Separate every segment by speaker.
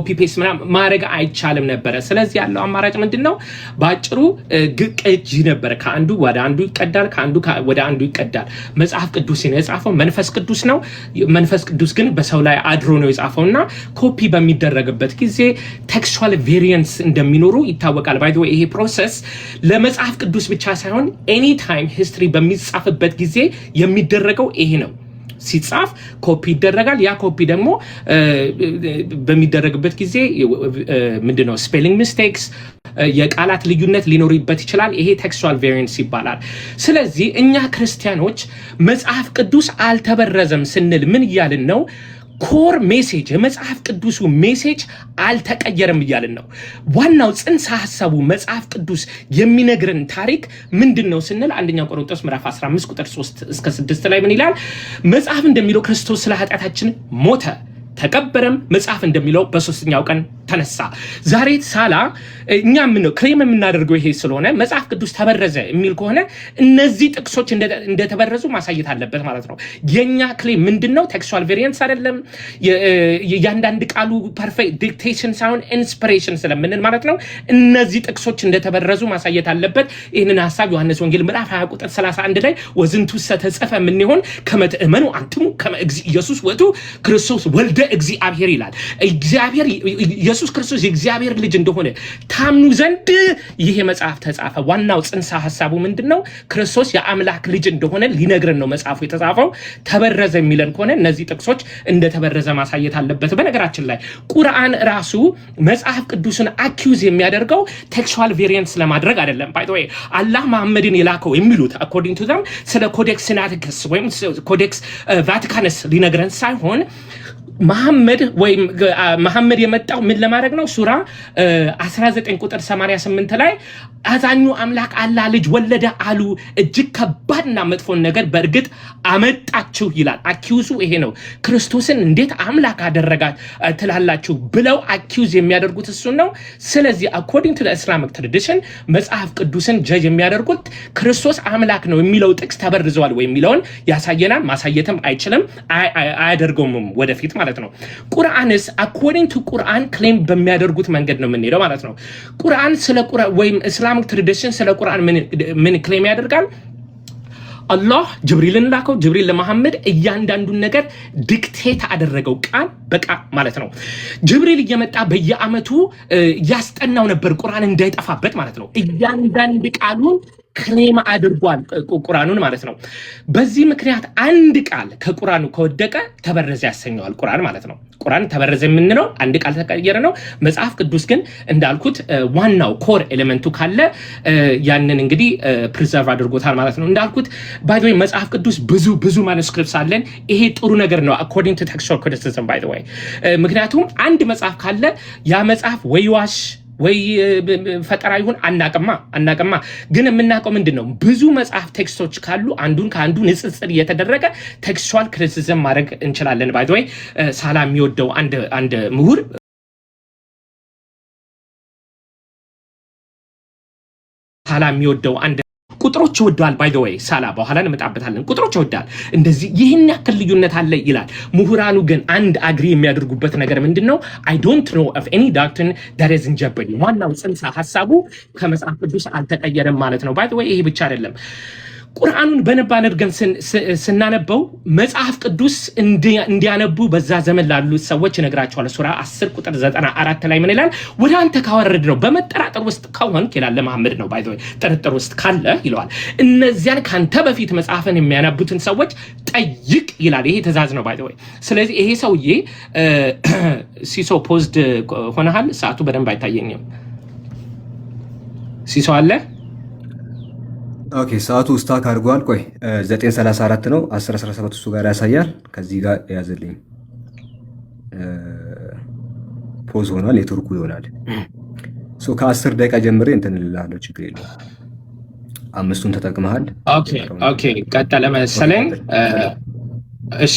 Speaker 1: ኮፒ ፔስት ማድረግ አይቻልም ነበር። ስለዚህ ያለው አማራጭ ምንድነው? ባጭሩ ቅጂ ነበር። ከአንዱ ወደ አንዱ ይቀዳል፣ ከአንዱ ወደ አንዱ ይቀዳል። መጽሐፍ ቅዱስን የጻፈው መንፈስ ቅዱስ ነው። መንፈስ ቅዱስ ግን በሰው ላይ አድሮ ነው የጻፈውና ኮፒ በሚደረግበት ጊዜ ቴክስቹዋል ቬሪየንስ እንደሚኖሩ ይታወቃል። ባይ ዘ ወይ ይሄ ፕሮሰስ ለመጽሐፍ ቅዱስ ብቻ ሳይሆን ኤኒ ታይም ሂስትሪ በሚጻፍበት ጊዜ የሚደረገው ይሄ ነው። ሲጻፍ ኮፒ ይደረጋል። ያ ኮፒ ደግሞ በሚደረግበት ጊዜ ምንድነው ስፔሊንግ ሚስቴክስ፣ የቃላት ልዩነት ሊኖርበት ይችላል። ይሄ ቴክስቹዋል ቬሪየንስ ይባላል። ስለዚህ እኛ ክርስቲያኖች መጽሐፍ ቅዱስ አልተበረዘም ስንል ምን እያልን ነው? ኮር ሜሴጅ የመጽሐፍ ቅዱሱ ሜሴጅ አልተቀየረም እያልን ነው። ዋናው ጽንሰ ሐሳቡ መጽሐፍ ቅዱስ የሚነግረን ታሪክ ምንድነው ስንል አንደኛ ቆሮንቶስ ምዕራፍ 15 ቁጥር 3 እስከ 6 ላይ ምን ይላል? መጽሐፍ እንደሚለው ክርስቶስ ስለ ኃጢአታችን ሞተ ተቀበረም፣ መጽሐፍ እንደሚለው በሶስተኛው ቀን ተነሳ። ዛሬ ሳላ እኛ ምን ነው ክሌም የምናደርገው ይሄ ስለሆነ መጽሐፍ ቅዱስ ተበረዘ የሚል ከሆነ እነዚህ ጥቅሶች እንደተበረዙ ማሳየት አለበት ማለት ነው። የኛ ክሌም ምንድነው? ቴክስቹዋል ቬሪየንስ አይደለም። ያንዳንድ ቃሉ ፐርፌክት ዲክቴሽን ሳይሆን ኢንስፒሬሽን ስለምንል ማለት ነው። እነዚህ ጥቅሶች እንደተበረዙ ማሳየት አለበት። ይህንን ሐሳብ ዮሐንስ ወንጌል ምዕራፍ 20 ቁጥር 31 ላይ ወዝንቱ ተጽፈ ምን ይሆን ከመተእመኑ አንትሙ ከመ ኢየሱስ ወቱ ክርስቶስ ወልደ እግዚአብሔር ይላል። እግዚአብሔር ኢየሱስ ክርስቶስ የእግዚአብሔር ልጅ እንደሆነ ታምኑ ዘንድ ይሄ መጽሐፍ ተጻፈ። ዋናው ጽንሰ ሐሳቡ ምንድነው? ክርስቶስ የአምላክ ልጅ እንደሆነ ሊነግረን ነው መጽሐፉ የተጻፈው። ተበረዘ የሚለን ከሆነ እነዚህ ጥቅሶች እንደተበረዘ ማሳየት አለበት። በነገራችን ላይ ቁርአን ራሱ መጽሐፍ ቅዱስን አኪዩዝ የሚያደርገው ቴክስቹዋል ቬሪየንስ ለማድረግ አይደለም። ባይ ዘ ወይ አላህ መሐመድን የላከው የሚሉት አኮርዲንግ ቱ ዘም ስለ ኮዴክስ ሲናቲክስ ወይም ኮዴክስ ቫቲካንስ ሊነግረን ሳይሆን መሐመድ የመጣው ምን ለማድረግ ነው? ሱራ 19 ቁጥር 88 ላይ አዛኙ አምላክ አላህ ልጅ ወለደ አሉ፣ እጅግ ከባድና መጥፎን ነገር በእርግጥ አመጣችሁ ይላል። አኪዩዙ ይሄ ነው። ክርስቶስን እንዴት አምላክ አደረጋት ትላላችሁ ብለው አኪዩዝ የሚያደርጉት እሱን ነው። ስለዚህ አኮርዲንግ ቱ ኢስላሚክ ትራዲሽን መጽሐፍ ቅዱስን ጀጅ የሚያደርጉት ክርስቶስ አምላክ ነው የሚለው ጥቅስ ተበርዘዋል ወይ የሚለውን ያሳየናል። ማሳየትም አይችልም፣ አያደርገውም ወደፊት ማለት ነው። ቁርአንስ አኮርዲንግ ቱ ቁርአን ክሌም በሚያደርጉት መንገድ ነው የምንሄደው ማለት ነው። ቁርአን ስለ ቁርአን ወይም ኢስላሚክ ትራዲሽን ስለ ቁርአን ምን ክሌም ያደርጋል? አላህ ጅብሪልን ላከው። ጅብሪል ለመሐመድ እያንዳንዱን ነገር ዲክቴት አደረገው ቃል በቃል ማለት ነው። ጅብሪል እየመጣ በየአመቱ ያስጠናው ነበር ቁርአን እንዳይጠፋበት ማለት ነው። እያንዳንዱ ቃሉን ክሌም አድርጓል ቁርአኑን ማለት ነው። በዚህ ምክንያት አንድ ቃል ከቁርአኑ ከወደቀ ተበረዘ ያሰኘዋል ቁርአን ማለት ነው። ቁርአን ተበረዘ የምንለው አንድ ቃል ተቀየረ ነው። መጽሐፍ ቅዱስ ግን እንዳልኩት ዋናው ኮር ኤሌመንቱ ካለ ያንን እንግዲህ ፕሪዘርቭ አድርጎታል ማለት ነው። እንዳልኩት ባይ ዘ ወይ መጽሐፍ ቅዱስ ብዙ ማኑስክሪፕትስ አለን። ይሄ ጥሩ ነገር ነው አኮርዲንግ ቱ ቴክስቹዋል ክሪቲሲዝም ባይ ዘ ወይ። ምክንያቱም አንድ መጽሐፍ ካለ ያ መጽሐፍ ወይ ዋሽ ወይ ፈጠራ ይሁን አናቀማ ግን የምናውቀው ምንድነው? ብዙ መጽሐፍ ቴክስቶች ካሉ አንዱን ከአንዱ ንጽጽር እየተደረገ ቴክስቹዋል ክሪቲሲዝም ማድረግ እንችላለን። ባይ ዘ ወይ ሳላ የሚወደው አንድ ምሁር ቁጥሮች ይወዳል። ባይ ዘ ወይ ሳላ በኋላ እንመጣበታለን። ቁጥሮች ይወዳል እንደዚህ ይህን ያክል ልዩነት አለ ይላል። ምሁራኑ ግን አንድ አግሪ የሚያደርጉበት ነገር ምንድነው? I don't know of any doctrine that is in jeopardy። ዋናው ጽንሰ ሐሳቡ ከመጽሐፍ ቅዱስ አልተቀየረም ማለት ነው። ባይ ዘ ወይ ይሄ ብቻ አይደለም። ቁርአኑን በነባ አድርገን ስናነበው መጽሐፍ ቅዱስ እንዲያነቡ በዛ ዘመን ላሉ ሰዎች ይነግራቸዋል። ሱራ 10 ቁጥር 94 ላይ ምን ይላል? ወደ አንተ ካወረድ ነው በመጠራጠር ውስጥ ከሆንክ ይላል ለመሐመድ ነው። ባይ ዘ ወይ ጥርጥር ውስጥ ካለ ይለዋል እነዚያን ካንተ በፊት መጽሐፍን የሚያነቡትን ሰዎች ጠይቅ ይላል። ይሄ ትእዛዝ ነው ባይ ዘ ወይ። ስለዚህ ይሄ ሰውዬ ሲሶ ፖዝድ ሆነሃል። ሰዓቱ በደንብ አይታየኝም። ሲሶ አለ።
Speaker 2: ኦኬ ሰዓቱ ስታክ አድርጓል። ቆይ 9:34 ነው። 10:17 እሱ ጋር ያሳያል። ከዚህ ጋር ያዘልኝ ፖዝ ሆኗል። ኔትወርኩ ይሆናል። ከ10 ደቂቃ ጀምሬ እንትን እልልሃለሁ። ችግር የለውም። 5ቱን ተጠቅመሃል።
Speaker 1: ኦኬ ቀጠለ መሰለኝ። እሺ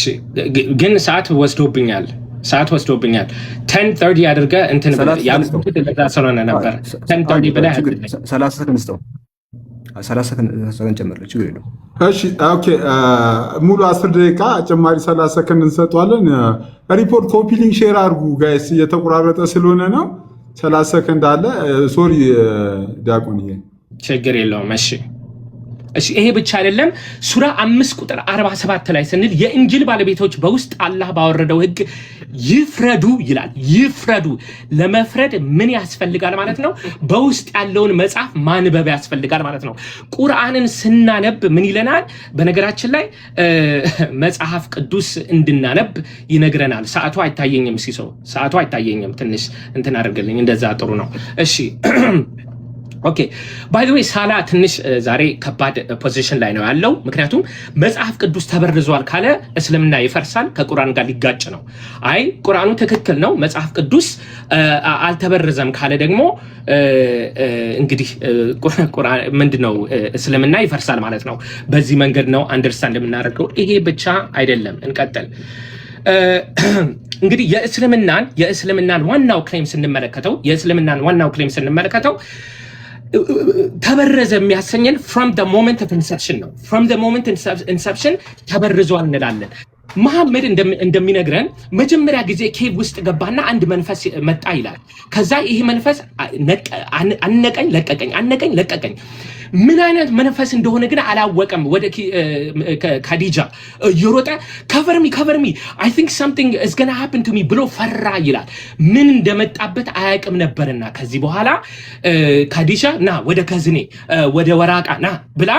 Speaker 1: ግን ሰዓት ወስዶብኛል። 10:30 አድርገህ እንትን ያልኩት ለዛ ስለሆነ ነበር። 10:30 ብለህ
Speaker 2: 30 ሰከንድ ስጠው። 30 ሰከንድ ጨምርልኝ፣ ችግር የለውም።
Speaker 3: እሺ ኦኬ፣ ሙሉ 10 ደቂቃ ጨማሪ 30 ሰከንድ እንሰጠዋለን። ሪፖርት ኮፒ ሊንክ ሼር አድርጉ ጋይስ፣ እየተቆራረጠ ስለሆነ ነው። 30 ሰከንድ አለ። ሶሪ ዲያቆንዬ፣
Speaker 1: ችግር የለውም። እሺ ይሄ ብቻ አይደለም። ሱራ 5 ቁጥር 47 ላይ ስንል የእንጅል ባለቤቶች በውስጥ አላህ ባወረደው ህግ ይፍረዱ ይላል። ይፍረዱ። ለመፍረድ ምን ያስፈልጋል ማለት ነው? በውስጥ ያለውን መጽሐፍ ማንበብ ያስፈልጋል ማለት ነው። ቁርአንን ስናነብ ምን ይለናል? በነገራችን ላይ መጽሐፍ ቅዱስ እንድናነብ ይነግረናል። ሰዓቱ አይታየኝም፣ ሰዓቱ አይታየኝም። ትንሽ እንትን አድርግልኝ፣ እንደዛ ጥሩ ነው። እሺ ኦኬ ባይ ዘ ዌይ ሳላ ትንሽ ዛሬ ከባድ ፖዚሽን ላይ ነው ያለው። ምክንያቱም መጽሐፍ ቅዱስ ተበርዟል ካለ እስልምና ይፈርሳል፣ ከቁርአን ጋር ሊጋጭ ነው። አይ ቁርአኑ ትክክል ነው፣ መጽሐፍ ቅዱስ አልተበረዘም ካለ ደግሞ እንግዲህ ቁርአን ምንድነው እስልምና ይፈርሳል ማለት ነው። በዚህ መንገድ ነው አንደርስታንድ የምናደርገው። ይሄ ብቻ አይደለም፣ እንቀጥል። እንግዲህ የእስልምናን ዋናው ክሌም ስንመለከተው ተበረዘ የሚያሰኘን from the moment of inception ነው። from the moment of inception ተበርዟል እንላለን። መሐመድ እንደሚነግረን መጀመሪያ ጊዜ ኬቭ ውስጥ ገባና አንድ መንፈስ መጣ ይላል። ከዛ ይሄ መንፈስ አነቀኝ ለቀቀኝ። ምን አይነት መንፈስ እንደሆነ ግን አላወቀም። ወደ ካዲጃ እየሮጠ ከቨርሚ I think something is gonna happen to me ብሎ ፈራ ይላል። ምን እንደመጣበት አያውቅም ነበርና ከዚህ በኋላ ካዲጃ ና ወደ ከዝኔ ወደ ወራቃ ና ብላ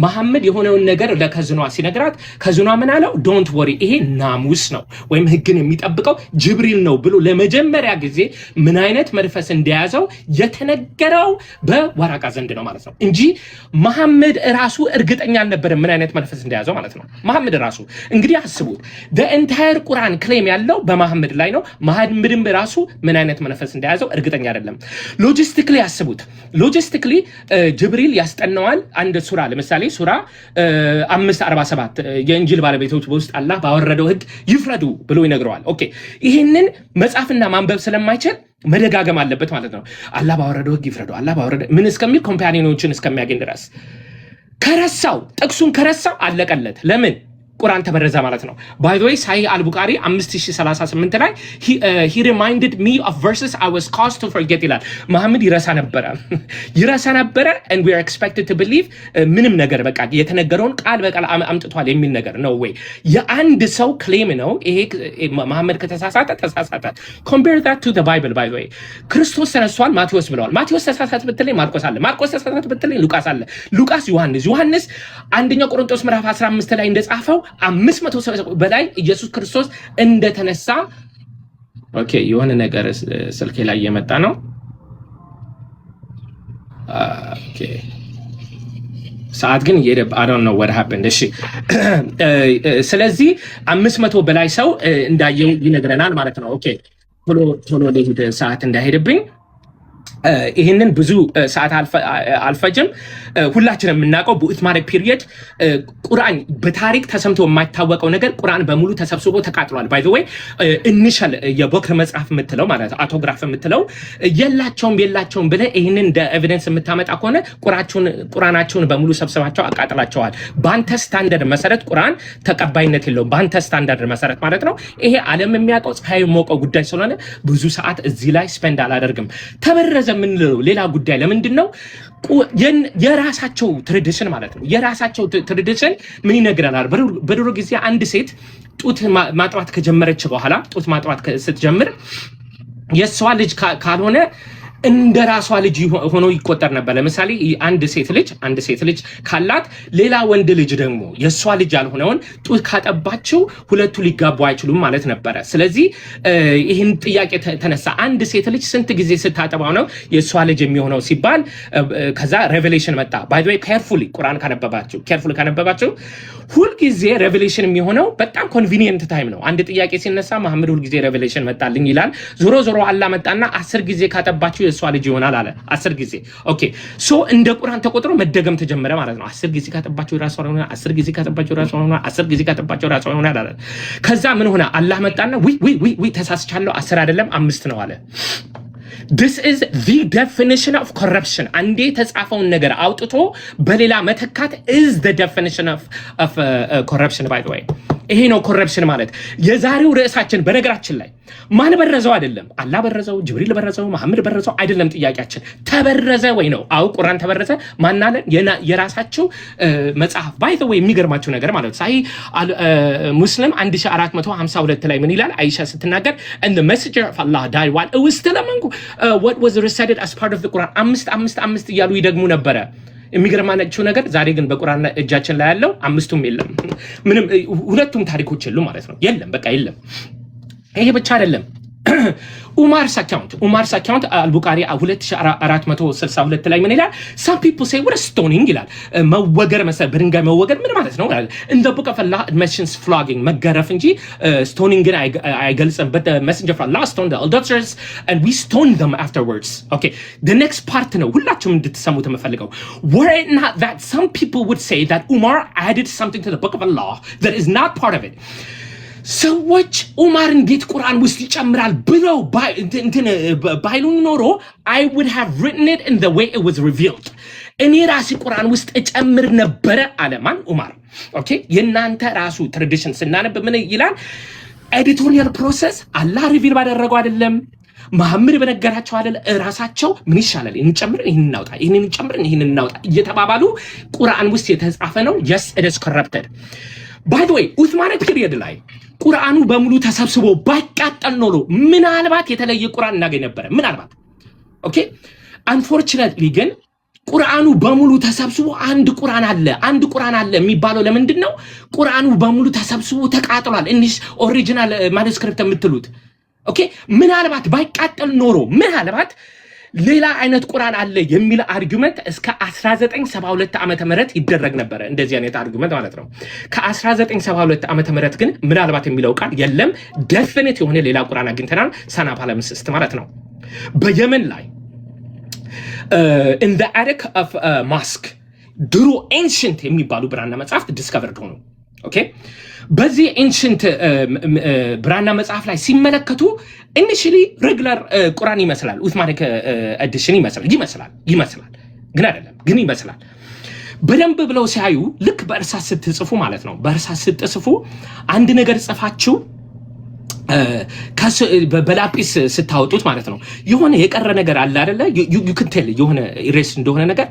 Speaker 1: መሐመድ የሆነውን ነገር ለከዝኗ ሲነግራት ከዝኗ ምን አለው? ዶንት ወሪ፣ ይሄ ናሙስ ነው ወይም ህግን የሚጠብቀው ጅብሪል ነው ብሎ ለመጀመሪያ ጊዜ ምን አይነት መንፈስ እንደያዘው የተነገረው በወራቃ ዘንድ ነው ማለት ነው እንጂ መሐመድ ራሱ እርግጠኛ አልነበረም ምን አይነት መንፈስ እንደያዘው ማለት ነው። መሐመድ ራሱ እንግዲህ አስቡት፣ the entire ቁርአን ክሌም ያለው በመሐመድ ላይ ነው። መሐመድም ራሱ ምን አይነት መንፈስ እንደያዘው እርግጠኛ አይደለም። ሎጂስቲክሊ አስቡት። ሎጂስቲክሊ ጅብሪል ያስጠናዋል አንድ ሱራ፣ ለምሳሌ ሱራ 5:47 የእንጂል ባለቤቶች በውስጥ አላህ ባወረደው ህግ ይፍረዱ ብሎ ይነግረዋል። ኦኬ ይሄንን መጻፍና ማንበብ ስለማይችል መደጋገም አለበት ማለት ነው። አላህ ባወረደው ህግ ይፍረዱ፣ አላህ ባወረደ ምን እስከሚል ኮምፓኒዮኖችን እስከሚያገኝ ድረስ ከረሳው፣ ጥቅሱን ከረሳው አለቀለት። ለምን? ቁርአን ተበረዘ ማለት ነው። ባይ ዘ ዌይ ሳሂህ አልቡኻሪ 5038 ላይ he reminded me of verses I was caused to forget ይላል። መሐመድ ይረሳ ነበረ and we are expected to believe ምንም ነገር በቃ የተነገረውን ቃል በቃል አምጥቷል የሚል ነገር ነው ወይ የአንድ ሰው ክሌም ነው ይሄ። መሐመድ ከተሳሳተ compare that to the Bible. by the way ክርስቶስ ተነስቷል ማቴዎስ ብለዋል። ማቴዎስ ተሳሳተ ብትለኝ ማርቆስ አለ፣ ማርቆስ ተሳሳተ ብትለኝ ሉቃስ አለ፣ ሉቃስ ዮሐንስ አንደኛው ቆሮንቶስ ምዕራፍ 15 ላይ እንደጻፈው 500 በላይ ኢየሱስ ክርስቶስ እንደተነሳ። ኦኬ የሆነ ነገር ስልኬ ላይ እየመጣ ነው። ኦኬ ሰዓት ግን I don't know what happened። እሺ ስለዚህ 500 በላይ ሰው እንዳየው ይነግረናል ማለት ነው። ኦኬ ቶሎ ለዚህ ሰዓት እንዳይሄድብኝ ይሄንን ብዙ ሰዓት አልፈጅም። ሁላችንም የምናውቀው በኡስማኒክ ፒሪየድ ቁርአን በታሪክ ተሰምቶ የማይታወቀው ነገር ቁርአን በሙሉ ተሰብስቦ ተቃጥሏል። ባይ ዘ ዌይ ኢኒሻል የቦክር መጽሐፍ የምትለው ማለት አውቶግራፍ የምትለው የላቸውም ብለህ ይሄንን እንደ ኤቪደንስ የምታመጣ ከሆነ ቁርአናቸውን በሙሉ ሰብስባቸው አቃጥላቸዋል። በአንተ ስታንዳርድ መሰረት ቁርአን ተቀባይነት የለውም። በአንተ ስታንዳርድ መሰረት ማለት ነው። ይሄ ዓለም የሚያውቀው ፀሐይ ሞቀው ጉዳይ ስለሆነ ብዙ ሰዓት እዚህ ላይ ስፔንድ አላደርግም። ተበረዘ የምንለው ሌላ ጉዳይ። ለምንድን ነው? የራሳቸው ትራዲሽን ማለት ነው። የራሳቸው ትራዲሽን ምን ይነግረናል? በድሮ ጊዜ አንድ ሴት ጡት ማጥባት ከጀመረች በኋላ ጡት ማጥባት ስትጀምር የሷ ልጅ ካልሆነ እንደ ራሷ ልጅ ሆኖ ይቆጠር ነበር። ለምሳሌ አንድ ሴት ልጅ ካላት ሌላ ወንድ ልጅ ደግሞ የሷ ልጅ ያልሆነውን ጡት ካጠባችው ሁለቱ ሊጋቡ አይችሉም ማለት ነበረ። ስለዚህ ይህን ጥያቄ ተነሳ። አንድ ሴት ልጅ ስንት ጊዜ ስታጠባው ነው የሷ ልጅ የሚሆነው ሲባል ከዛ ሬቨሌሽን መጣ። ባይ ዘ ዌይ ቁርአን ካነበባችሁ ሁልጊዜ ሬቨሌሽን የሚሆነው በጣም ኮንቪኒየንት ታይም ነው። አንድ ጥያቄ ሲነሳ መሐመድ ሁልጊዜ ሬቨሌሽን መጣልኝ ይላል። ዞሮ አላህ መጣና 10 ጊዜ ካጠባችሁ የሷ ልጅ ይሆናል አለ። 10 ጊዜ ኦኬ። ሶ እንደ ቁርአን ተቆጥሮ መደገም ተጀመረ ማለት ነው። 10 ጊዜ ካጠባችሁ ራሷ ይሆናል፣ 10 ጊዜ ካጠባችሁ ራሷ ይሆናል፣ 10 ጊዜ ካጠባችሁ ራሷ ይሆናል አለ። ከዛ ምን ሆነ? አላህ መጣና ዊ ተሳስቻለሁ፣ 10 አይደለም 5 ነው አለ። this is the definition of corruption አንዴ የተጻፈውን ነገር አውጥቶ በሌላ መተካት is the definition of corruption by the way ይሄ ነው ኮረፕሽን ማለት የዛሬው ርዕሳችን በነገራችን ላይ ማን በረዘው አይደለም አላህ በረዘው ጅብሪል በረዘው መሐመድ በረዘው አይደለም ጥያቄያችን ተበረዘ ወይ ነው አው ቁርአን ተበረዘ ማናለን የራሳቸው መጽሐፍ ባይ ዘ ወይ የሚገርማቸው ነገር ማለት ሳይ ሙስሊም 1452 ላይ ምን ይላል አይሻ ስትናገር and the messenger of Allah died while it was still among what was recited as part of the Quran አምስት እያሉ ይደግሙ ነበረ የሚገርማቸው ነገር ዛሬ ግን በቁርአን እጃችን ላይ ያለው አምስቱም የለም ምንም ሁለቱም ታሪኮች የሉ ማለት ነው የለም በቃ የለም ይሄ ብቻ አይደለም ኡማርስ አካውንት አልቡኻሪ 2462 ላይ ምን ይላል some people say what a stoning ይላል መወገር መሰል በድንጋይ መወገር ምን ማለት ነው in the book of Allah it mentions flogging መገረፍ እንጂ stoning ግን አይገልጽም but the messenger of Allah stoned the adulterers and we stoned them afterwards okay the next part ነው ሁላችሁም እንድትሰሙት የምፈልገው were it not that some people would say that Umar added something to the book of Allah that is not part of it ሰዎች ኡማር እንዴት ቁርአን ውስጥ ይጨምራል ብለው ባይሉን ኖሮ I would have written it in the way it was revealed እኔ ራሴ ቁርአን ውስጥ እጨምር ነበር አለማን ኡማር ኦኬ የናንተ ራሱ ትራዲሽን ስናነብ ምን ይላል ኤዲቶሪያል ፕሮሰስ አላህ ሪቪል ባደረገው አይደለም መሐመድ በነገራቸው አይደል ራሳቸው ምን ይሻላል እንጨምር ይሄን እናውጣ ይሄን እንጨምር ይሄን እናውጣ እየተባባሉ ቁርአን ውስጥ የተጻፈ ነው yes it is corrupted by the way ኡስማን ፒሪየድ ላይ ቁርአኑ በሙሉ ተሰብስቦ ባይቃጠል ኖሮ ምናልባት የተለየ ቁርአን እናገኝ ነበር ምናልባት ኦኬ unfortunately ግን ቁርአኑ በሙሉ ተሰብስቦ አንድ ቁርአን አለ የሚባለው ለምንድን ነው ቁርአኑ በሙሉ ተሰብስቦ ተቃጥሏል እንሽ ኦሪጂናል ማኑስክሪፕት የምትሉት ኦኬ ምናልባት ባይቃጠል ኖሮ ምናልባት ሌላ አይነት ቁርአን አለ የሚል አርጊውመንት እስከ 1972 ዓመተ ምህረት ይደረግ ነበር እንደዚህ አይነት አርጊውመንት ማለት ነው ከ1972 ዓመተ ምህረት ግን ምናልባት የሚለው ቃል የለም ዴፊኒት የሆነ ሌላ ቁርአን አግኝተናል ሰና ፓለምስስት ማለት ነው በየመን ላይ in the attic of mosque ድሮ ancient የሚባሉ ብራና መጽሐፍት ዲስከቨርድ ሆኑ ኦኬ በዚህ ኤንሽንት ብራና መጽሐፍ ላይ ሲመለከቱ ኢኒሺሊ ሬጉላር ቁርአን ይመስላል ኡስማኒክ ኤዲሽን ይመስላል ግን አይደለም ግን ይመስላል በደንብ ብለው ሲያዩ ልክ በእርሳስ ስትጽፉ ማለት ነው በእርሳስ ስትጽፉ አንድ ነገር ጽፋችሁ በላጲስ ስታወጡት ማለት ነው የሆነ የቀረ ነገር አለ አይደለ you can tell የሆነ ኢሬስ እንደሆነ ነገር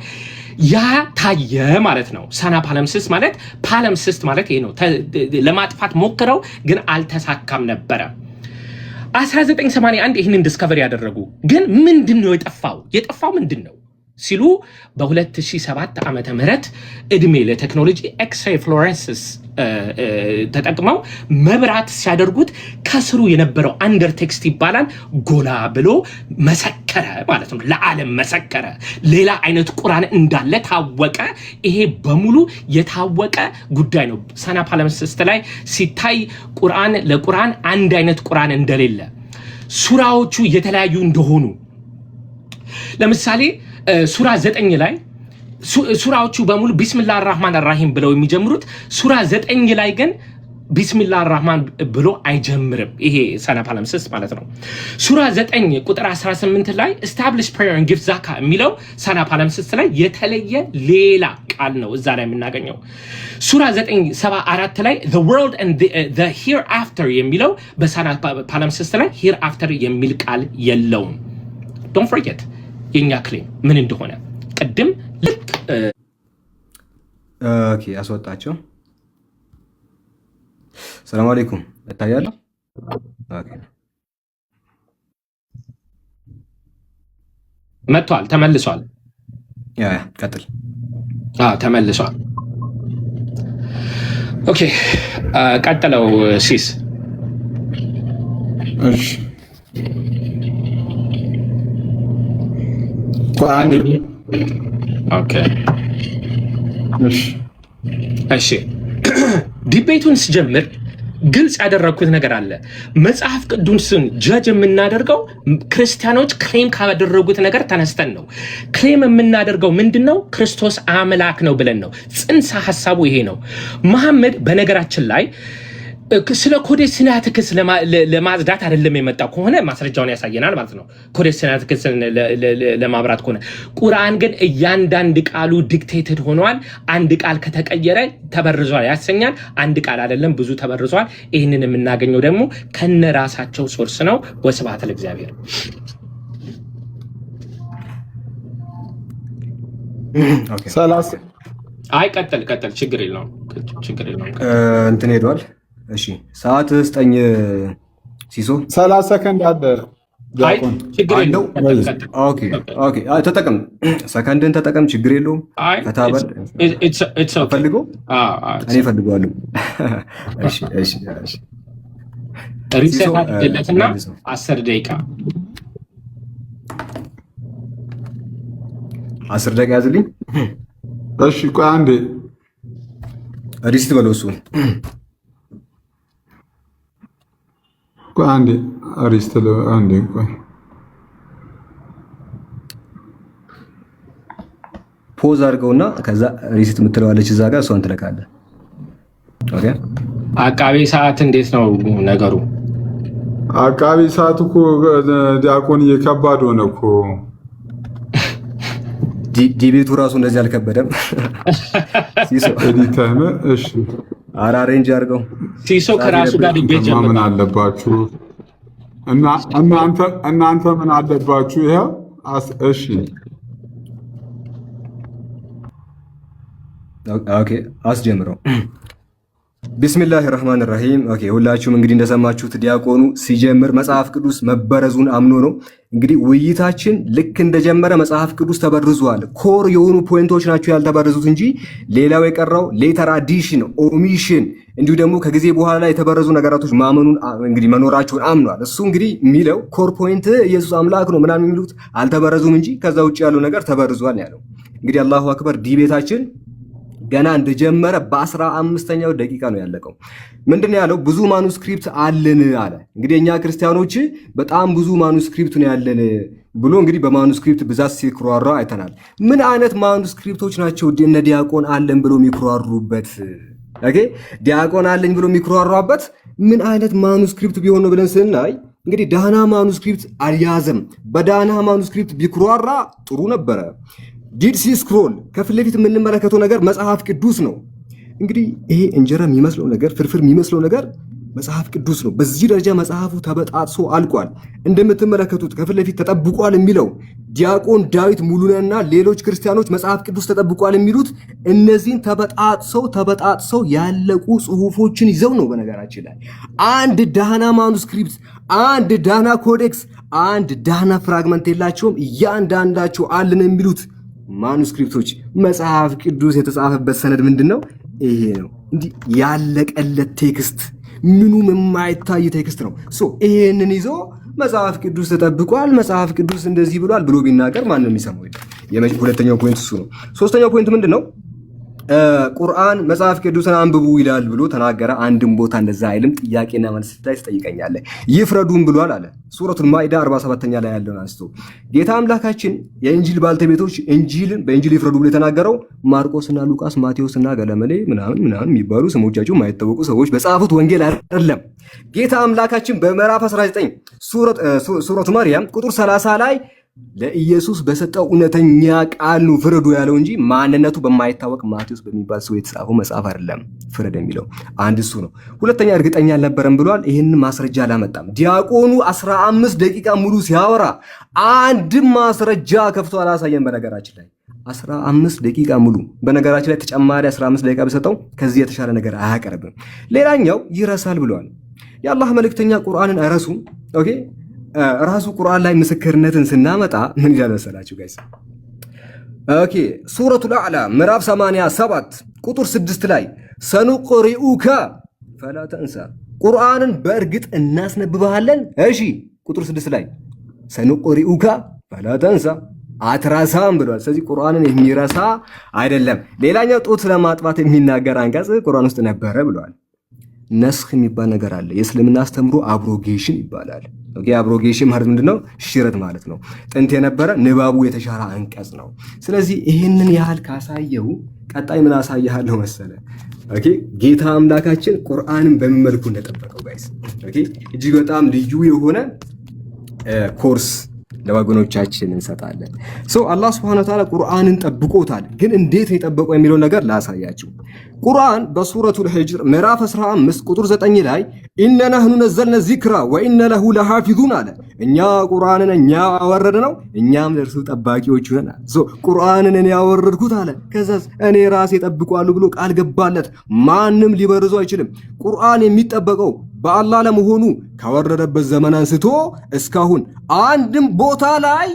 Speaker 1: ያ ታየ ማለት ነው ሳና ፓለምሲስት ማለት ይሄ ነው ለማጥፋት ሞክረው ግን አልተሳካም ነበር 1981 ይሄንን ዲስከቨሪ ያደረጉ ግን ምንድነው የጠፋው ምንድነው ሲሉ በ2007 ዓመተ ምህረት እድሜ ለቴክኖሎጂ ኤክስ-ሬይ ፍሎረንሲስ ተጠቅመው መብራት ሲያደርጉት ከስሩ የነበረው አንደር ቴክስት ይባላል ጎላ ብሎ መሰከረ ማለት ነው ለዓለም መሰከረ ሌላ አይነት ቁርአን እንዳለ ታወቀ ይሄ በሙሉ የታወቀ ጉዳይ ነው ሳና ፓለምሲስት ላይ ሲታይ ለቁርአን አንድ አይነት ቁርአን እንደሌለ ሱራዎቹ የተለያዩ እንደሆኑ ለምሳሌ ሱራ 9 ላይ ሱራዎቹ በሙሉ ቢስሚላህ አርራህማን አርራሂም ብለው የሚጀምሩት ሱራ 9 ላይ ግን ቢስሚላህ አርራህማን ብሎ አይጀምርም ይሄ ሳና ፓለምሲስት ማለት ነው ሱራ 9 ቁጥር 18 ላይ establish prayer and give zakah የሚለው ሳና ፓለምሲስት ላይ የተለየ ሌላ ቃል ነው እዛ ላይ የምናገኘው ሱራ 9:74 ላይ the world and the hereafter የሚለው በሳና ፓለምሲስት ላይ hereafter የሚል ቃል የለውም don't forget የኛ ክሌም ምን እንደሆነ ቀድም ልክ
Speaker 2: ኦኬ አስወጣቸው ሰላም አለይኩም እታያለሁ ኦኬ
Speaker 1: መጥቷል ተመልሷል
Speaker 2: ያ ቀጥል
Speaker 1: ተመልሷል ኦኬ ቀጥለው ሲስ
Speaker 3: እሺ
Speaker 1: ኦኬ እሺ ዲቤቱን ስጀምር ግልጽ ያደረኩት ነገር አለ መጽሐፍ ቅዱስን ጀጅ የምናደርገው ክርስቲያኖች ክሌም ካደረጉት ነገር ተነስተን ነው ክሌም የምናደርገው ምንድነው ክርስቶስ አምላክ ነው ብለን ነው ጽንሰ ሐሳቡ ይሄ ነው መሐመድ በነገራችን ላይ ስለ ኮዴስ ሲናቲክስ ለማጽዳት አይደለም የመጣው ከሆነ ማስረጃውን ያሳየናል ማለት ነው። ኮዴስ ሲናቲክስ ለማብራት ከሆነ ቁርአን ግን እያንዳንድ ቃሉ ዲክቴትድ ሆኗል። አንድ ቃል ከተቀየረ ተበርዟል ያሰኛል። አንድ ቃል አይደለም ብዙ ተበርዟል። ይህንን የምናገኘው ደግሞ ከነራሳቸው ሶርስ ነው። ወስብሐት ለእግዚአብሔር። አይ ቀጥል፣ ችግር የለውም።
Speaker 2: እንትን ሄዷል። እሺ ሰዓት ስጠኝ ሲሶ።
Speaker 3: 30 ሰከንድ አለ።
Speaker 2: ተጠቀም፣ ሰከንድን ተጠቀም፣ ችግር የለውም። ከታበል ፈልጎ እኔ ፈልገዋለሁ።
Speaker 1: ሪሴት አድርግለትና 10 ደቂቃ
Speaker 2: 10 ደቂቃ ያዝልኝ።
Speaker 3: እሺ ቆይ አንዴ
Speaker 2: ሪሲት በለው እሱን።
Speaker 3: ቆይ አንዴ አሪስት አንዴ ቆይ
Speaker 2: ፖዝ አድርገውና ከዛ ሪሲት የምትለዋለች እዛ ጋር እሷን ትለካለህ። ኦኬ
Speaker 1: አቃቤ ሰዓት እንዴት ነው ነገሩ?
Speaker 3: አቃቤ ሰዓት እኮ ዲያቆን ከባድ ሆነ እኮ።
Speaker 2: ዲቤቱ ራሱ እንደዚህ አልከበደም። ሲሶ
Speaker 3: ኤዲተር እሺ
Speaker 2: አራ ሬንጅ አድርገው
Speaker 1: ሲሶ ከራሱ ጋር ዲቤት ጀምሮ
Speaker 3: ምን አለባችሁ እናንተ ምን አለባችሁ? ይሄው እሺ
Speaker 2: ኦኬ አስጀምረው። ቢስሚላህ ራህማን ራሂም። ኦኬ ሁላችሁም እንግዲህ እንደሰማችሁት ዲያቆኑ ሲጀምር መጽሐፍ ቅዱስ መበረዙን አምኖ ነው። እንግዲህ ውይይታችን ልክ እንደጀመረ መጽሐፍ ቅዱስ ተበርዟል። ኮር የሆኑ ፖይንቶች ናቸው ያልተበረዙት እንጂ ሌላው የቀረው ሌተር አዲሽን፣ ኦሚሽን እንዲሁ ደግሞ ከጊዜ በኋላ የተበረዙ ነገራቶች ማመኑን እንግዲህ መኖራቸውን አምኗል። እሱ እንግዲህ የሚለው ኮር ፖይንት ኢየሱስ አምላክ ነው ምናምን የሚሉት አልተበረዙም እንጂ ከዛ ውጭ ያለው ነገር ተበርዟል ያለው። እንግዲህ አላሁ አክበር ዲቤታችን ገና እንደጀመረ በ15ኛው ደቂቃ ነው ያለቀው። ምንድነው ያለው? ብዙ ማኑስክሪፕት አለን አለ። እንግዲህ እኛ ክርስቲያኖች በጣም ብዙ ማኑስክሪፕት ነው ያለን ብሎ እንግዲህ በማኑስክሪፕት ብዛት ሲክሯራ አይተናል። ምን አይነት ማኑስክሪፕቶች ናቸው እነ ዲያቆን አለን ብሎ የሚክሯሩበት? ኦኬ ዲያቆን አለኝ ብሎ የሚክሯራበት ምን አይነት ማኑስክሪፕት ቢሆን ነው ብለን ስናይ እንግዲህ ዳህና ማኑስክሪፕት አልያዘም። በዳህና ማኑስክሪፕት ቢክሯራ ጥሩ ነበረ። ዲድሲ ስክሮል ከፊት ለፊት የምንመለከተው ነገር መጽሐፍ ቅዱስ ነው። እንግዲህ ይሄ እንጀራ የሚመስለው ነገር ፍርፍር የሚመስለው ነገር መጽሐፍ ቅዱስ ነው። በዚህ ደረጃ መጽሐፉ ተበጣጥሶ አልቋል። እንደምትመለከቱት ከፊት ለፊት ተጠብቋል የሚለው ዲያቆን ዳዊት ሙሉነህና ሌሎች ክርስቲያኖች መጽሐፍ ቅዱስ ተጠብቋል የሚሉት እነዚህን ተበጣጥሰው ያለቁ ጽሁፎችን ይዘው ነው። በነገራችን ላይ አንድ ዳህና ማኑስክሪፕት፣ አንድ ዳህና ኮዴክስ፣ አንድ ዳህና ፍራግመንት የላቸውም። እያንዳንዳቸው አለን የሚሉት ማኑስክሪፕቶች መጽሐፍ ቅዱስ የተጻፈበት ሰነድ ምንድን ነው? ይሄ ነው። እንዲህ ያለቀለት ቴክስት፣ ምኑም የማይታይ ቴክስት ነው። ይሄንን ይዞ መጽሐፍ ቅዱስ ተጠብቋል፣ መጽሐፍ ቅዱስ እንደዚህ ብሏል ብሎ ቢናገር ማንም የሚሰማው የለም። ሁለተኛው ፖይንት እሱ ነው። ሶስተኛው ፖይንት ምንድን ነው? ቁርአን መጽሐፍ ቅዱስን አንብቡ ይላል ብሎ ተናገረ። አንድም ቦታ እንደዛ አይልም። ጥያቄና መልስ ላይ ትጠይቀኛለህ። ይፍረዱም ብሏል አለ። ሱረቱል ማኢዳ 47ኛ ላይ ያለውን አንስቶ ጌታ አምላካችን የእንጂል ባልተቤቶች በእንጂል ይፍረዱ ብሎ የተናገረው ማርቆስና ሉቃስ፣ ማቴዎስና ገለመሌ ምናምን የሚባሉ ስሞቻቸው የማይታወቁ ሰዎች በጻፉት ወንጌል አይደለም። ጌታ አምላካችን በምዕራፍ 19 ሱረቱ ማርያም ቁጥር 30 ላይ ለኢየሱስ በሰጠው እውነተኛ ቃል ነው ፍረዱ ያለው እንጂ ማንነቱ በማይታወቅ ማቴዎስ በሚባል ሰው የተጻፈው መጽሐፍ አይደለም ፍረድ የሚለው። አንድ እሱ ነው። ሁለተኛ እርግጠኛ አልነበረም ብሏል። ይህንን ማስረጃ አላመጣም። ዲያቆኑ 15 ደቂቃ ሙሉ ሲያወራ አንድም ማስረጃ ከፍቶ አላሳየም። በነገራችን ላይ 15 ደቂቃ ሙሉ በነገራችን ላይ ተጨማሪ 15 ደቂቃ ቢሰጠው ከዚህ የተሻለ ነገር አያቀርብም። ሌላኛው ይረሳል ብሏል። የአላህ መልእክተኛ ቁርአንን አይረሱም። ኦኬ ራሱ ቁርአን ላይ ምስክርነትን ስናመጣ ምን ይላል መሰላችሁ ጋይስ? ኦኬ ሱረቱል አዕላ ምዕራፍ 87 ቁጥር 6 ላይ ሰኑቅሪኡከ ፈላ ተንሳ፣ ቁርአንን በእርግጥ እናስነብብሃለን። እሺ ቁጥር 6 ላይ ሰኑቅሪኡከ ፈላ ተንሳ፣ አትረሳም ብሏል። ስለዚህ ቁርአንን የሚረሳ አይደለም። ሌላኛው ጡት ስለማጥባት የሚናገር አንቀጽ ቁርአን ውስጥ ነበረ ብሏል። ነስኽ የሚባል ነገር አለ። የእስልምና አስተምሮ አብሮጌሽን ይባላል። ኦኬ አብሮጌሽን ማለት ምንድነው? ሽረት ማለት ነው። ጥንት የነበረ ንባቡ የተሻረ አንቀጽ ነው። ስለዚህ ይህንን ያህል ካሳየው ቀጣይ ምን አሳያለሁ መሰለ? ኦኬ ጌታ አምላካችን ቁርአንን በምን መልኩ እንደጠበቀው ጋይስ፣ ኦኬ እጅግ በጣም ልዩ የሆነ ኮርስ ለወገኖቻችን እንሰጣለን። አላህ ሱብሓነሁ ወተዓላ ቁርአንን ጠብቆታል። ግን እንዴት ነው የጠበቀው የሚለው ነገር ላሳያችሁ። ቁርአን በሱረቱል ሂጅር ምዕራፍ 15 ቁጥር 9 ላይ ኢነ ነህኑ ነዘልነ ዚክራ ወኢነ ለሁ ለሐፊዙን አለ። እኛ ቁርአንን እኛ ያወረድነው እኛም ለእርሱ ጠባቂዎች ነን። ቁርአንን እኔ ያወረድኩት አለ። ከዛስ እኔ ራሴ ጠብቀዋለሁ ብሎ ቃል ገባለት። ማንም ሊበርዘው አይችልም። ቁርአን የሚጠበቀው በአላህ ለመሆኑ ከወረደበት ዘመን አንስቶ እስካሁን አንድም ቦታ ላይ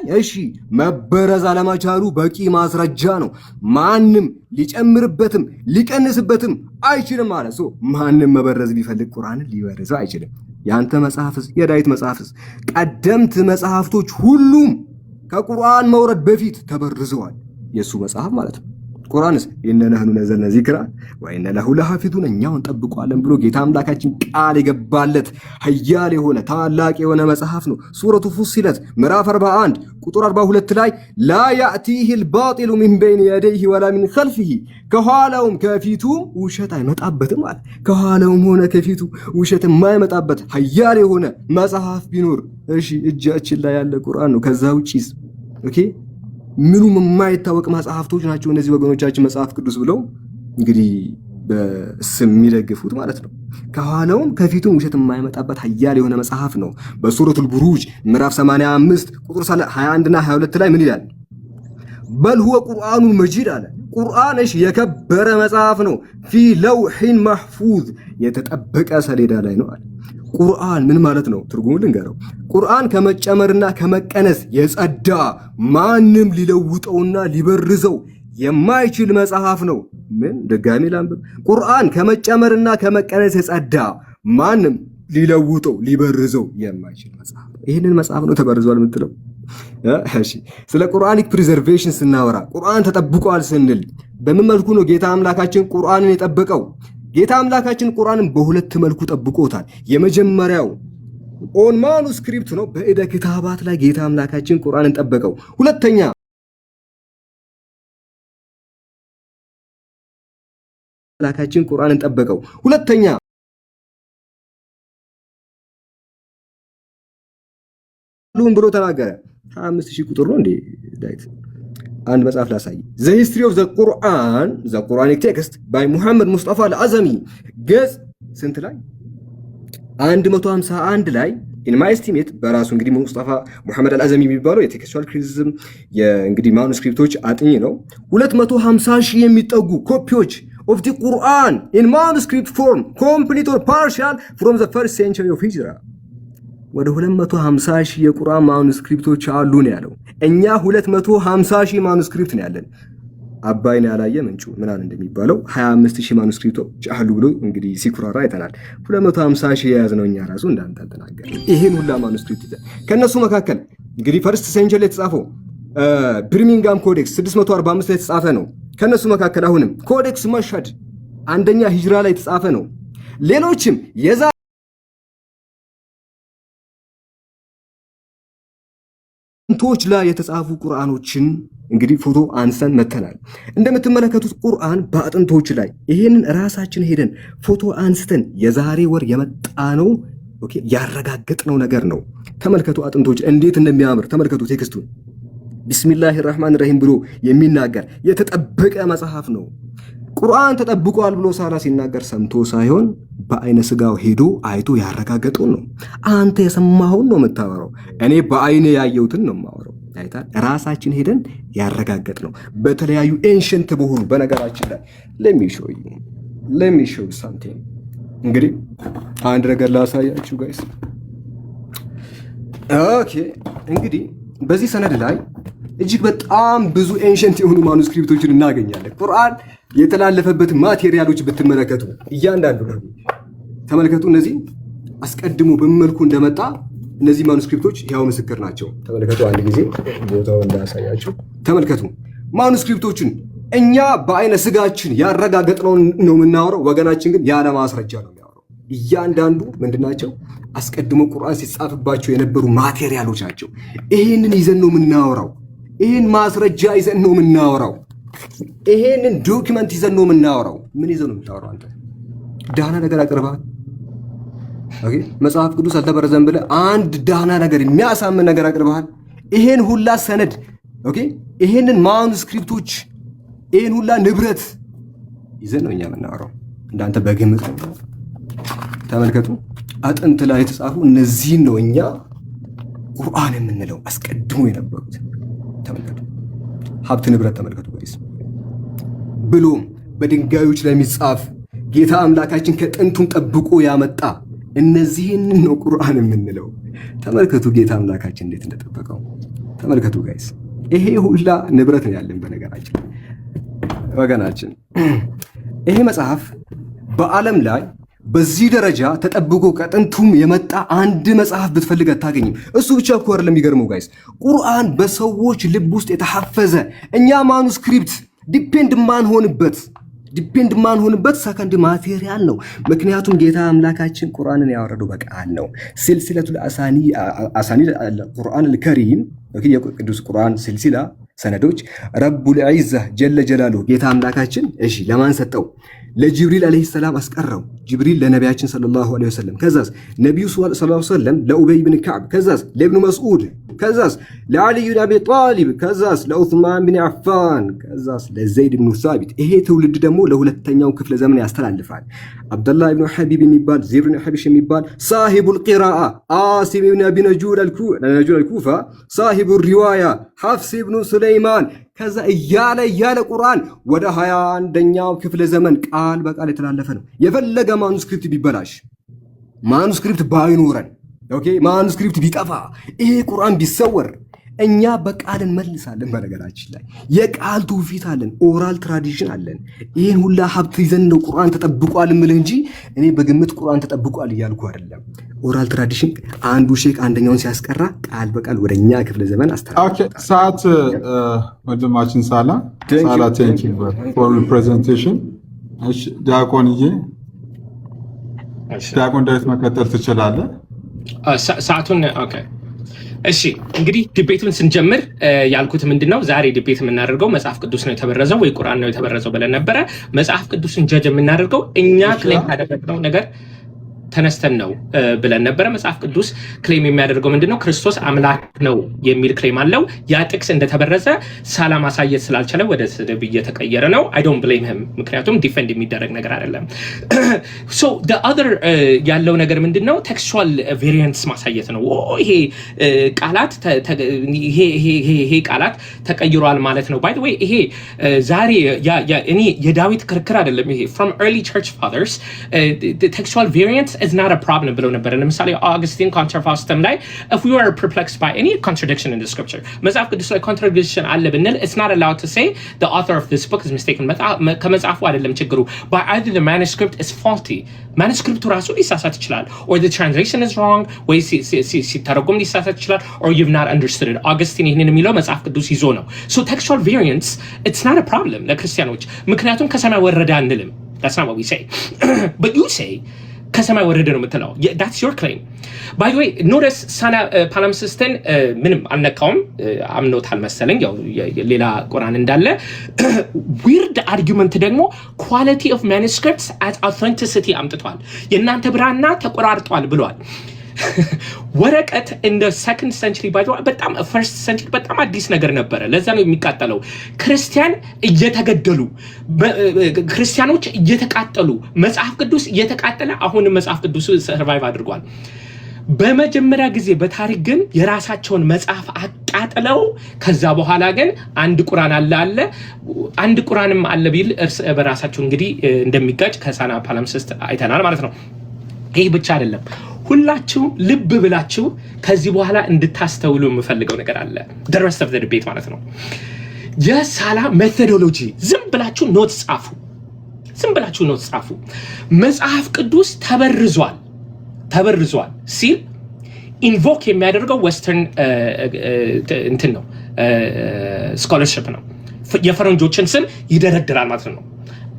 Speaker 2: መበረዝ አለመቻሉ በቂ ማስረጃ ነው። ማንም ሊጨምርበትም ሊቀንስበትም አይችልም ማለት ማንም መበረዝ ቢፈልግ ቁርአንን ሊበርዘው አይችልም። ያንተ መጽሐፍስ የዳዊት መጽሐፍስ ቀደምት መጽሐፍቶች ሁሉም ከቁርአን መውረድ በፊት ተበርዘዋል። የሱ መጽሐፍ ማለት ነው። ቁርአንስ ኢነ ነህኑ ነዘልነ ዚክራ ወኢነ ለሁ ለሐፊዙን እኛው እንጠብቀዋለን ብሎ ጌታ አምላካችን ቃል የገባለት ኃያል የሆነ ታላቅ የሆነ መጽሐፍ ነው። ሱረቱ ፉሲለት ምዕራፍ 41 ቁጥር 42 ላይ ላ ያእቲሂ አልባጢሉ ሚን በይኒ የደይሂ ወላ ሚን ኸልፊሂ ከኋላውም ከፊቱም ውሸት አይመጣበትም አለ። ከኋላውም ሆነ ከፊቱ ውሸት የማይመጣበት ኃያል የሆነ መጽሐፍ ቢኖር እጃችን ላይ ያለ ቁርአን ነው። ከዛ ውጪስ ኦኬ ምኑም የማይታወቅ መጽሐፍቶች ናቸው እነዚህ ወገኖቻችን መጽሐፍ ቅዱስ ብለው እንግዲህ በስም የሚደግፉት ማለት ነው። ከኋላውም ከፊቱም ውሸት የማይመጣበት ኃያል የሆነ መጽሐፍ ነው። በሱረቱል ቡሩጅ ምዕራፍ 85 ቁጥር 21 እና 22 ላይ ምን ይላል? በል ሁወ ቁርአኑ መጂድ አለ። ቁርአን የከበረ መጽሐፍ ነው። ፊ ለውሒን መሕፉዝ የተጠበቀ ሰሌዳ ላይ ነው አለ። ቁርአን ምን ማለት ነው? ትርጉሙ ልንገረው። ቁርአን ከመጨመርና ከመቀነስ የጸዳ ማንም ሊለውጠውና ሊበርዘው የማይችል መጽሐፍ ነው። ምን ደጋሚ ላንብብ። ቁርአን ከመጨመርና ከመቀነስ የጸዳ ማንም ሊለውጠው ሊበርዘው የማይችል መጽሐፍ። ይህንን መጽሐፍ ነው ተበርዟል የምትለው? እሺ ስለ ቁርአኒክ ፕሪዘርቬሽን ስናወራ ቁርአን ተጠብቋል ስንል በምን መልኩ ነው ጌታ አምላካችን ቁርአንን የጠበቀው? ጌታ አምላካችን ቁርአንን በሁለት መልኩ ጠብቆታል። የመጀመሪያው ኦን ማኑስክሪፕት ነው፣ በእደ ክታባት ላይ ጌታ አምላካችን ቁርአንን ጠበቀው። ሁለተኛ አምላካችን ቁርአንን ጠበቀው። ሁለተኛ ሁሉም ብሎ ተናገረ። 25000 ቁጥር ነው እንዴ ዳዊት? አንድ መጽሐፍ ላሳይ። ዘ ሂስትሪ ኦፍ ዘ ቁርአን ዘ ቁርአኒክ ቴክስት ባይ ሙሐመድ ሙስጠፋ አልአዘሚ ገጽ ስንት ላይ 151 ላይ ኢን ማይ ኤስቲሜት በራሱ እንግዲህ ሙስጠፋ ሙሐመድ አልአዘሚ የሚባለው የቴክስቹዋል ክሪቲሲዝም የእንግዲህ ማኑስክሪፕቶች አጥኚ ነው። 250,000 የሚጠጉ ኮፒዎች ኦፍ ዲ ቁርአን ኢን ማኑስክሪፕት ፎርም ኮምፕሊት ኦር ፓርሻል ፍሮም ዘ ፈርስት ሴንቸሪ ኦፍ ሂጅራ ወደ 250,000 የቁርአን ማኑስክሪፕቶች አሉ ነው ያለው። እኛ 250,000 ማኑስክሪፕት ነው ያለን። አባይን ያላየ ምንጩ ምናምን እንደሚባለው 25,000 ማኑስክሪፕቶች አሉ ብሎ እንግዲህ ሲኩራራ አይተናል። 250,000 የያዝነው እኛ ራሱ እንዳንተ ተናገር። ይሄን ሁላ ማኑስክሪፕት ይዘን ከነሱ መካከል እንግዲህ ፈርስት ሴንቸሪ ላይ የተጻፈው ብርሚንጋም ኮዴክስ 645 ላይ የተጻፈ ነው። ከነሱ መካከል አሁንም ኮዴክስ መሽሀድ አንደኛ ሂጅራ ላይ የተጻፈ ነው። ሌሎችም ቶች ላይ የተጻፉ ቁርአኖችን እንግዲህ ፎቶ አንስተን መተናል። እንደምትመለከቱት ቁርአን በአጥንቶች ላይ ይሄንን ራሳችን ሄደን ፎቶ አንስተን የዛሬ ወር የመጣ ነው። ኦኬ ያረጋገጥነው ነገር ነው። ተመልከቱ አጥንቶች እንዴት እንደሚያምር ተመልከቱ። ቴክስቱን ቢስሚላሂር ረህማኒር ረሂም ብሎ የሚናገር የተጠበቀ መጽሐፍ ነው። ቁርአን ተጠብቋል ብሎ ሳላ ሲናገር ሰምቶ ሳይሆን በአይነ ስጋው ሄዶ አይቶ ያረጋገጠውን ነው። አንተ የሰማኸውን ነው የምታወራው፣ እኔ በአይኔ ያየሁትን ነው የማወራው። አይታል ራሳችን ሄደን ያረጋገጥ ነው በተለያዩ ኤንሸንት በሆኑ በነገራችን ላይ ለሚሾው ሳምቲንግ እንግዲህ አንድ ነገር ላሳያችሁ ጋይስ። ኦኬ እንግዲህ በዚህ ሰነድ ላይ እጅግ በጣም ብዙ ኤንሸንት የሆኑ ማኑስክሪፕቶችን እናገኛለን። ቁርአን የተላለፈበት ማቴሪያሎች ብትመለከቱ እያንዳንዱ ነው ተመልከቱ። እነዚህ አስቀድሞ በመልኩ እንደመጣ እነዚህ ማኑስክሪፕቶች ያው ምስክር ናቸው። ተመልከቱ አንድ ጊዜ ቦታው እንዳሳያችሁ ተመልከቱ። ማኑስክሪፕቶችን እኛ በአይነ ስጋችን ያረጋገጥነው ነው የምናወራው፣ ወገናችን ግን ያለ ማስረጃ ነው የሚያወራው። እያንዳንዱ ምንድናቸው? አስቀድሞ ቁርአን ሲጻፍባቸው የነበሩ ማቴሪያሎች ናቸው። ይሄንን ይዘን ነው የምናወራው። ይሄን ማስረጃ ይዘን ነው የምናወራው። ይሄንን ዶክመንት ይዘን ነው የምናወራው። ምን ይዘን ነው የምታወራው አንተ? ዳና ነገር አቅርበሃል። ኦኬ መጽሐፍ ቅዱስ አልተበረዘም ብለህ አንድ ዳና ነገር የሚያሳምን ነገር አቅርበሃል። ይሄን ሁላ ሰነድ ኦኬ፣ ይሄንን ማኑስክሪፕቶች፣ ይሄን ሁላ ንብረት ይዘን ነው እኛ የምናወራው። እንዳንተ በግምት ነው። ተመልከቱ፣ አጥንት ላይ የተጻፉ እነዚህን ነው እኛ ቁርአን የምንለው አስቀድሞ የነበሩት። ተመልከቱ፣ ሀብት ንብረት ተመልከቱ። ወይስ ብሎም በድንጋዮች ላይ የሚጻፍ ጌታ አምላካችን ከጥንቱም ጠብቆ ያመጣ እነዚህን ነው ቁርአን የምንለው። ተመልከቱ ጌታ አምላካችን እንዴት እንደጠበቀው ተመልከቱ ጋይስ። ይሄ ሁላ ንብረት ነው ያለን። በነገራችን ወገናችን ይሄ መጽሐፍ በዓለም ላይ በዚህ ደረጃ ተጠብቆ ከጥንቱም የመጣ አንድ መጽሐፍ ብትፈልግ አታገኝም። እሱ ብቻ እኮ አይደለም የሚገርመው ጋይስ፣ ቁርአን በሰዎች ልብ ውስጥ የተሐፈዘ እኛ ማኑስክሪፕት ዲፔንድ ማንሆንበት ሰከንድ ማቴሪያል ነው። ምክንያቱም ጌታ አምላካችን ቁርአንን ያወረደው በቃል ነው። ሲልሲለቱል አሳኒ ቁርአን አልከሪም የቅዱስ ቁርአን ሲልሲላ ሰነዶች ረቡል ዒዛ ጀለ ጀላሉ ጌታ አምላካችን እሺ ለማን ሰጠው? ለጅብሪል አለይሂ ሰላም አስቀረው። ጅብሪል ለነቢያችን ሰለላሁ ዐለይሂ ወሰለም፣ ከዛስ ነብዩ ሰለላሁ ዐለይሂ ወሰለም ለኡበይ ብን ከዕብ፣ ከዛስ ለኢብኑ መስዑድ፣ ከዛስ ለዓሊ ብን አቢ ጣሊብ፣ ከዛስ ለዑስማን ብን አፋን፣ ከዛስ ለዘይድ ብን ሳቢት። ይሄ ትውልድ ደግሞ ለሁለተኛው ክፍለ ዘመን ያስተላልፋል። አብደላህ ብን ሐቢብ የሚባል ዜር ብን ሐቢሽ የሚባል ሳሂቡል ቂራአ፣ አሲም ብን አቢ ነጁድ አልኩፋ፣ ሳሂቡ ሪዋያ ሐፍስ ብን ሱለይማን፣ ከዛ እያለ ቁርአን ወደ 21ኛው ክፍለ ዘመን ቃል በቃል የተላለፈ ነው። የፈለገ ማኑስክሪፕት ቢበላሽ፣ ማኑስክሪፕት ባይኖረን፣ ኦኬ ማኑስክሪፕት ቢጠፋ፣ ይሄ ቁርአን ቢሰወር እኛ በቃል እንመልሳለን። በነገራችን ላይ የቃል ትውፊት አለን፣ ኦራል ትራዲሽን አለን። ይሄን ሁላ ሀብት ይዘን ነው ቁርአን ተጠብቋል እምልህ እንጂ እኔ በግምት ቁርአን ተጠብቋል እያልኩ አይደለም። ኦራል ትራዲሽን አንዱ ሼክ አንደኛውን ሲያስቀራ ቃል በቃል ወደኛ ክፍለ ዘመን አስተላልፏል።
Speaker 3: ሰዓት ወንድማችን ሳላ ቴንክ ዩ ፎር ፕሬዘንቴሽን። እሺ ዲያቆንዬ፣ ዲያቆን ዳዊት መቀጠል ትችላለህ።
Speaker 1: ሰዓቱን ኦኬ። እሺ እንግዲህ ዲቤቱን ስንጀምር ያልኩት ምንድነው፣ ዛሬ ዲቤት የምናደርገው መጽሐፍ ቅዱስ ነው የተበረዘው ወይ ቁርአን ነው የተበረዘው ብለን ነበረ። መጽሐፍ ቅዱስን ጀጅ የምናደርገው እኛ ክሌም ያደረግነው ነገር ተነስተን ነው ብለን ነበረ። መጽሐፍ ቅዱስ ክሌም የሚያደርገው ምንድነው? ክርስቶስ አምላክ ነው የሚል ክሌም አለው። ያ ጥቅስ እንደተበረዘ ሳላ ማሳየት ስላልቻለ ወደ ስድብ እየተቀየረ ነው። አይ ዶንት ብሌም ሂም፣ ምክንያቱም ዲፌንድ የሚደረግ ነገር አይደለም። ሶ ዘ አዘር ያለው ነገር ምንድነው? ቴክስቹዋል ቬሪየንትስ ማሳየት ነው። ይሄ ቃላት ተቀይሯል ማለት ነው። ባይ ዘ ዌይ ይሄ ዛሬ እኔ የዳዊት ክርክር አይደለም። ይሄ from early church fathers textual variants is not a problem ብለው ነበር። ለምሳሌ አውግስቲን ኮንትራፋስተም ላይ if we were perplexed by any contradiction in the scripture መጽሐፍ ቅዱስ ላይ contradiction አለ ብንል it's not allowed to say the author of this book is mistaken። ከመጽሐፉ አይደለም ችግሩ፣ but either the manuscript is faulty ማኑስክሪፕቱ ራሱ ሊሳሳት ይችላል፣ or the translation is wrong ወይ ሲተረጎም ሊሳሳት ይችላል፣ or you've not understood it። አውግስቲን ይህንን የሚለው መጽሐፍ ቅዱስ ይዞ ነው። so textual variants it's not a problem ለክርስቲያኖች፣ ምክንያቱም ከሰማይ ወረደ አንልም። that's not what we say but you say ከሰማይ ወረደ ነው የምትለው። that's your claim. by the way notice ሳና ፓላምሲስትን ምንም አልነካውም፣ አምኖታል መሰለኝ ያው ሌላ ቁርአን እንዳለ። ዊርድ አርጊመንት ደግሞ quality of manuscripts as authenticity አምጥቷል። የእናንተ ብራና ተቆራርጧል ብሏል። ወረቀት እንደ ሰከንድ ሴንቸሪ ባይዘው በጣም ፈርስት ሴንቸሪ በጣም አዲስ ነገር ነበረ። ለዛ ነው የሚቃጠለው። ክርስቲያን እየተገደሉ ክርስቲያኖች እየተቃጠሉ መጽሐፍ ቅዱስ እየተቃጠለ አሁንም መጽሐፍ ቅዱስ ሰርቫይቭ አድርጓል። በመጀመሪያ ጊዜ በታሪክ ግን የራሳቸውን መጽሐፍ አቃጥለው ከዛ በኋላ ግን አንድ ቁርአን አለ አንድ ቁርአንም አለ ቢል እርስ በራሳቸው እንግዲህ እንደሚጋጭ ከሳና ፓላምሲስት አይተናል ማለት ነው። ይሄ ብቻ አይደለም፣ ሁላችሁ ልብ ብላችሁ ከዚህ በኋላ እንድታስተውሉ የምፈልገው ነገር አለ። the rest of the debate ማለት ነው። የሳላ ሜቶዶሎጂ ዝም ብላችሁ ኖት ጻፉ። መጽሐፍ ቅዱስ ተበርዟል ሲል ኢንቮክ የሚያደርገው ዌስተርን እንትን ነው፣ ስኮለርሺፕ ነው። የፈረንጆችን ስም ይደረድራል ማለት ነው።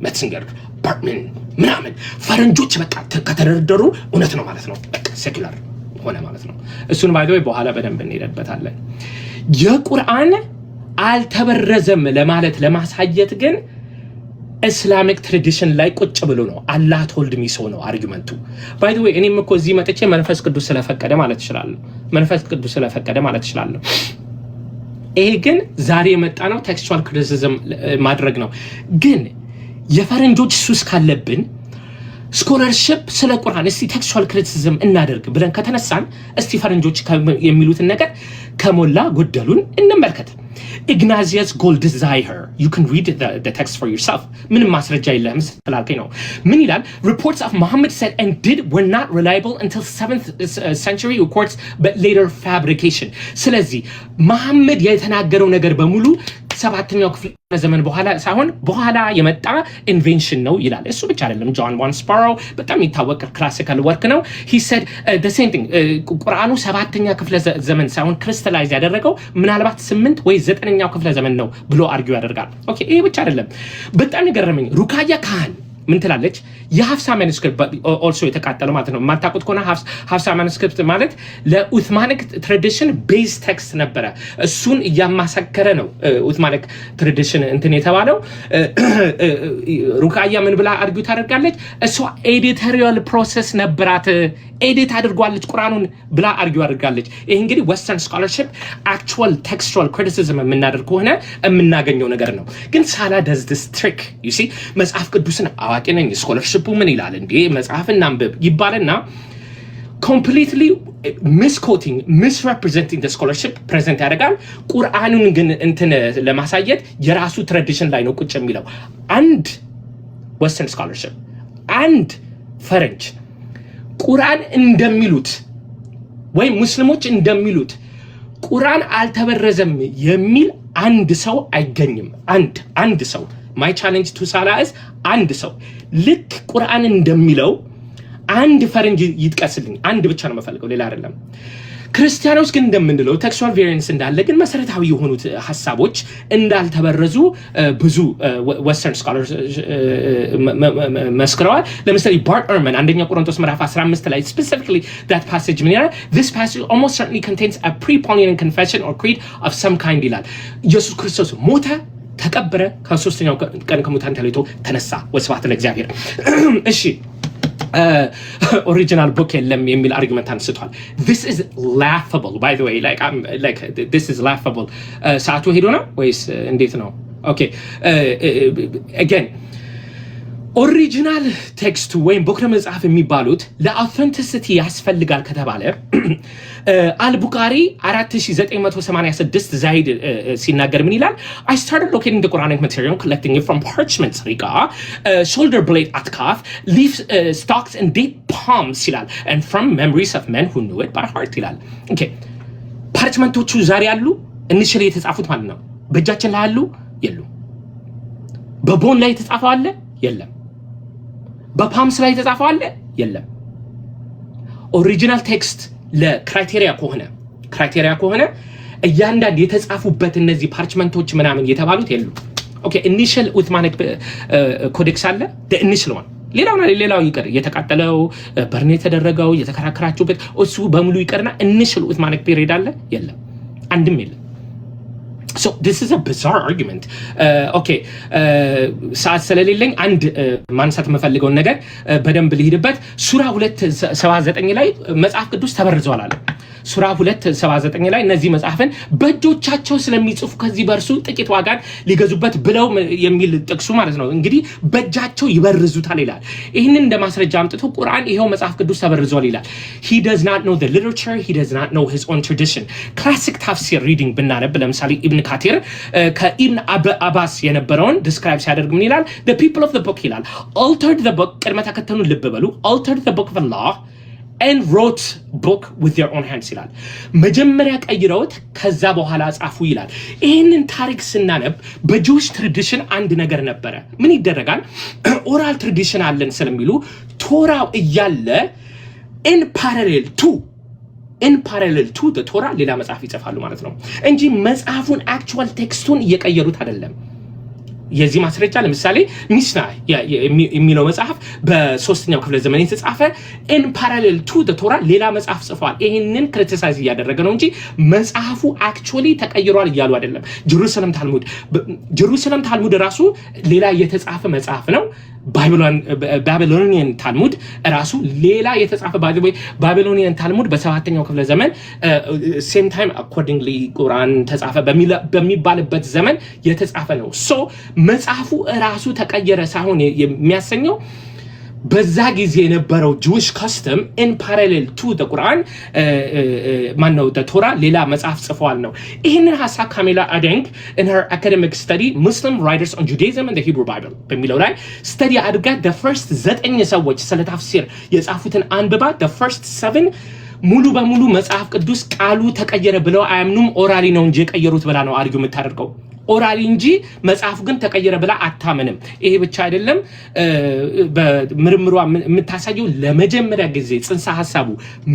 Speaker 1: መትንገር ባርትመን ምናምን ፈረንጆች በቃ ከተደረደሩ እውነት ነው ማለት ነው። በቃ ሴኩላር ሆነ ማለት ነው። እሱን ባይዘው በኋላ በደንብ እንሄድበታለን። የቁርአን አልተበረዘም ለማለት ለማሳየት ግን ኢስላሚክ ትራዲሽን ላይ ቁጭ ብሎ ነው አላህ ቶልድ ሚ ሶ ነው አርጊመንቱ። ባይ ዘ ዌይ እኔም እኮ እዚህ መጥቼ መንፈስ ቅዱስ ስለፈቀደ ማለት ይችላል። መንፈስ ቅዱስ ስለፈቀደ ማለት ይችላል። ይሄ ግን ዛሬ የመጣ ነው ቴክስቹዋል ክሪቲሲዝም ማድረግ ነው። ግን የፈረንጆች ሱስ ካለብን ስኮላርሺፕ ስለ ቁርአን እስቲ ቴክስቹዋል ክሪቲሲዝም እናደርግ ብለን ከተነሳን እስቲ ፈረንጆች የሚሉትን ነገር ከሞላ ጎደሉን እንመልከት። Ignatius Goldziher, you can read the text for yourself. ምን ማስረጃ የለህም ስላልከኝ ነው። ምን ይላል? Reports of Muhammad said and did were not reliable until 7th century reports but later fabrication. ስለዚህ መሐመድ የተናገረው ነገር በሙሉ ሰባተኛው ክፍለ ዘመን በኋላ ሳይሆን በኋላ የመጣ ኢንቬንሽን ነው ይላል። እሱ ብቻ አይደለም። ጆን ዋን ስፓሮ በጣም የሚታወቅ ክላሲካል ወርክ ነው። he said the same thing ቁርአኑ ሰባተኛ ክፍለ ዘመን ሳይሆን ክሪስታላይዝ ያደረገው ምናልባት 8 ወይ 9ኛው ክፍለ ዘመን ነው ብሎ አርጊው ያደርጋል። ኦኬ ይሄ ብቻ አይደለም። በጣም ይገርመኝ ሩካያ ካህን ምን ትላለች? የሐፍሳ ማኑስክሪፕት ኦልሶ የተቃጠለው ማለት ነው። የማታውቁት ከሆነ ሐፍሳ ማኑስክሪፕት ማለት ለኡትማኒክ ትራዲሽን ቤዝ ቴክስት ነበረ። እሱን እያማሰከረ ነው ኡትማኒክ ትራዲሽን እንትን የተባለው። ሩካያ ምን ብላ አርጊው ታደርጋለች? እሷ ኤዲቶሪያል ፕሮሰስ ነበራት፣ ኤዲት አድርጓለች ቁርአኑን ብላ አርጊው አድርጋለች። ይሄ እንግዲህ ዌስተርን ስኮላርሺፕ አክቹዋል ቴክስቹዋል ክሪቲሲዝም የምናደርግ ከሆነ የምናገኘው ነገር ነው። ግን ሳላ does this trick you see መጽሐፍ ቅዱስን አዋቂ ነኝ ስኮላርሺፑ ምን ይላል እንዴ መጽሐፍና አንብብ ይባልና completely misquoting misrepresenting the scholarship present ያደርጋል። ቁርአኑን ግን እንትን ለማሳየት የራሱ ትራዲሽን ላይ ነው ቁጭ የሚለው። አንድ ዌስተርን ስኮላርሺፕ አንድ ፈረንጅ ቁርአን እንደሚሉት ወይም ሙስሊሞች እንደሚሉት ቁርአን አልተበረዘም የሚል አንድ ሰው አይገኝም። አንድ ሰው my challenge to Salah is አንድ ሰው ልክ ቁርአን እንደሚለው አንድ ፈረንጅ ይጥቀስልኝ። አንድ ብቻ ነው የምፈልገው ሌላ አይደለም። ክርስቲያኖች ግን እንደምንለው ቴክስቹዋል ቬሪየንስ እንዳለ ግን መሰረታዊ የሆኑት ሐሳቦች እንዳልተበረዙ ብዙ ዌስተርን ስኮላርስ መስክረዋል። ለምሳሌ ባርት ኤርመን አንደኛ ቆሮንቶስ ምዕራፍ 15 ላይ specifically that passage ምን ይላል? This passage almost certainly contains a pre-Pauline confession or creed of some kind ይላል። ኢየሱስ ክርስቶስ ሞተ ተቀበረ ከሶስተኛው ቀን ከሙታን ተለይቶ ተነሳ። ወስብሐት ለእግዚአብሔር። እሺ ኦሪጂናል ቡክ የለም የሚል አርጊመንት አንስቷል። this is laughable by the way like this is laughable ሰዓቱ ሄዶ ነው ወይስ እንዴት ነው? ኦኬ again ኦሪጂናል ቴክስቱ ወይም ቦክረ መጽሐፍ የሚባሉት ለአውተንቲሲቲ ያስፈልጋል ከተባለ አልቡኻሪ 4986 ዛይድ ሲናገር ምን ይላል? I started locating the Quranic material, collecting it from parchments, riqa, shoulder blade atkaf, leaf stalks and date palms ይላል, and from memories of men who knew it by heart ይላል። ኦኬ ፓርችመንቶቹ ዛሬ ያሉ ኢኒሺያሊ የተጻፉት ማለት ነው በእጃችን ላይ ያሉ የሉ። በቦን ላይ የተጻፈው አለ የለም። በፓምስ ላይ የተጻፈው አለ የለም። ኦሪጂናል ቴክስት ለክራይቴሪያ ከሆነ እያንዳንዱ የተጻፉበት እነዚህ ፓርችመንቶች ምናምን የተባሉት የሉ። ኦኬ ኢኒሺያል ኡትማኒክ ኮዴክስ አለ ኢኒሺያል ዋን። ሌላው ይቀር የተቃጠለው በርኔ የተደረገው የተከራከራችሁበት እሱ በሙሉ ይቀርና ኢኒሺያል ኡትማኒክ ፔሪድ አለ የለም። አንድም የለም። So this is a bizarre argument. Okay ሰዓት ስለሌለኝ አንድ ማንሳት የምፈልገውን ነገር በደንብ ልሂድበት። ሱራ 279 ላይ መጽሐፍ ቅዱስ ተበርዟል አለ። ሱራ 279 ላይ እነዚህ መጽሐፍን በእጆቻቸው ስለሚጽፉ ከዚህ በርሱ ጥቂት ዋጋን ሊገዙበት ብለው የሚል ጥቅሱ ማለት ነው። እንግዲህ በእጃቸው ይበርዙታል ይላል። ይህንን እንደ ማስረጃ አምጥቶ ቁርአን ይሄው መጽሐፍ ቅዱስ ተበርዟል ይላል። he does not know the literature, he does not know his own tradition. classic tafsir reading ብናነብ ለምሳሌ ኢብን ካቲር ከኢብን አባስ የነበረውን ዲስክራይብ ሲያደርግ ምን ይላል? the people of the book ይላል altered the book ቅድመ ተከተሉን ልብ በሉ altered the book of Allah and wrote book with their own hands ይላል። መጀመሪያ ቀይረውት ከዛ በኋላ ጻፉ ይላል። ይሄንን ታሪክ ስናነብ በጁዊሽ ትራዲሽን አንድ ነገር ነበረ። ምን ይደረጋል? ኦራል ትራዲሽን አለን ስለሚሉ ቶራው እያለ in parallel to the ቶራ ሌላ መጽሐፍ ይጽፋሉ ማለት ነው እንጂ መጽሐፉን አክቹዋል ቴክስቱን እየቀየሩት አይደለም። የዚህ ማስረጃ ለምሳሌ ሚስና የሚለው መጽሐፍ በ3ኛው ክፍለ ዘመን የተጻፈ in parallel to the Torah ሌላ መጽሐፍ ጽፏል። ይሄንን ክሪቲሳይዝ እያደረገ ነው እንጂ መጽሐፉ አክቹአሊ ተቀይሯል እያሉ አይደለም። ጀሩሳሌም ታልሙድ ራሱ ሌላ የተጻፈ መጽሐፍ ነው። ባቢሎኒያን ታልሙድ ራሱ ሌላ የተጻፈ ባቢሎኒያን ታልሙድ በ7ኛው ክፍለ ዘመን ሴም ታይም አኮርዲንግሊ ቁርአን ተጻፈ በሚባልበት ዘመን የተጻፈ ነው። ሶ መጽሐፉ ራሱ ተቀየረ ሳይሆን የሚያሰኘው በዛ ጊዜ የነበረው ጁዊሽ ካስተም ኢን ፓራሌል ቱ ዘ ቁርአን ማነው ዘ ቶራ ሌላ መጽሐፍ ጽፈዋል ነው። ይህንን ሀሳብ ካሜላ አደንግ in her academic study Muslim writers on Judaism and the Hebrew Bible በሚለው ላይ ስተዲ አድርጋ the first 9 ሰዎች ስለ ታፍሲር የጻፉትን አንብባ the first 7 ሙሉ በሙሉ መጽሐፍ ቅዱስ ቃሉ ተቀየረ ብለው አያምኑም። ኦራሊ ነው እንጂ የቀየሩት ብላ ነው አርጊው የምታደርገው። ኦራሊ እንጂ መጽሐፍ ግን ተቀየረ ብላ አታምንም። ይሄ ብቻ አይደለም፣ በምርምሯ የምታሳየው ለመጀመሪያ ጊዜ ጽንሰ ሐሳቡ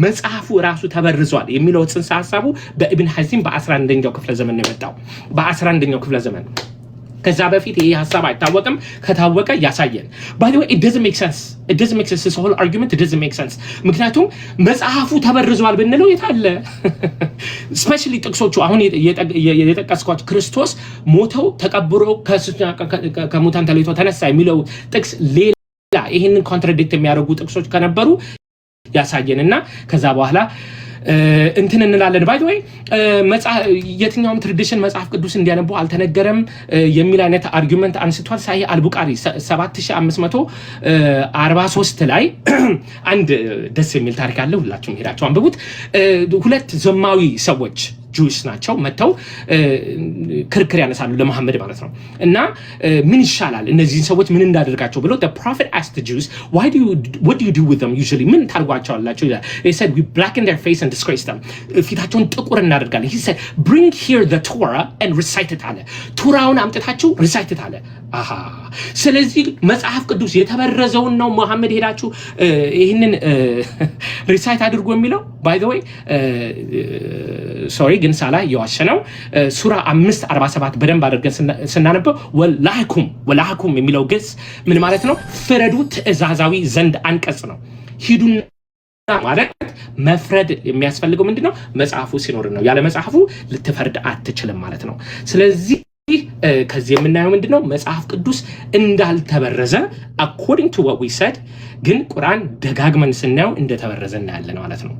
Speaker 1: መጽሐፉ ራሱ ተበርዟል የሚለው ጽንሰ ሐሳቡ በኢብን ሐዚም በ11ኛው ክፍለ ዘመን ነው የመጣው። በ11ኛው ክፍለ ዘመን ከዛ በፊት ይሄ ሐሳብ አይታወቅም። ከታወቀ ያሳየን። by the way it doesn't make sense this whole argument it doesn't make sense ምክንያቱም መጽሐፉ ተበርዟል ብንለው የታለ especially ጥቅሶቹ አሁን የጠቀስኳቸው ክርስቶስ ሞተው ተቀብሮ ከሙታን ተለይቶ ተነሳ የሚለው ጥቅስ ሌላ ይሄንን ኮንትራዲክት የሚያደርጉ ጥቅሶች ከነበሩ ያሳየንና ከዛ በኋላ እንትን እንላለን። ባይ ዘ ወይ የትኛውም ትራዲሽን መጽሐፍ ቅዱስ እንዲያነቡ አልተነገረም የሚል አይነት አርጊውመንት አንስቷል። ሳሂህ አልቡኻሪ 7543 ላይ አንድ ደስ የሚል ታሪክ አለ። ሁላችሁም ሄዳችሁ አንብቡት። ሁለት ዘማዊ ሰዎች ጁስ ናቸው መተው ክርክር ያነሳሉ ለመሐመድ ማለት ነው። እና ምን ይሻላል እነዚህን ሰዎች ምን እንዳደርጋቸው ብሎ the prophet asked the Jews what do you do with them usually ምን ታርጓቸዋላችሁ ይላል። they said we blacken their face and disgrace them ፊታቸውን ጥቁር እናደርጋለን። he said bring here the Torah and recite it አለ። ቱራውን አምጥታችሁ recite it አለ። አሃ ስለዚህ መጽሐፍ ቅዱስ የተበረዘውን ነው መሐመድ ሄዳችሁ ይሄንን ሪሳይት አድርጎ የሚለው by the way sorry ግን ሳላ የዋሸነው ሱራ 5:47 በደንብ አድርገን ስናነበው ወላህኩም የሚለው ግስ ምን ማለት ነው? ፍረዱ ትእዛዛዊ ዘንድ አንቀጽ ነው። ሂዱና ማለት መፍረድ የሚያስፈልገው ምንድነው? መጽሐፉ ሲኖር ነው። ያለ መጽሐፉ ልትፈርድ አትችልም ማለት ነው። ስለዚህ ከዚህ የምናየው ምንድነው? መጽሐፍ ቅዱስ እንዳልተበረዘ according to what we said ግን ቁርአን ደጋግመን ስናየው እንደተበረዘ እናያለን ማለት ነው።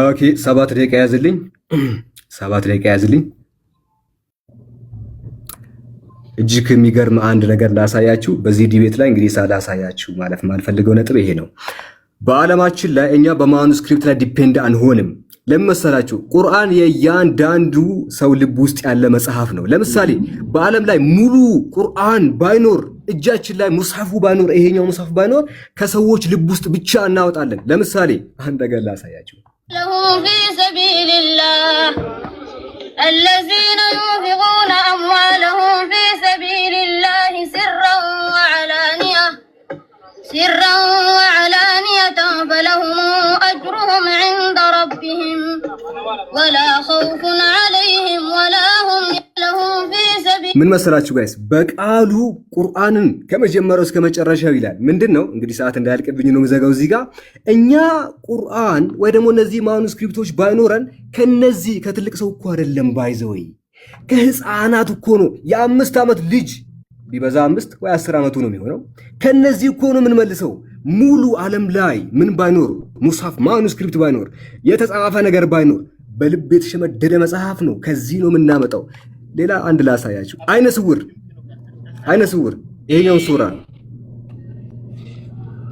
Speaker 2: ኦኬ 7 ደቂቃ ያዝልኝ። እጅግ የሚገርም አንድ ነገር ላሳያችሁ። በዚህ ዲቤት ላይ እንግዲህ ሳላሳያችሁ ማለት ማልፈልገው ነጥብ ይሄ ነው። በዓለማችን ላይ እኛ በማኑስክሪፕት ላይ ዲፔንድ አንሆንም። ለምሳሌ ቁርአን የእያንዳንዱ ሰው ልብ ውስጥ ያለ መጽሐፍ ነው። ለምሳሌ በዓለም ላይ ሙሉ ቁርአን ባይኖር እጃችን ላይ ሙስሐፉ ባይኖር ይሄኛው ሙስሐፍ ባይኖር ከሰዎች ልብ ውስጥ ብቻ እናወጣለን። ለምሳሌ አንድ ነገር ላሳያችሁ።
Speaker 4: لهم في سبيل الله الذين ينفقون أموالهم في سبيل الله سرا وعلانية فلهم أجرهم عند ربهم ولا خوف عليهم ولا هم لهم في سبيل
Speaker 2: ምን መሰላችሁ ጋይስ? በቃሉ ቁርአንን ከመጀመሪያው እስከ መጨረሻው ይላል። ምንድነው እንግዲህ ሰዓት እንዳያልቅብኝ ነው የምዘጋው እዚህ ጋር። እኛ ቁርአን ወይ ደግሞ እነዚህ ማኑስክሪፕቶች ባይኖረን ከነዚህ ከትልቅ ሰው እኮ አይደለም ባይዘወይ ከህፃናት እኮ ነው። የ5 ዓመት ልጅ ቢበዛ 5 ወይ 10 ዓመቱ ነው የሚሆነው። ከነዚህ እኮ ነው የምንመልሰው። ሙሉ ዓለም ላይ ምን ባይኖር ሙስሐፍ ማኑስክሪፕት ባይኖር የተጻፈ ነገር ባይኖር በልብ የተሸመደደ መጽሐፍ ነው። ከዚህ ነው የምናመጣው። ሌላ አንድ ላሳያችሁ። አይነ ስውር ይሄኛው ሱራ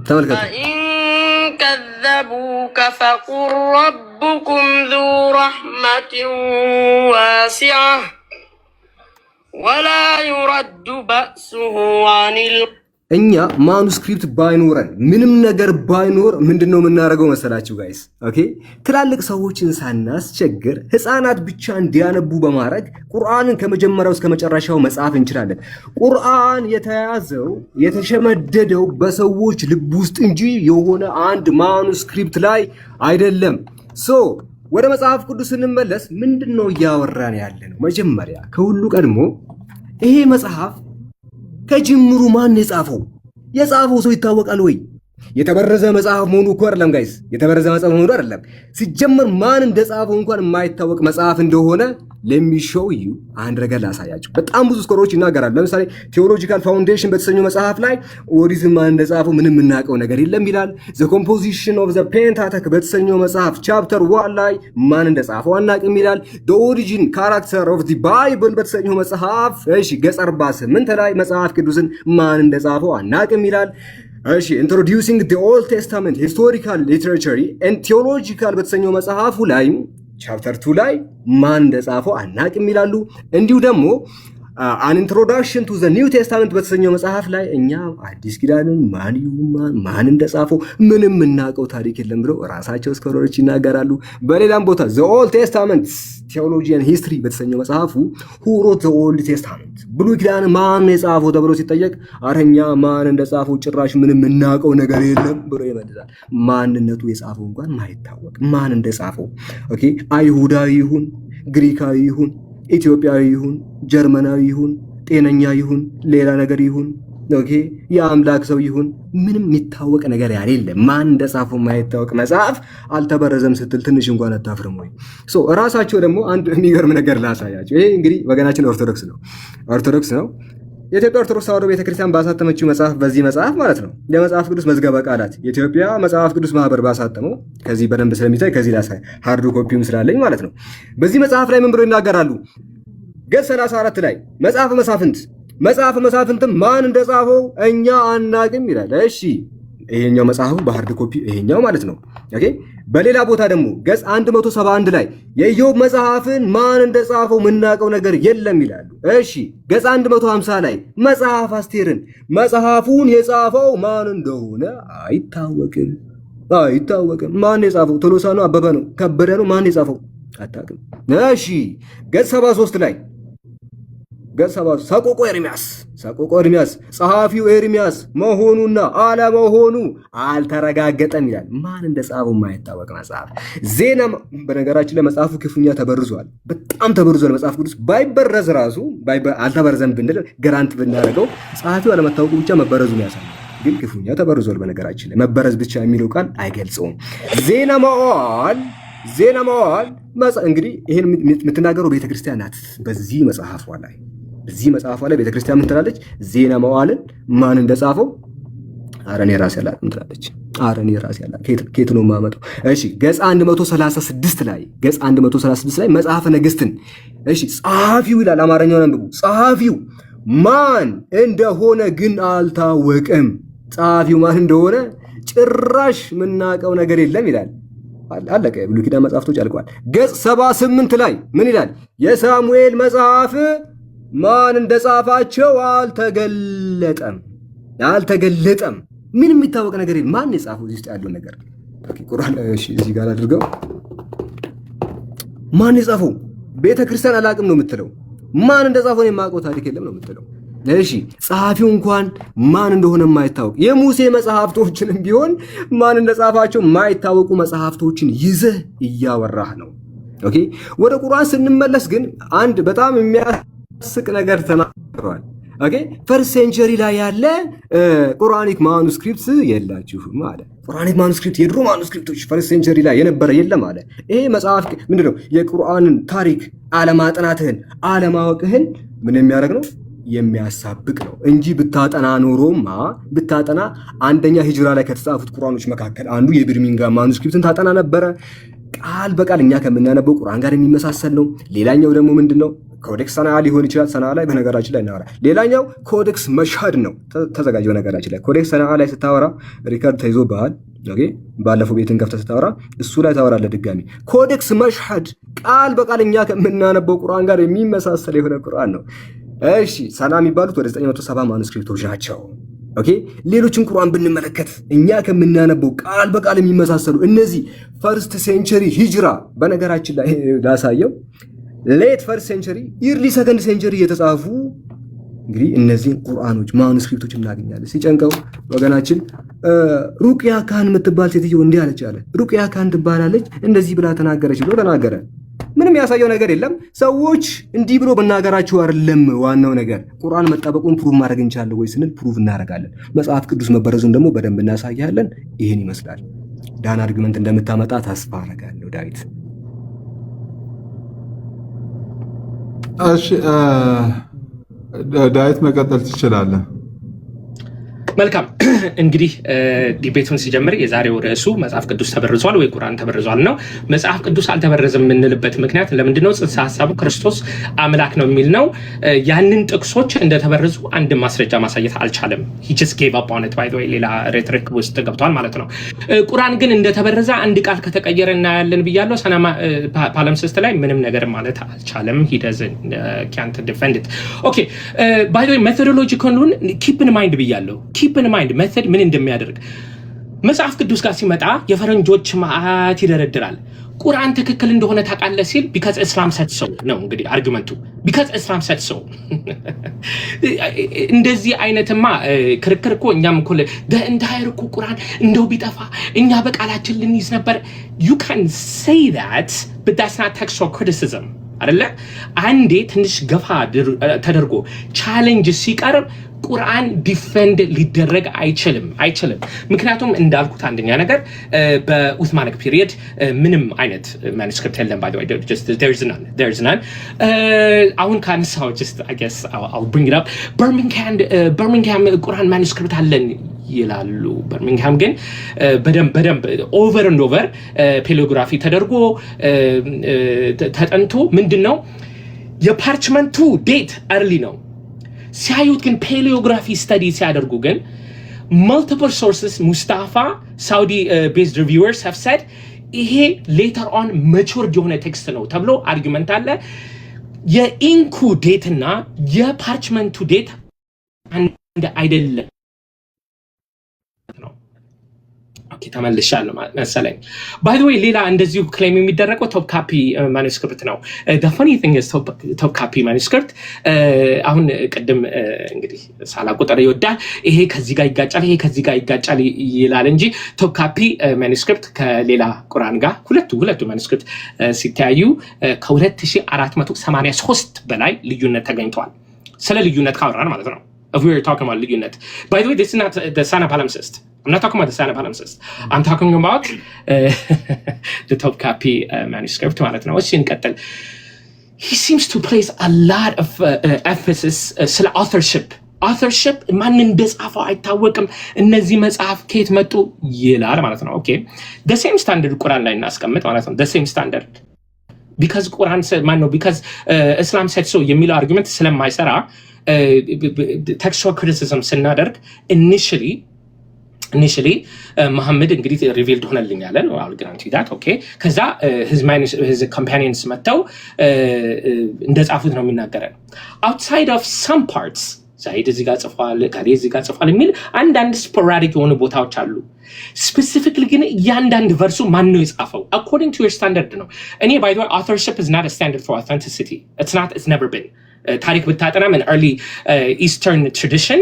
Speaker 2: ተመልከቱ።
Speaker 5: كذبوك فقل ربكم ذو رحمة واسعة ولا يرد بأسه عن
Speaker 2: እኛ ማኑስክሪፕት ባይኖረን ምንም ነገር ባይኖር ምንድነው የምናደርገው መሰላችሁ ጋይስ? ኦኬ ትላልቅ ሰዎችን ሳናስቸግር ህፃናት ብቻ እንዲያነቡ በማድረግ ቁርአንን ከመጀመሪያው እስከ መጨረሻው መጻፍ እንችላለን። ቁርአን የተያዘው የተሸመደደው በሰዎች ልብ ውስጥ እንጂ የሆነ አንድ ማኑስክሪፕት ላይ አይደለም። ሶ ወደ መጽሐፍ ቅዱስ ስንመለስ ምንድነው እያወራን ያለ ነው? መጀመሪያ ከሁሉ ቀድሞ ይሄ መጽሐፍ ከጅምሩ ማን የጻፈው? የጻፈው ሰው ይታወቃል ወይ? የተበረዘ መጽሐፍ መሆኑ እኮ አይደለም ጋይስ፣ የተበረዘ መጽሐፍ መሆኑ አይደለም። ሲጀመር ማን እንደጻፈው እንኳን የማይታወቅ መጽሐፍ እንደሆነ ለሚሾው ዩ አንድ ነገር ላሳያችሁ። በጣም ብዙ ስኮሮች ይናገራሉ። ለምሳሌ ቴዎሎጂካል ፋውንዴሽን በተሰኘው መጽሐፍ ላይ ኦሪዝም ማን እንደጻፈው ምንም የምናውቀው ነገር የለም ይላል። ዘ ኮምፖዚሽን ኦፍ ዘ ፔንታተክ በተሰኘው መጽሐፍ ቻፕተር 1 ላይ ማን እንደጻፈው አናውቅም ይላል። ዘ ኦሪጂን ካራክተር ኦፍ ዘ ባይብል በተሰኘው መጽሐፍ ገጽ 48 ላይ መጽሐፍ ቅዱስን ማን እንደጻፈው አናውቅም ይላል። እሺ ኢንትሮዲዩሲንግ ዘ ኦልድ ቴስታመንት ሂስቶሪካል ሊትሬቸር ኤንድ ቴዎሎጂካል በተሰኘው መጽሐፉ ላይ ቻፕተር 2 ላይ ማን እንደጻፈው አናውቅም ይላሉ። እንዲሁ ደግሞ አን ኢንትሮዳክሽን ቱ ዘ ኒው ቴስታመንት በተሰኘው መጽሐፍ ላይ እኛ አዲስ ኪዳንን ማን እንደጻፈው ምንም የምናውቀው ታሪክ የለም ብለው ራሳቸው ስኮለሮች ይናገራሉ። በሌላም ቦታ ዘ ኦልድ ቴስታመንት ቴዎሎጂ ኤንድ ሂስትሪ በተሰኘው መጽሐፉ who wrote the old testament ብሉይ ኪዳን ማን የጻፈው ተብሎ ሲጠየቅ አረኛ ማን እንደጻፈው ጭራሽ ምንም የምናውቀው ነገር የለም ብሎ ይመልሳል። ማንነቱ የጻፈው እንኳን ማይታወቅ ማን እንደጻፈው። ኦኬ አይሁዳዊ ይሁን ግሪካዊ ይሁን ኢትዮጵያዊ ይሁን ጀርመናዊ ይሁን ጤነኛ ይሁን ሌላ ነገር ይሁን ኦኬ የአምላክ ሰው ይሁን ምንም የሚታወቅ ነገር ያሌለ ማን እንደጻፈው ማይታወቅ መጽሐፍ አልተበረዘም ስትል ትንሽ እንኳን አታፍርም ወይ? ራሳቸው ደግሞ አንድ የሚገርም ነገር ላሳያቸው። ይሄ እንግዲህ ወገናችን ኦርቶዶክስ ነው። የኢትዮጵያ ኦርቶዶክስ ተዋሕዶ ቤተክርስቲያን ባሳተመችው መጽሐፍ በዚህ መጽሐፍ ማለት ነው የመጽሐፍ ቅዱስ መዝገበ ቃላት የኢትዮጵያ መጽሐፍ ቅዱስ ማህበር ባሳተመው ከዚህ በደንብ ስለሚታይ ከዚህ ላሳይ ሃርድ ኮፒውም ስላለኝ ማለት ነው። በዚህ መጽሐፍ ላይ ምን ብሎ ይናገራሉ? ገጽ 34 ላይ መጽሐፈ መሳፍንትም ማን እንደጻፈው እኛ አናቅም ይላል። እሺ ይሄኛው መጽሐፉ በሃርድ ኮፒ ይሄኛው ማለት ነው። ኦኬ በሌላ ቦታ ደግሞ ገጽ 171 ላይ የኢዮብ መጽሐፍን ማን እንደጻፈው ምናቀው ነገር የለም ይላሉ። እሺ ገጽ 150 ላይ መጽሐፍ አስቴርን መጽሐፉን የጻፈው ማን እንደሆነ አይታወቅም። ማን የጻፈው? ቶሎሳ ነው? አበበ ነው? ከበደ ነው? ማን የጻፈው? አታውቅም። እሺ ገጽ 73 ላይ ሰቆቆ ኤርሚያስ ጸሐፊው ኤርሚያስ መሆኑና አለመሆኑ አልተረጋገጠም ይላል። ማን እንደጻፈው የማይታወቅ መጽሐፍ። ዜና በነገራችን ላይ መጽሐፉ ክፉኛ ተበርዟል፣ በጣም ተበርዟል። መጽሐፍ ቅዱስ ባይበረዝ ራሱ አልተበረዘም ብንል ገራንት ብናደርገው ጸሐፊው አለመታወቁ ብቻ መበረዙን ያሳያል። ግን ክፉኛ ተበርዟል። በነገራችን ላይ መበረዝ ብቻ የሚለው ቃል አይገልጸውም። ዜና መዋዕል እንግዲህ ይሄን የምትናገረው ቤተክርስቲያን ናት። በዚህ መጽሐፏ ላይ ቤተክርስቲያን ምን ትላለች? ዜና መዋዕልን ማን እንደጻፈው ኧረ እኔ ራሴ አላውቅም ትላለች። ከየት ነው የማመጣው? እሺ ገጽ 136 ላይ መጽሐፈ ነገሥትን እሺ ጸሐፊው ይላል። አማርኛውን አንብቡ። ጸሐፊው ማን እንደሆነ ግን አልታወቀም። ጸሐፊው ማን እንደሆነ ጭራሽ የምናውቀው ነገር የለም ይላል። አለቀ። ብሉይ ኪዳን መጽሐፍቶች አልቀዋል። ገጽ 78 ላይ ምን ይላል? የሳሙኤል መጽሐፍ ማን እንደጻፋቸው አልተገለጠም። ምን የሚታወቅ ነገር የለም። ማን የጻፈው? እዚህ ውስጥ ያለው ነገር ቁርአን እሺ፣ እዚህ ጋር አድርገው። ማን የጻፈው? ቤተክርስቲያን አላቅም ነው የምትለው። ማን እንደጻፈው የማውቀው ታሪክ የለም ነው የምትለው። እሺ ጸሐፊው እንኳን ማን እንደሆነ የማይታወቅ የሙሴ መጽሐፍቶችንም ቢሆን ማን እንደጻፋቸው የማይታወቁ መጽሐፍቶችን ይዘህ እያወራህ ነው። ኦኬ ወደ ቁርአን ስንመለስ ግን አንድ በጣም የሚያስቅ ነገር ተናግረዋል። ኦኬ ፈርስት ሴንቸሪ ላይ ያለ ቁርአኒክ ማኑስክሪፕት የላችሁም አለ። ቁርአኒክ ማኑስክሪፕት የድሮ ማኑስክሪፕቶች ፈርስት ሴንቸሪ ላይ የነበረ የለም አለ። ይሄ መጽሐፍ ምንድነው? የቁርአንን ታሪክ አለማጥናትህን አለማወቅህን ምን የሚያደርግ ነው? የሚያሳብቅ ነው እንጂ ብታጠና ኖሮማ አንደኛ ሂጅራ ላይ ከተጻፉት ቁርአኖች መካከል አንዱ የቢርሚንጋም ማኑስክሪፕትን ታጠና ነበረ። ቃል በቃል እኛ ከምናነበው ቁርአን ጋር የሚመሳሰል ነው። ሌላኛው ደግሞ ምንድነው? ኮዴክስ ሰናዓ ሊሆን ይችላል። ሰናዓ ላይ በነገራችን ላይ እናወራ። ሌላኛው ኮዴክስ መሽሀድ ነው። ተዘጋጅ። በነገራችን ላይ ኮዴክስ ሰናዓ ላይ ስታወራ ሪከርድ ተይዞብሃል። ኦኬ ባለፈው ቤትን ከፍተህ ስታወራ እሱ ላይ ታወራለህ ድጋሚ። ኮዴክስ መሽሀድ ቃል በቃል እኛ ከምናነበው ቁርአን ጋር የሚመሳሰል የሆነ ቁርአን ነው። እሺ ሰናዓ የሚባሉት ወደ 970 ማኑስክሪፕቶች ናቸው። ኦኬ ሌሎችን ቁርአን ብንመለከት እኛ ከምናነበው ቃል በቃል የሚመሳሰሉ እነዚህ ፈርስት ሴንቸሪ ሂጅራ፣ በነገራችን ላይ ላሳየው ሌት ፈርስት ሴንቸሪ ኢርሊ ሰከንድ ሴንቸሪ የተጻፉ እንግዲህ እነዚህን ቁርአኖች ማኑስክሪፕቶች እናገኛለን። ሲጨንቀው ወገናችን ሩቅያ ካህን የምትባል ሴትዮ እንዲህ አለች አለ። ሩቅያ ካህን ትባላለች እንደዚህ ብላ ተናገረች ብሎ ተናገረ። ምንም ያሳየው ነገር የለም። ሰዎች እንዲህ ብሎ መናገራቸው አይደለም ዋናው ነገር። ቁርአን መጠበቁን ፕሩቭ ማድረግ እንችላለን ወይ ስንል ፕሩቭ እናደርጋለን። መጽሐፍ ቅዱስ መበረዙን ደግሞ በደንብ እናሳያለን። ይህን ይመስላል። ዳን አርጊመንት እንደምታመጣ ተስፋ አደርጋለሁ ዳዊት።
Speaker 3: እሺ ዳዊት መቀጠል ትችላለህ።
Speaker 1: መልካም እንግዲህ ዲቤቱን ሲጀምር የዛሬው ርዕሱ መጽሐፍ ቅዱስ ተበርዟል ወይ ቁርአን ተበርዟል ነው። መጽሐፍ ቅዱስ አልተበረዘም የምንልበት ምክንያት ለምንድነው? ጽንሰ ሐሳቡ ክርስቶስ አምላክ ነው የሚል ነው። ያንን ጥቅሶች እንደተበረዙ አንድ ማስረጃ ማሳየት አልቻለም። he just gave up on it by the way ሌላ ሬትሪክ ውስጥ ገብቷል ማለት ነው። ቁርአን ግን እንደተበረዘ አንድ ቃል ከተቀየረ እናያለን ብያለሁ። ሰናማ ፓለምሲስት ላይ ምንም ነገር ማለት አልቻለም። he can't defend it. okay by the way methodologically keep in mind ብያለሁ። keep in mind method ምን እንደሚያደርግ መጽሐፍ ቅዱስ ጋር ሲመጣ የፈረንጆች ማአት ይደረድራል። ቁርአን ትክክል እንደሆነ ታውቃለህ ሲል because Islam said so ነው እንግዲህ አርጊመንቱ because Islam said so እንደዚህ አይነትማ ክርክር እኮ እኛም እኮ entire እኮ ቁርአን እንደው ቢጠፋ እኛ በቃላችን ልንይዝ ነበር። you can say that but that's not textual criticism አይደለ? አንዴ ትንሽ ገፋ ተደርጎ ቻሌንጅ ሲቀርብ ቁርአን ዲፌንድ ሊደረግ አይችልም። ምክንያቱም እንዳልኩት አንደኛ ነገር በኡስማኒክ ፒሪየድ ምንም አይነት ማኑስክሪፕት የለም። by the way there's none አሁን ካንሳው just I guess I'll bring it up በርሚንግሃም ቁርአን ማኑስክሪፕት አለን ይላሉ። በርሚንግሃም ግን በደንብ ኦቨር ኤንድ ኦቨር ፔሊዮግራፊ ተደርጎ ተጠንቶ ምንድነው የፓርችመንቱ ዴት አርሊ ነው ሲያዩት ግን ፔሊዮግራፊ ስተዲ ሲያደርጉ ግን multiple sources ሙስጣፋ ሳውዲ based reviewers have said ይሄ later on matured የሆነ ቴክስት ነው ተብሎ አርጊመንት አለ። የኢንኩ ዴት እና የፓርችመንቱ ዴት አንድ አይደለም ነው። ኦኬ ተመልሻለሁ መሰለኝ። by the way ሌላ እንደዚሁ ክሌም የሚደረገው ቶፕ ካፒ ማኑስክሪፕት ነው። the funny thing is ቶፕ ካፒ ማኑስክሪፕት አሁን ቅድም እንግዲህ ሳላቆጠር ይወዳል ይሄ ከዚህ ጋር ይጋጫል ይሄ ከዚህ ጋር ይጋጫል ይላል እንጂ ቶፕ ካፒ ማኑስክሪፕት ከሌላ ቁርአን ጋር ሁለቱ ማኑስክሪፕት ሲታዩ ከ2483 በላይ ልዩነት ተገኝቷል። ስለ ልዩነት ካወራን ማለት ነው if we were talking about ልዩነት by the way this is not the Sana palimpsest. I'm not talking about the Sana palimpsest. I'm talking about the top copy manuscript ማለት ነው። እሺ እንቀጥል። he seems to place a lot of emphasis ስለ authorship ማን እንደጻፈው አይታወቅም። እነዚህ መጽሐፍ ከየት መጡ ይላል ማለት ነው። ኦኬ the same standard ቁርአን ላይ እናስቀምጥ ማለት ነው። the same standard because ቁርአን ማን ነው because Islam said so የሚለው አርጊመንት ስለማይሰራ textual criticism ስናደርግ initially መሐመድ እንግዲህ ሪቪልድ ሆነልኝ ያለ ነው። I'll guarantee that okay ከዛ his companions መተው እንደጻፉት ነው የሚናገረን። outside of some parts ዛይድ እዚህ ጋር ጽፏል ካሌ እዚህ ጋር ጽፏል የሚል አንዳንድ ስፖራዲክ የሆኑ ቦታዎች አሉ። specifically ግን ያንዳንድ ቨርሱ ማን ነው የጻፈው according to your standard ነው። እኔ by the way authorship is not a standard for authenticity. It's never been ታሪክ ብታጠናም an early Eastern tradition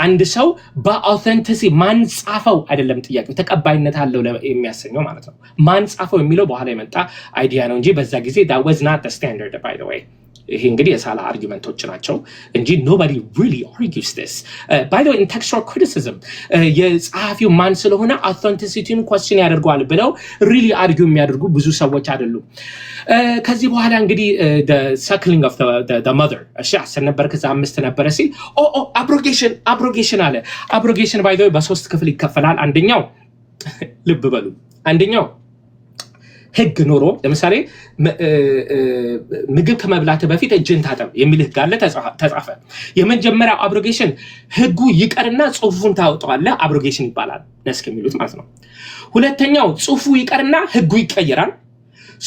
Speaker 1: አንድ ሰው በአውተንቲሲቲ ማን ጻፈው አይደለም ጥያቄው ተቀባይነት አለው የሚያሰኘው ማለት ነው። ማን ጻፈው የሚለው በኋላ የመጣ አይዲያ ነው እንጂ በዛ ጊዜ that was not the standard by the way ይሄ እንግዲህ የሳላ አርጊመንቶች ናቸው እንጂ nobody really argues this. By the way in textual criticism የጸሐፊው ማን ስለሆነ አውተንቲሲቲውን question ያደርገዋል ብለው really argue የሚያደርጉ ብዙ ሰዎች አይደሉም። ከዚህ በኋላ እንግዲህ the suckling of the mother እሺ 10 ነበር ከዛ 5 ነበር ሲል abrogation አለ። abrogation by the way በሶስት ክፍል ይከፈላል። አንደኛው ልብ በሉ አንደኛው ህግ ኖሮ ለምሳሌ ምግብ ከመብላት በፊት እጅን ታጠብ የሚል ህግ አለ ተጻፈ። የመጀመሪያው አብሮጌሽን ህጉ ይቀርና ጽሁፉን ታውጣዋለህ አብሮጌሽን ይባላል ነስክ የሚሉት ማለት ነው። ሁለተኛው ጽሁፉ ይቀርና ህጉ ይቀየራል።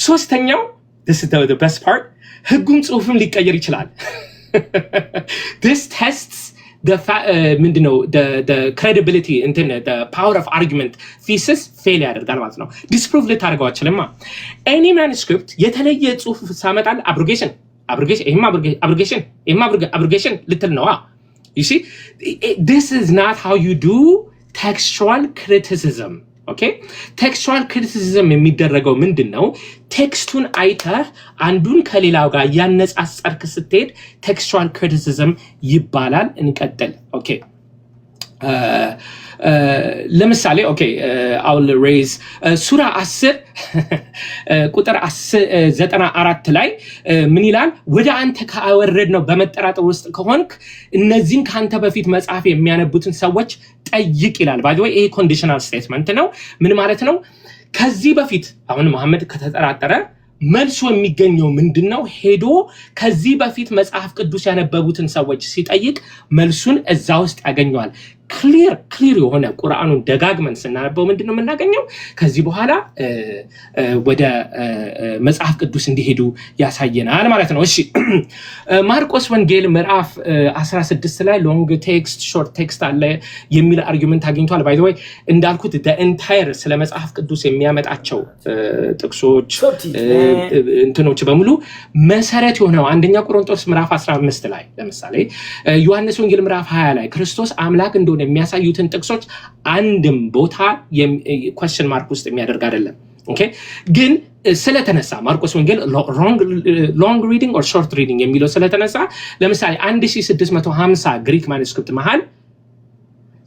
Speaker 1: ሶስተኛው this is the best part ህጉም ጽሁፍም ሊቀየር ይችላል። this tests ምንድነው the credibility እንትን the power of argument thesis fail ያደርጋል ማለት ነው። disprove ልታደርገው አችልማ። any manuscript የተለየ ጽሁፍ ሳመጣል abrogation ልትል ነው። you see, this is not how you do textual criticism. Okay, textual criticism የሚደረገው ምንድነው? ቴክስቱን አይተህ አንዱን ከሌላው ጋር ያነጻጸርክ ስትሄድ textual criticism ይባላል። እንቀጥል። ኦኬ ለምሳሌ ኦኬ I'll raise ሱራ 10 ቁጥር 94 ላይ ምን ይላል? ወደ አንተ ካወረድ ነው በመጠራጠር ውስጥ ከሆንክ እነዚህን ካንተ በፊት መጽሐፍ የሚያነቡትን ሰዎች ጠይቅ ይላል። ባይ ዘ ወይ ይሄ ኮንዲሽናል ስቴትመንት ነው። ምን ማለት ነው? ከዚህ በፊት አሁን መሐመድ ከተጠራጠረ መልሱ የሚገኘው ምንድነው? ሄዶ ከዚህ በፊት መጽሐፍ ቅዱስ ያነበቡትን ሰዎች ሲጠይቅ መልሱን እዛ ውስጥ ያገኘዋል። ክሊር የሆነ ቁርአኑን ደጋግመን ስናነበው ምንድነው የምናገኘው? ከዚህ በኋላ ወደ መጽሐፍ ቅዱስ እንዲሄዱ ያሳየናል ማለት ነው። እሺ ማርቆስ ወንጌል ምዕራፍ 16 ላይ ሎንግ ቴክስት ሾርት ቴክስት አለ የሚል አርጊውመንት አግኝቷል። ባይ ዘ ወይ እንዳልኩት the entire ስለ መጽሐፍ ቅዱስ የሚያመጣቸው ጥቅሶች እንትኖች በሙሉ መሰረት የሆነው አንደኛ ቆሮንቶስ ምዕራፍ 15 ላይ ለምሳሌ ዮሐንስ ወንጌል ምዕራፍ 20 ላይ ክርስቶስ አምላክ እንደሆነ የሚያሳዩትን ጥቅሶች አንድም ቦታ question mark ውስጥ የሚያደርግ አይደለም። ኦኬ ግን ስለተነሳ ማርቆስ ወንጌል long reading or short reading የሚለው ስለተነሳ ለምሳሌ 1650 ግሪክ ማኑስክሪፕት መሃል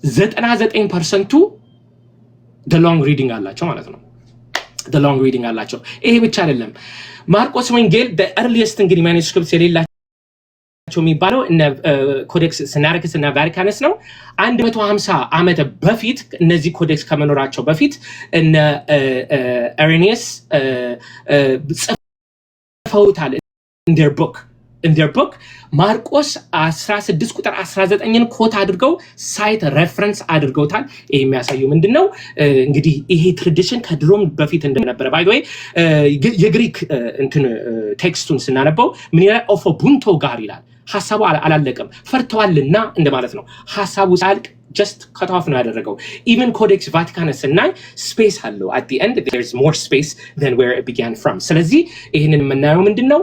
Speaker 1: 99% the long reading አላቸው ማለት ነው። the long reading አላቸው። ይሄ ብቻ አይደለም። ማርቆስ ወንጌል the earliest እንግዲህ ማኑስክሪፕት የሌላቸው የሚባለው እነ ኮዴክስ ሲናሪክስ እና ቫቲካንስ ነው። 150 ዓመት በፊት እነዚህ ኮዴክስ ከመኖራቸው በፊት እነ አሬኒየስ ጽፈውታል in their book ማርቆስ 16 ቁጥር 19ን ኮት አድርገው ሳይት ሬፈረንስ አድርገውታል። ይሄ የሚያሳየው ምንድነው? እንግዲህ ይሄ ትራዲሽን ከድሮም በፊት እንደነበረ ባይ ዘ ወይ የግሪክ እንትን ቴክስቱን ስናነበው ምን ይላል? ኦፎ ቡንቶ ጋር ይላል። ሐሳቡ አላለቀም ፈርተዋልና እንደማለት ነው። ሐሳቡ ሳልቅ just cut off ነው ያደረገው። even codex vaticanus እና ስፔስ አለው at the end there's more space than where it began from። ስለዚህ ይሄንን የምናየው ምንድነው?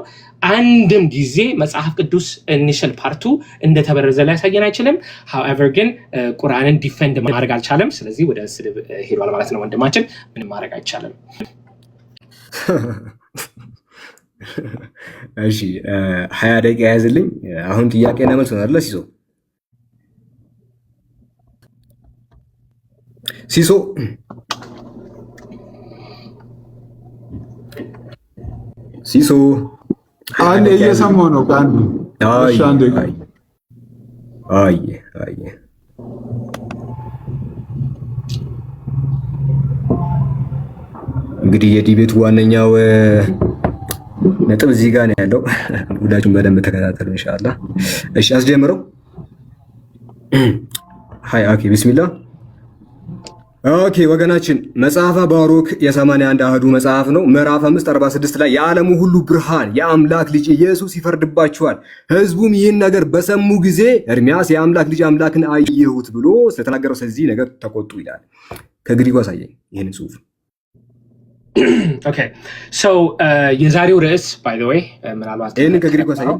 Speaker 1: አንድም ጊዜ መጽሐፍ ቅዱስ ኢኒሺያል ፓርቱ እንደተበረዘ ሊያሳየን አይችልም። however ግን ቁርአንን ዲፌንድ ማድረግ አልቻለም። ስለዚህ ወደ ስድብ ሄዷል ማለት ነው። ወንድማችን ምንም ማድረግ አይቻልም።
Speaker 2: እሺ 20 ደቂቃ ያዝልኝ። አሁን ጥያቄና መልስ ነው አይደል? ሲሶ
Speaker 3: አንዴ እየሰማሁ ነው።
Speaker 2: አይ እንግዲህ የዲቤቱ ዋነኛው ነጥብ እዚህ ጋር ነው ያለው። ሁላችሁም በደንብ ተከታተሉ ኢንሻአላህ። እሺ አስጀምረው። ኦኬ ቢስሚላህ። ኦኬ ወገናችን መጽሐፈ ባሩክ የ81 አህዱ መጽሐፍ ነው። ምዕራፍ 5:46 ላይ የዓለሙ ሁሉ ብርሃን የአምላክ ልጅ ኢየሱስ ይፈርድባቸዋል፣ ህዝቡም ይህን ነገር በሰሙ ጊዜ ኤርምያስ የአምላክ ልጅ አምላክን አየሁት ብሎ ስለተናገረው ስለዚህ ነገር ተቆጡ ይላል። ከግሪኩ አሳየኝ ይህን ጽሑፍ።
Speaker 1: ኦኬ ሶ የዛሬው ርዕስ ባይ ዘ ዌይ ምናልባት
Speaker 2: ይሄን ከግሪኩ አሳየኝ።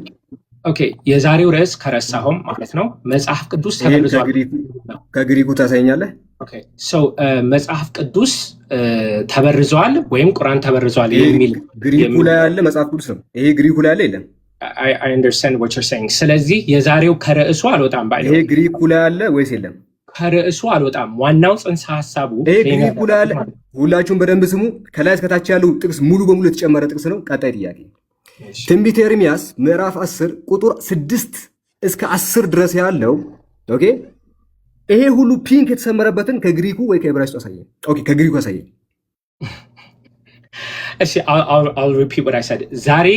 Speaker 1: ኦኬ የዛሬው ርዕስ ከረሳሁም ማለት ነው መጽሐፍ ቅዱስ ተበርዟል።
Speaker 2: ከግሪኩ ታሳየኛለህ?
Speaker 1: ኦኬ ሶ መጽሐፍ ቅዱስ ተበርዟል ወይም ቁርአን ተበርዟል የሚል
Speaker 2: ግሪኩ ላይ ያለ መጽሐፍ ቅዱስ ነው። ይሄ ግሪኩ ላይ ያለ የለም።
Speaker 1: I understand what you're saying። ስለዚህ የዛሬው ከርዕሱ አልወጣም ባይ
Speaker 2: ይሄ ግሪኩ ላይ ያለ ወይስ የለም?
Speaker 1: ከርዕሱ አልወጣም። ዋናው ጽንሰ ሐሳቡ
Speaker 2: ይሄ ግሪኩ ላይ ያለ። ሁላችሁም በደንብ ስሙ። ከላይ እስከታች ያለው ጥቅስ ሙሉ በሙሉ የተጨመረ ጥቅስ ነው። ቀጣይ ጥያቄ ትንቢተ ኤርምያስ ምዕራፍ 10 ቁጥር 6 እስከ 10 ድረስ ያለው ኦኬ ይሄ ሁሉ ፒንክ የተሰመረበትን ከግሪኩ ወይ ከዕብራይስጡ አሳየኝ። ኦኬ ከግሪኩ አሳየኝ።
Speaker 1: እሺ I'll repeat what I said። ዛሬ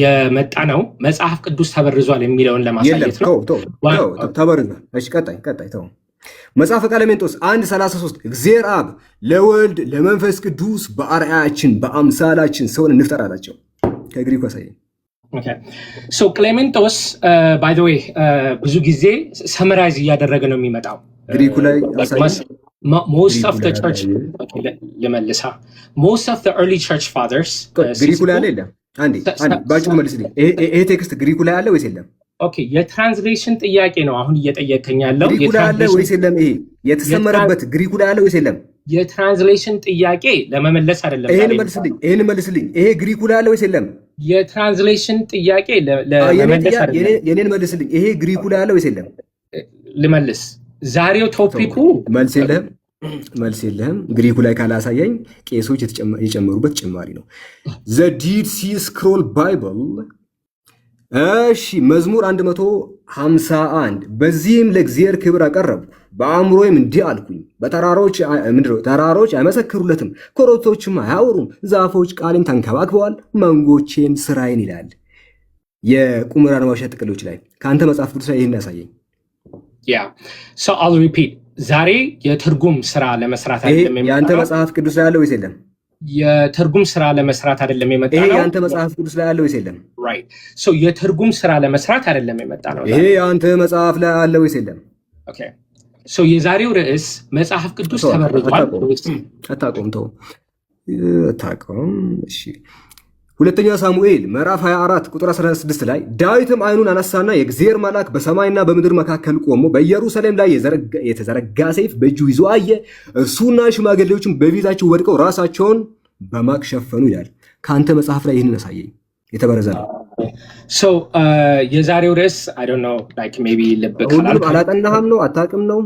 Speaker 1: የመጣ ነው መጽሐፍ ቅዱስ ተበርዟል የሚለውን ለማሳየት ነው።
Speaker 2: ተበርዟል። እሺ ቀጣይ ተው። መጽሐፈ ቀለሜንጦስ 1:33 እግዚአብሔር አብ ለወልድ ለመንፈስ ቅዱስ በአርአያችን በአምሳላችን ሰውን እንፍጠር አላቸው። ከግሪኩ አሳየኝ።
Speaker 1: ኦኬ ሶ ክሌሜንቶስ ባይ ዘ ዌይ ብዙ ጊዜ ሰመራይዝ እያደረገ ነው የሚመጣው።
Speaker 2: ግሪኩ ላይ አሳየኝ።
Speaker 1: most of the church ለመልሳ most of the early church fathers
Speaker 2: ግሪኩ ላይ አለ የለም? አንዴ ባጭሩ መልስልኝ። ይሄ ቴክስት ግሪኩ ላይ አለ ወይስ የለም?
Speaker 1: ኦኬ የትራንስሌሽን ጥያቄ ነው አሁን እየጠየቀኝ ያለው።
Speaker 2: ግሪኩ ላይ አለ ወይስ የለም? ይሄ የተሰመረበት ግሪኩ ላይ አለ ወይስ የለም?
Speaker 1: የትራንስሌሽን ጥያቄ ለመመለስ አይደለም።
Speaker 2: ይሄን መልስልኝ። ይሄ ግሪኩ ላይ አለ ወይስ የለም?
Speaker 1: የትራንስሌሽን ጥያቄ ለመመለስ አይደለም።
Speaker 2: የኔን መልስልኝ። ይሄ ግሪኩ ላይ አለ ወይስ የለም?
Speaker 1: ልመልስ። ዛሬው ቶፒኩ
Speaker 2: መልስ የለህም። ግሪኩ ላይ ካላሳየኝ ቄሶች የጨመሩበት ጭማሪ ነው። ዘ ዲድ ሲ ስክሮል ባይብል። እሺ መዝሙር 151 በዚህም ለእግዚአብሔር ክብር አቀረብኩ፣ በአእምሮዬም እንዲህ አልኩኝ፣ ተራሮች አይመሰክሩለትም፣ ኮረብቶችም አያወሩም፣ ዛፎች ቃሌን ተንከባክበዋል፣ መንጎቼም ስራዬን ይላል። የቁምራን ዋሻ ጥቅሎች ላይ ከአንተ መጽሐፍ ቅዱስ ላይ ይህን ያሳየኝ።
Speaker 1: I'll repeat ዛሬ የትርጉም ስራ ለመስራት አይደለም የመጣው።
Speaker 2: ያንተ መጽሐፍ ቅዱስ ላይ አለ ወይስ የለም?
Speaker 1: የትርጉም ስራ ለመስራት አይደለም የመጣው።
Speaker 2: ይሄ ያንተ መጽሐፍ ቅዱስ ላይ አለ ወይስ የለም?
Speaker 1: right so የትርጉም ስራ ለመስራት አይደለም የመጣው ነው።
Speaker 2: ይሄ ያንተ መጽሐፍ ላይ አለ ወይስ የለም?
Speaker 1: okay so የዛሬው ርዕስ መጽሐፍ ቅዱስ ተበርዟል።
Speaker 2: አታውቀውም? እሺ ሁለተኛ ሳሙኤል ምዕራፍ 24 ቁጥር 16 ላይ ዳዊትም ዓይኑን አነሳና የእግዚአብሔር መልአክ በሰማይና በምድር መካከል ቆሞ በኢየሩሳሌም ላይ የተዘረጋ ሰይፍ በእጁ ይዞ አየ። እርሱና ሽማግሌዎችም በፊታቸው ወድቀው ራሳቸውን በማቅ ሸፈኑ ይላል። ከአንተ መጽሐፍ ላይ ይህንን አሳየኝ። የተበረዘ ነው።
Speaker 1: የዛሬው ርዕስ I don't know like maybe
Speaker 2: ሁሉንም አላጠናህም ነው? አታውቅም ነው?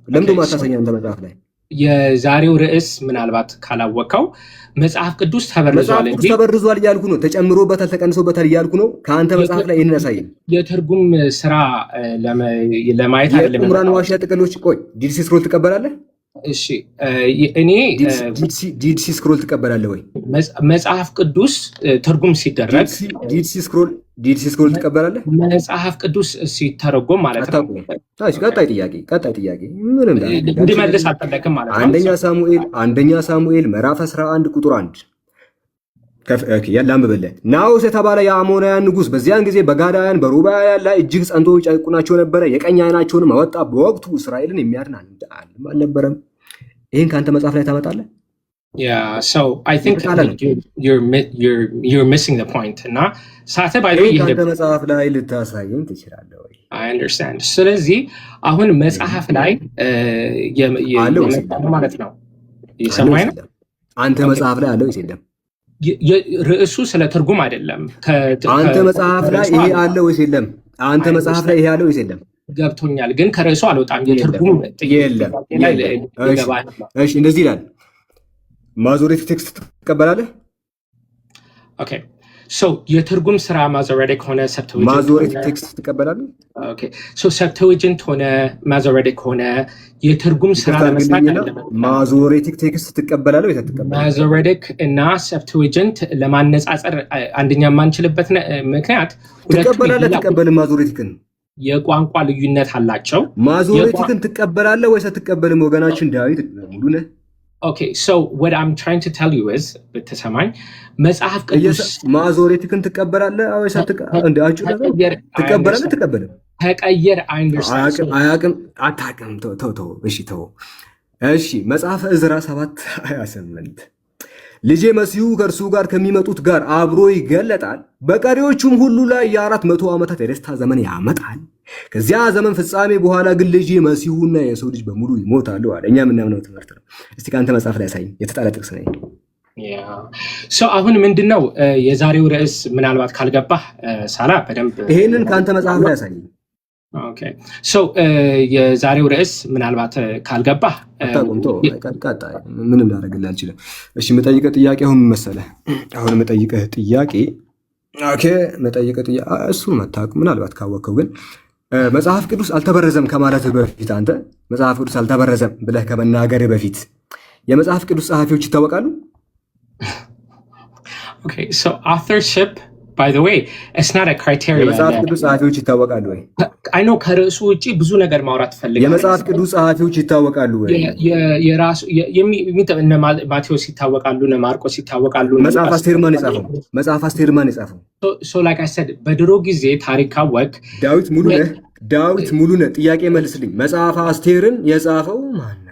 Speaker 2: ለምንድን ማታሰኛ አንተ መጽሐፍ ላይ?
Speaker 1: የዛሬው ርዕስ ምናልባት ካላወቀው መጽሐፍ ቅዱስ ተበርዟል እንጂ
Speaker 2: ተበርዟል እያልኩ ነው። ተጨምሮበታል፣ ተቀንሶበታል እያልኩ ነው። ከአንተ መጽሐፍ ላይ ይህንን ያሳየኝ።
Speaker 1: የትርጉም ስራ ለማየት አይደለም።
Speaker 2: የቁምራን ዋሻ ጥቅሎች ቆይ ዲድ ሲ ስክሮል ትቀበላለህ?
Speaker 1: እሺ እኔ
Speaker 2: ዲድ ሲ ስክሮል ትቀበላለህ ወይ?
Speaker 1: መጽሐፍ ቅዱስ ትርጉም ሲደረግ ዲድ ሲ ስክሮል ትቀበላለህ?
Speaker 2: መጽሐፍ
Speaker 1: ቅዱስ ሲተረጎም ማለት ነው።
Speaker 2: ቀጣይ ጥያቄ ምንም
Speaker 1: እንድመልስ አልፈለክም ማለት ነው።
Speaker 2: አንደኛ ሳሙኤል ምዕራፍ 11 ቁጥር 1 ያላምበለ ናዖስ የተባለ የአሞናውያን ንጉሥ በዚያን ጊዜ በጋዳውያን በሩባውያን ላይ እጅግ ጸንቶ ይጨቁናቸው ነበረ። የቀኝ ዓይናቸውንም አወጣ። በወቅቱ እስራኤልን የሚያድን አልነበረም። ይህን ከአንተ መጽሐፍ ላይ ታመጣለህ?
Speaker 1: So I think you're missing the point. እና ሳተ ባይሉ
Speaker 2: ከአንተ መጽሐፍ ላይ ልታሳየኝ ትችላለህ ወይ?
Speaker 1: I understand. ስለዚህ አሁን መጽሐፍ ላይ ማለት ነው የሰማይ ነው።
Speaker 2: አንተ መጽሐፍ ላይ አለው ወይስ የለም?
Speaker 1: ርዕሱ ስለ ትርጉም አይደለም።
Speaker 2: አንተ መጽሐፍ ላይ ይሄ አለ ወይስ የለም? አንተ መጽሐፍ ላይ ይሄ አለ ወይስ የለም?
Speaker 1: ገብቶኛል፣ ግን ከርዕሱ አልወጣም። የትርጉም
Speaker 2: የለም። እሺ እንደዚህ ይላል። ማዞሬቲክ ቴክስት ትቀበላለህ?
Speaker 1: ኦኬ ሶ የትርጉም ስራ ማዞሬቲክ ሆነ ሰብተዊጀንት
Speaker 2: ማዞሬቲክ ቴክስት ትቀበላለህ?
Speaker 1: ኦኬ ሶ ሰብተዊጀንት ሆነ ማዞሬቲክ ሆነ የትርጉም ስራ ለመስራት አይደለም።
Speaker 2: ማዞሬቲክ ቴክስት ትቀበላለህ ወይ አትቀበልም?
Speaker 1: ማዞሬቲክ እና ሰብተዊጀንት ለማነጻጸር አንደኛ የማንችልበት ምክንያት
Speaker 2: ትቀበላለህ ትቀበልም? ማዞሬቲክን
Speaker 1: የቋንቋ ልዩነት አላቸው።
Speaker 2: ማዞሬቲክን ትቀበላለህ ወይስ አትቀበልም? ወገናችን ዳዊት ሙሉ ነህ።
Speaker 1: Okay, so what I'm trying to tell you is በተሰማኝ መጽሐፍ ቅዱስ
Speaker 2: ማዞሬቲክን ትቀበላለህ ወይስ ትቀበላለህ? ትቀበልም?
Speaker 1: ተቀየር
Speaker 2: አታውቅም። ተው። እሺ መጽሐፈ ዕዝራ 7:28 ልጄ መሲሁ ከእርሱ ጋር ከሚመጡት ጋር አብሮ ይገለጣል፣ በቀሪዎቹም ሁሉ ላይ የ400 ዓመታት የደስታ ዘመን ያመጣል። ከዚያ ዘመን ፍጻሜ በኋላ ግን ልጄ መሲሁና የሰው ልጅ በሙሉ ይሞታሉ አለ። እኛ የምናምነው ትምህርት ነው። እስቲ ከአንተ መጽሐፍ ላይ ያሳይ። የተጣለ ጥቅስ ነው።
Speaker 1: አሁን ምንድነው የዛሬው ርዕስ? ምናልባት ካልገባህ ሳላ በደንብ
Speaker 2: ይሄንን ከአንተ መጽሐፍ ላይ ያሳይ።
Speaker 1: ኦኬ ሶ የዛሬው ርዕስ ምናልባት ካልገባህ
Speaker 2: ቀጣይ ምንም ላደርግልህ አልችልም። እሺ መጠይቀህ ጥያቄ አሁን መሰለህ? አሁን መጠይቀህ ጥያቄ እሱን መታወቅ ምናልባት ካወቅከው ግን መጽሐፍ ቅዱስ አልተበረዘም ከማለት በፊት አንተ መጽሐፍ ቅዱስ አልተበረዘም ብለህ ከመናገር በፊት የመጽሐፍ ቅዱስ ጸሐፊዎች ይታወቃሉ?
Speaker 1: ኦኬ ሶ authorship by the way it's not a criteria።
Speaker 2: የመጽሐፍ ቅዱስ ጸሐፊዎች ይታወቃሉ ወይ?
Speaker 1: I know ከርዕሱ ውጪ ብዙ ነገር ማውራት ፈልጋለሁ።
Speaker 2: የመጽሐፍ ቅዱስ ጸሐፊዎች ይታወቃሉ ወይ?
Speaker 1: የራሱ እነ ማቴዎስ ይታወቃሉ፣ እነ ማርቆስ ይታወቃሉ።
Speaker 2: መጽሐፍ አስቴር ማን የጻፈው?
Speaker 1: so like I said በድሮ ጊዜ ታሪክ ካወቅ ዳዊት
Speaker 2: ሙሉ ነህ። ጥያቄ መልስልኝ። መጽሐፍ አስቴርን የጻፈው ማን ነው?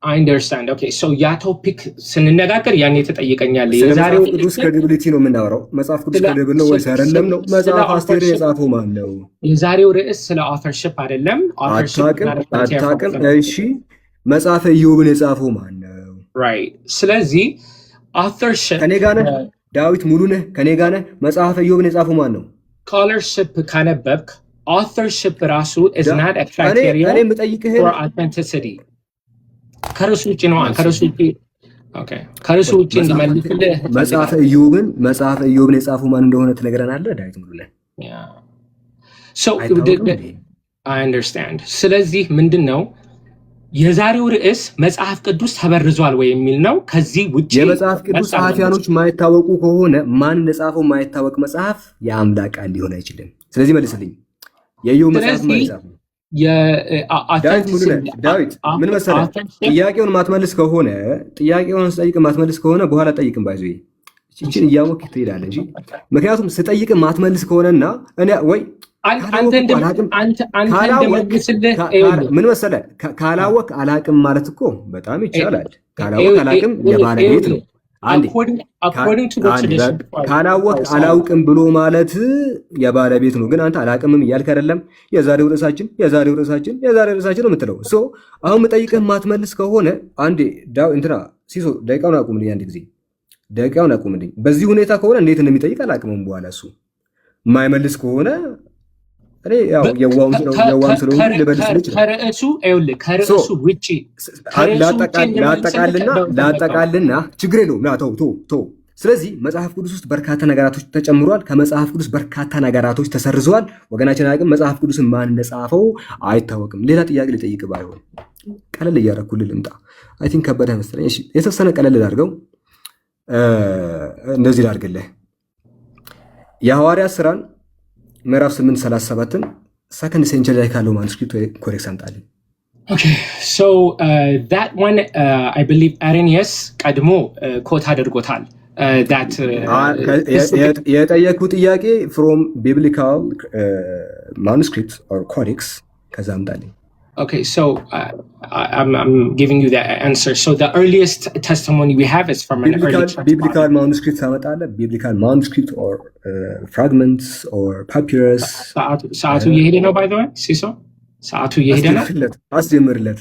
Speaker 1: I understand. Okay, so ያ ቶፒክ ስንነጋገር ያኔ ተጠይቀኛለህ።
Speaker 2: የዛሬው ቅዱስ ክሬዲቢሊቲ ነው የምናወራው። መጽሐፍ ቅዱስ ክሬዲብል ነው ወይስ አይደለም ነው? መጽሐፍ አስቴርን የጻፈው ማን ነው?
Speaker 1: የዛሬው ርዕስ ስለ authorship አይደለም።
Speaker 2: አታውቅም? እሺ፣ መጽሐፈ ኢዮብን የጻፈው ማን ነው?
Speaker 1: Right. ስለዚህ authorship
Speaker 2: ከኔ ጋር ነህ ዳዊት ሙሉ ነህ ከኔ ጋር ነህ። መጽሐፈ ኢዮብን የጻፈው ማን ነው?
Speaker 1: scholarship ካነበብክ authorship ራሱ is not a criteria for authenticity. ከርሱ ውጭ ነው። ከርሱ ውጭ እንዲመልስልህ
Speaker 2: መጽሐፈ ኢዮብን የጻፈው ማን እንደሆነ ትነግረናለህ ዳዊት ሙሉ ነህ?
Speaker 1: So I understand. ስለዚህ ምንድነው የዛሬው ርዕስ መጽሐፍ ቅዱስ ተበርዟል ወይ የሚል ነው። ከዚህ ውጪ
Speaker 2: የመጽሐፍ ቅዱስ ጸሐፊያኖች ማይታወቁ ከሆነ ማን እንደጻፈው ማይታወቅ መጽሐፍ የአምላክ ቃል ሊሆን አይችልም። ስለዚህ መልስልኝ። የኢዮብ መጽሐፍ ማን ጻፈው? ዳዊት ምን መሰለህ፣ ጥያቄውን ማትመልስ ከሆነ በኋላ ጠይቅም ባይዞ እቺን እያወቅህ ትሄዳለህ እንጂ ምክንያቱም ስጠይቅ ማትመልስ ከሆነና እኔ ወይ ምን መሰለህ ካላወቅ አላቅም ማለት እኮ በጣም ይቻላል። ካላወቅ አላቅም የባለቤት ነው። ካላወቅ አላውቅም ብሎ ማለት የባለቤት ነው። ግን አንተ አላቅምም እያልክ አይደለም። የዛሬው ርዕሳችን ነው የምትለው። አሁን የምጠይቅህ ማትመልስ ከሆነ አንዴ እንትና ሲሶ ደቂቃውን አቁምልኝ፣ አንድ ጊዜ ደቂቃውን አቁምልኝ። በዚህ ሁኔታ ከሆነ እንዴት እንደሚጠይቅ አላቅምም። በኋላ እሱ የማይመልስ ከሆነ እኔ ያው የዋም ስለሆነ ልበልስልህ
Speaker 1: ከርዕሱ ውጪ
Speaker 2: ላጠቃልና ችግር የለውም። ና ተው። ስለዚህ መጽሐፍ ቅዱስ ውስጥ በርካታ ነገራቶች ተጨምሯል። ከመጽሐፍ ቅዱስ በርካታ ነገራቶች ተሰርዘዋል። ወገናችን አያውቅም። መጽሐፍ ቅዱስን ማን እንደጻፈው አይታወቅም። ሌላ ጥያቄ ልጠይቅ ባይሆን ቀለል እያደረኩልህ ልምጣ። አይ ቲንክ ከበደ መሰለኝ። እሺ የተወሰነ ቀለል ላድርገው። እንደዚህ ላድርግልህ። የሐዋርያት ሥራን ምዕራፍ 8:37 ሰከንድ ሴንቸሪ ላይ ካለው ማኑስክሪፕት ኮሬክስ አምጣልኝ።
Speaker 1: Okay, so that one I believe Arrhenius ቀድሞ ኮት አድርጎታል።
Speaker 2: የጠየኩት ጥያቄ from biblical manuscript or codex ከዛ አምጣልኝ።
Speaker 1: Okay, so I'm giving you the answer. So the earliest testimony we have is from an early church
Speaker 2: biblical manuscript ታመጣለህ? biblical manuscript or fragments or papyrus?
Speaker 1: ሰዓቱ እየሄደ ነው by the way ሲሶ ሰዓቱ እየሄደ ነው።
Speaker 2: አስጀምርለት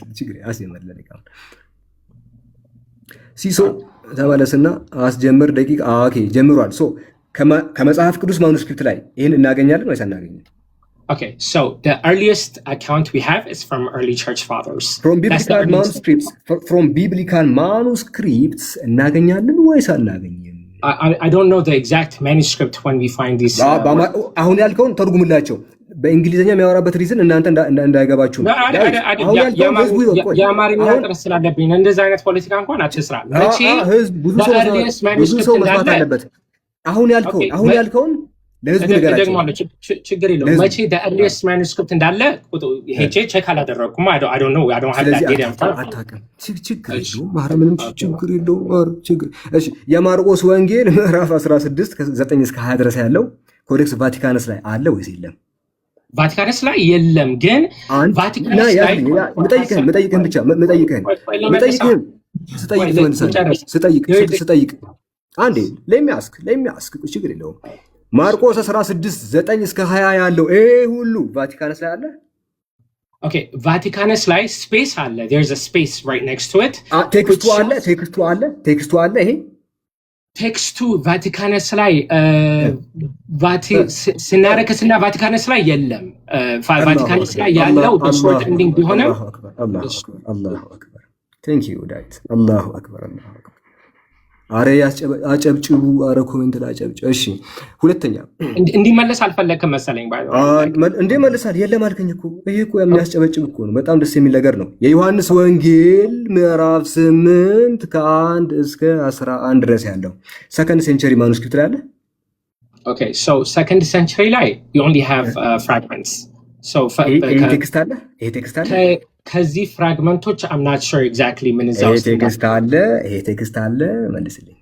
Speaker 2: ሲሶ ተመለስና አስጀምር ደቂቃ። ኦኬ ጀምሯል። ሶ ከመጽሐፍ ቅዱስ ማኑስክሪፕት ላይ ይህን እናገኛለን ወይስ አናገኝም?
Speaker 1: Okay, so the earliest account we have is from early church fathers.
Speaker 2: From biblical manuscripts እናገኛለን ወይስ አናገኝም?
Speaker 1: I don't know the exact manuscript when we find these.
Speaker 2: አሁን ያልከውን ተርጉምላቸው። በእንግሊዝኛ የሚያወራበት ሪዝን እናንተ እንዳይገባችሁ ነው።
Speaker 1: የአማርኛ ጥረት ስላለብኝ እንደዛ አይነት ፖለቲካ እንኳን አትስራ።
Speaker 2: ብዙ ሰው መስማት አለበት። አሁን ያልከውን ለህዝቡ ንገራቸው።
Speaker 1: ችግር የለውም። መቼ the ማኑስክሪፕት እንዳለ ሄጄ ቼክ አላደረኩም። I don't know. I don't have that data.
Speaker 2: አታውቅም። ችግር የለውም። ምንም ችግር የለውም። እሺ የማርቆስ ወንጌል ምዕራፍ 16 ከ9 እስከ 20 ድረስ ያለው ኮዴክስ ቫቲካንስ ላይ አለ ወይስ የለም?
Speaker 1: ቫቲካንስ ላይ የለም። ግን ቫቲካንስ ላይ
Speaker 2: ስጠይቅ አንዴ ለሚያስክ ችግር የለውም። ማርቆስ 16:9 እስከ 20 ያለው ሁሉ ቫቲካንስ ላይ አለ።
Speaker 1: ኦኬ ቫቲካንስ ላይ ስፔስ አለ። there's a space right next to it.
Speaker 2: ቴክስቱ አለ። ይሄ
Speaker 1: ቴክስቱ ቫቲካንስ ላይ ስናረክስና ቫቲካንስ ላይ የለም። ቫቲካንስ ላይ ያለው በሾርት ኤንዲንግ ቢሆንም
Speaker 2: አላሁ አክበር። ቴንክ ዩ ዳዊት። አላሁ አክበር። አረ አጨብጭቡ። አረ ኮሜንት ላይ አጨብጭቡ። እሺ ሁለተኛ
Speaker 1: እንዲመለስ አልፈለግክም መሰለኝ።
Speaker 2: እንዴ መልሳል። የለም አልከኝ እኮ። ይሄ እኮ የሚያስጨበጭብ እኮ ነው። በጣም ደስ የሚል ነገር ነው። የዮሐንስ ወንጌል ምዕራፍ 8 ከ1 እስከ 11 ድረስ ያለው ሰከንድ ሴንቸሪ ማኑስክሪፕት ላይ አለ።
Speaker 1: ኦኬ ሶ ሰከንድ ሴንቸሪ ላይ you only have fragments. so
Speaker 2: ይሄ ቴክስት አለ።
Speaker 1: ከዚህ ፍራግመንቶች I'm not sure exactly ምን እዛው
Speaker 2: ይሄ ቴክስት አለ መልስልኝ።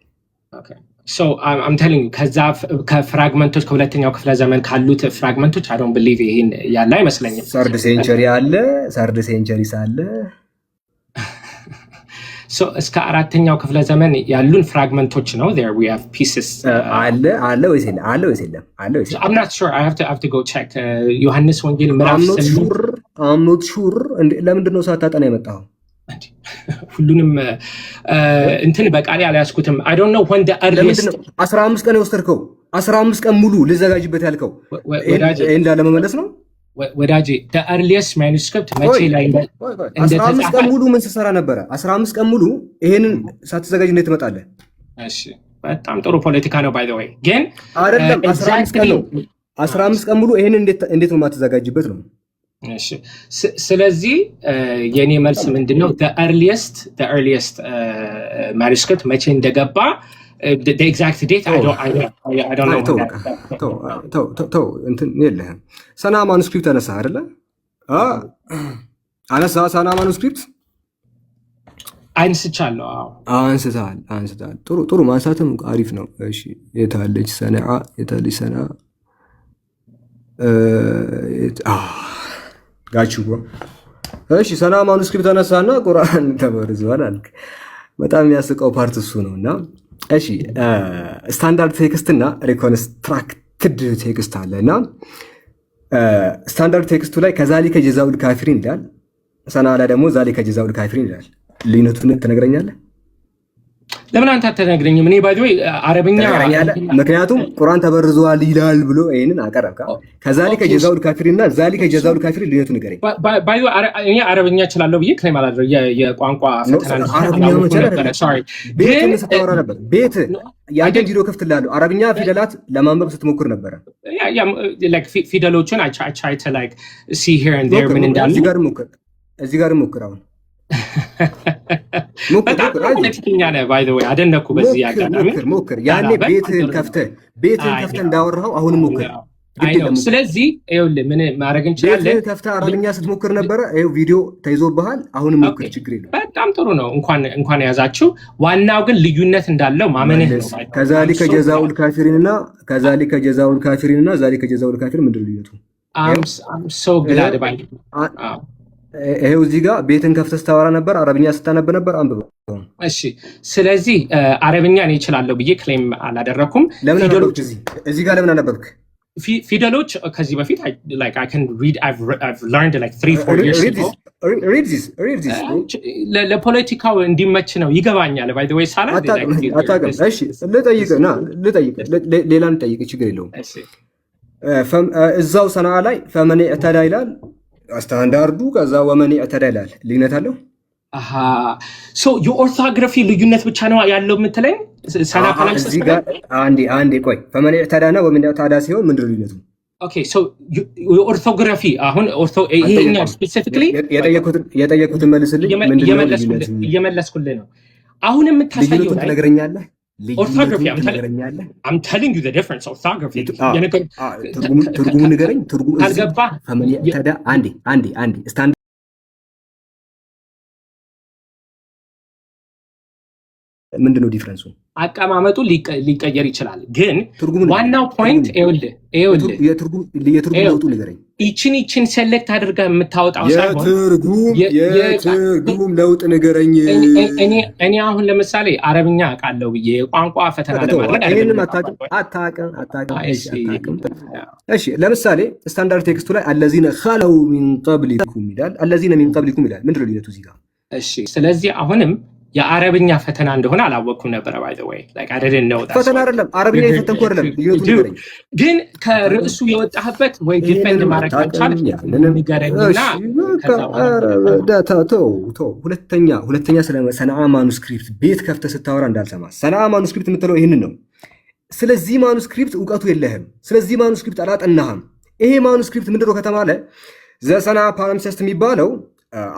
Speaker 1: Okay, so I'm telling you ከዛ ከፍራግመንቶች ከሁለተኛው ክፍለ ዘመን ካሉት ፍራግመንቶች I don't believe ይሄን ያለ አይመስለኝም።
Speaker 2: ሰርድ ሴንቸሪ አለ።
Speaker 1: እስከ አራተኛው ክፍለ ዘመን ያሉን ፍራግመንቶች ነው። there we have pieces
Speaker 2: አለ ወይስ የለም?
Speaker 1: I'm not sure. I have to go check. ዮሐንስ ወንጌል ምዕራፍ 8
Speaker 2: I'm not sure. ለምንድን ነው ሳታጠና የመጣኸው?
Speaker 1: ሁሉንም እንትን በቃሌ አልያዝኩትም። I don't know when the earliest
Speaker 2: 15 ቀን የወሰድከው 15 ቀን ሙሉ ልዘጋጅበት ያልከው እንዳለ መመለስ ነው
Speaker 1: ወዳጄ። the earliest manuscript መቼ ላይ
Speaker 2: 15 ቀን ሙሉ ምን ስትሰራ ነበረ? 15 ቀን ሙሉ ይሄንን ሳትዘጋጅ እንዴት ትመጣለህ?
Speaker 1: እሺ በጣም ጥሩ ፖለቲካ ነው by the way። ግን
Speaker 2: አይደለም 15 ቀን ነው 15 ቀን ሙሉ ይሄንን እንዴት ነው የማትዘጋጅበት ነው?
Speaker 1: እሺ ስለዚህ የኔ መልስ ምንድነው? the earliest manuscript መቼ እንደገባ the exact date I don't know.
Speaker 2: ተው እንትን የለህም። ሰና ማኑስክሪፕት አነሳ አይደለ? ሰና ማኑስክሪፕት
Speaker 1: አንስቻለሁ።
Speaker 2: አንስተሃል። ጥሩ ማንሳትም አሪፍ ነው። እሺ የታለች ሰነዓ? ጋቹ እሺ ሰና ማኑስክሪፕት አነሳና ቁርአን ተበርዟል አልክ። በጣም የሚያስቀው ፓርት እሱ ነውና እሺ ስታንዳርድ ቴክስት እና ሪኮንስትራክትድ ቴክስት አለና ስታንዳርድ ቴክስቱ ላይ ከዛሊከ ጀዛኡል ካፊሪን ይላል። ሰና ላይ ደግሞ ዛሊከ ጀዛኡል ካፊሪን ይላል። ልዩነቱን ትነግረኛለህ?
Speaker 1: ለምን አንተ አትነግረኝም? እኔ ባይ ዘ ወይ አረብኛ
Speaker 2: ምክንያቱም ቁርአን ተበርዟል ይላል ብሎ ይሄንን አቀረብካ። ከዛሊከ ጀዛኡል ካፊሪን እና ዛሊከ ጀዛኡል ካፊሪን ልዩነቱን ንገረኝ።
Speaker 1: ባይ ዘ ወይ እኔ አረብኛ እችላለሁ ብዬ ክሌም አላደረገ የቋንቋ ፈተና
Speaker 2: ቤት ስታወራ ነበር። ቤት ያንተን ቪዲዮ ከፍትልሃለሁ። አረብኛ ፊደላት ለማንበብ ስትሞክር ነበረ።
Speaker 1: ፊደሎቹን I try to like see here and there ምን እንዳሉ
Speaker 2: እዚህ ጋር ሞክር አሁን
Speaker 1: በጣም ፖለቲከኛ ነህ ባይ ዘ ወይ አደነኩ። በዚህ አጋጣሚ
Speaker 2: ሞክር። ያኔ ቤትህን ከፍተህ እንዳወራኸው አሁን ሞክር።
Speaker 1: ስለዚህ ይኸውልህ ምን ማድረግ እንችላለን?
Speaker 2: ቤትህን ከፍተህ አረብኛ ስትሞክር ነበረ። ይኸው ቪዲዮ ተይዞብሃል። አሁን ሞክር፣ ችግር የለውም።
Speaker 1: በጣም ጥሩ ነው። እንኳን ያዛችሁ። ዋናው ግን ልዩነት እንዳለው ማመንህ ነው።
Speaker 2: ከዛሊከ ጀዛኡል ካፊሪን እና ዛሊከ ጀዛኡል ካፊሪን ምንድን ነው ልዩነቱ?
Speaker 1: I'm so glad about it.
Speaker 2: ይሄው እዚህ ጋር ቤትን ከፍተህ ስታወራ ነበር፣ አረብኛ ስታነብ ነበር። አንብበው።
Speaker 1: እሺ ስለዚህ አረብኛ እኔ እችላለሁ ብዬ ክሌም አላደረኩም።
Speaker 2: ፊደሎች እዚህ ጋር ለምን አነበብክ?
Speaker 1: ፊደሎች ከዚህ በፊት I can read. I've learned like 3-4 years ago.
Speaker 2: Read this.
Speaker 1: ለፖለቲካው እንዲመች ነው ይገባኛል። by the way ሳላ
Speaker 2: አታውቅም። እሺ ልጠይቅ ሌላ ልጠይቅ፣ ችግር የለውም። እዛው ሰነዓ ላይ ፈመን ኢዕተዳ ይላል ስታንዳርዱ፣ ከዛ ወመን ኢዕተዳ ይላል። ልዩነት አለው?
Speaker 1: የኦርቶግራፊ ልዩነት ብቻ ነው ያለው የምትለኝ? ሰና ካላም
Speaker 2: እዚህ ጋር አንዴ ቆይ። ፈመን ኢዕተዳ እና ወመን ኢዕተዳ ሲሆን ምንድን ነው ልዩነቱ?
Speaker 1: ኦኬ የኦርቶግራፊ አሁን ይሄኛው ስፔሲፊካሊ
Speaker 2: የጠየኩትን መልስልኝ። ምንድን ነው ልዩነቱ?
Speaker 1: እየመለስኩልህ ነው። አሁን የምታሳየው
Speaker 2: ልዩነቱን ትነግረኛለህ?
Speaker 1: Orthography. I'm telling you the difference. Orthography.
Speaker 2: ትርጉሙ ንገረኝ። ትርጉሙ አንዴ ስታንድ ምንድን ነው ዲፍረንሱ?
Speaker 1: አቀማመጡ ሊቀየር ይችላል፣ ግን ዋናው ፖይንት
Speaker 2: የትርጉም ለውጡ ንገረኝ።
Speaker 1: ይችን ሴሌክት አድርገህ የምታወጣው ሳይሆን
Speaker 2: የትርጉም ለውጥ ንገረኝ።
Speaker 1: እኔ አሁን ለምሳሌ አረብኛ አውቃለሁ ብዬ የቋንቋ ፈተና ለማድረግ
Speaker 2: አታውቅም። እሺ ለምሳሌ ስታንዳርድ ቴክስቱ ላይ አለዚነ ኸለው ሚን ቀብሊኩም ይላል። አለዚነ ሚን ቀብሊኩም ይላል። ምንድን ነው ልዩነቱ እዚህ ጋር?
Speaker 1: እሺ ስለዚህ አሁንም የአረብኛ ፈተና እንደሆነ አላወቅኩም ነበር። by the way like I didn't know that
Speaker 2: ፈተና አይደለም አረብኛ የፈተንኩ አይደለም።
Speaker 1: ግን ከርዕሱ የወጣህበት ወይ ዲፌንድ ማድረግ ካልቻልክ ንገረኝና ሁለተኛ ስለ ሰነዓ ማኑስክሪፕት ቤት ከፍተህ ስታወራ እንዳልሰማ። ሰነዓ ማኑስክሪፕት የምትለው ይህንን ነው። ስለዚህ ማኑስክሪፕት እውቀቱ የለህም። ስለዚህ ማኑስክሪፕት አላጠናህም። ይሄ ማኑስክሪፕት ምንድነው ከተባለ ዘሰነዓ ፓሊምሰስት የሚባለው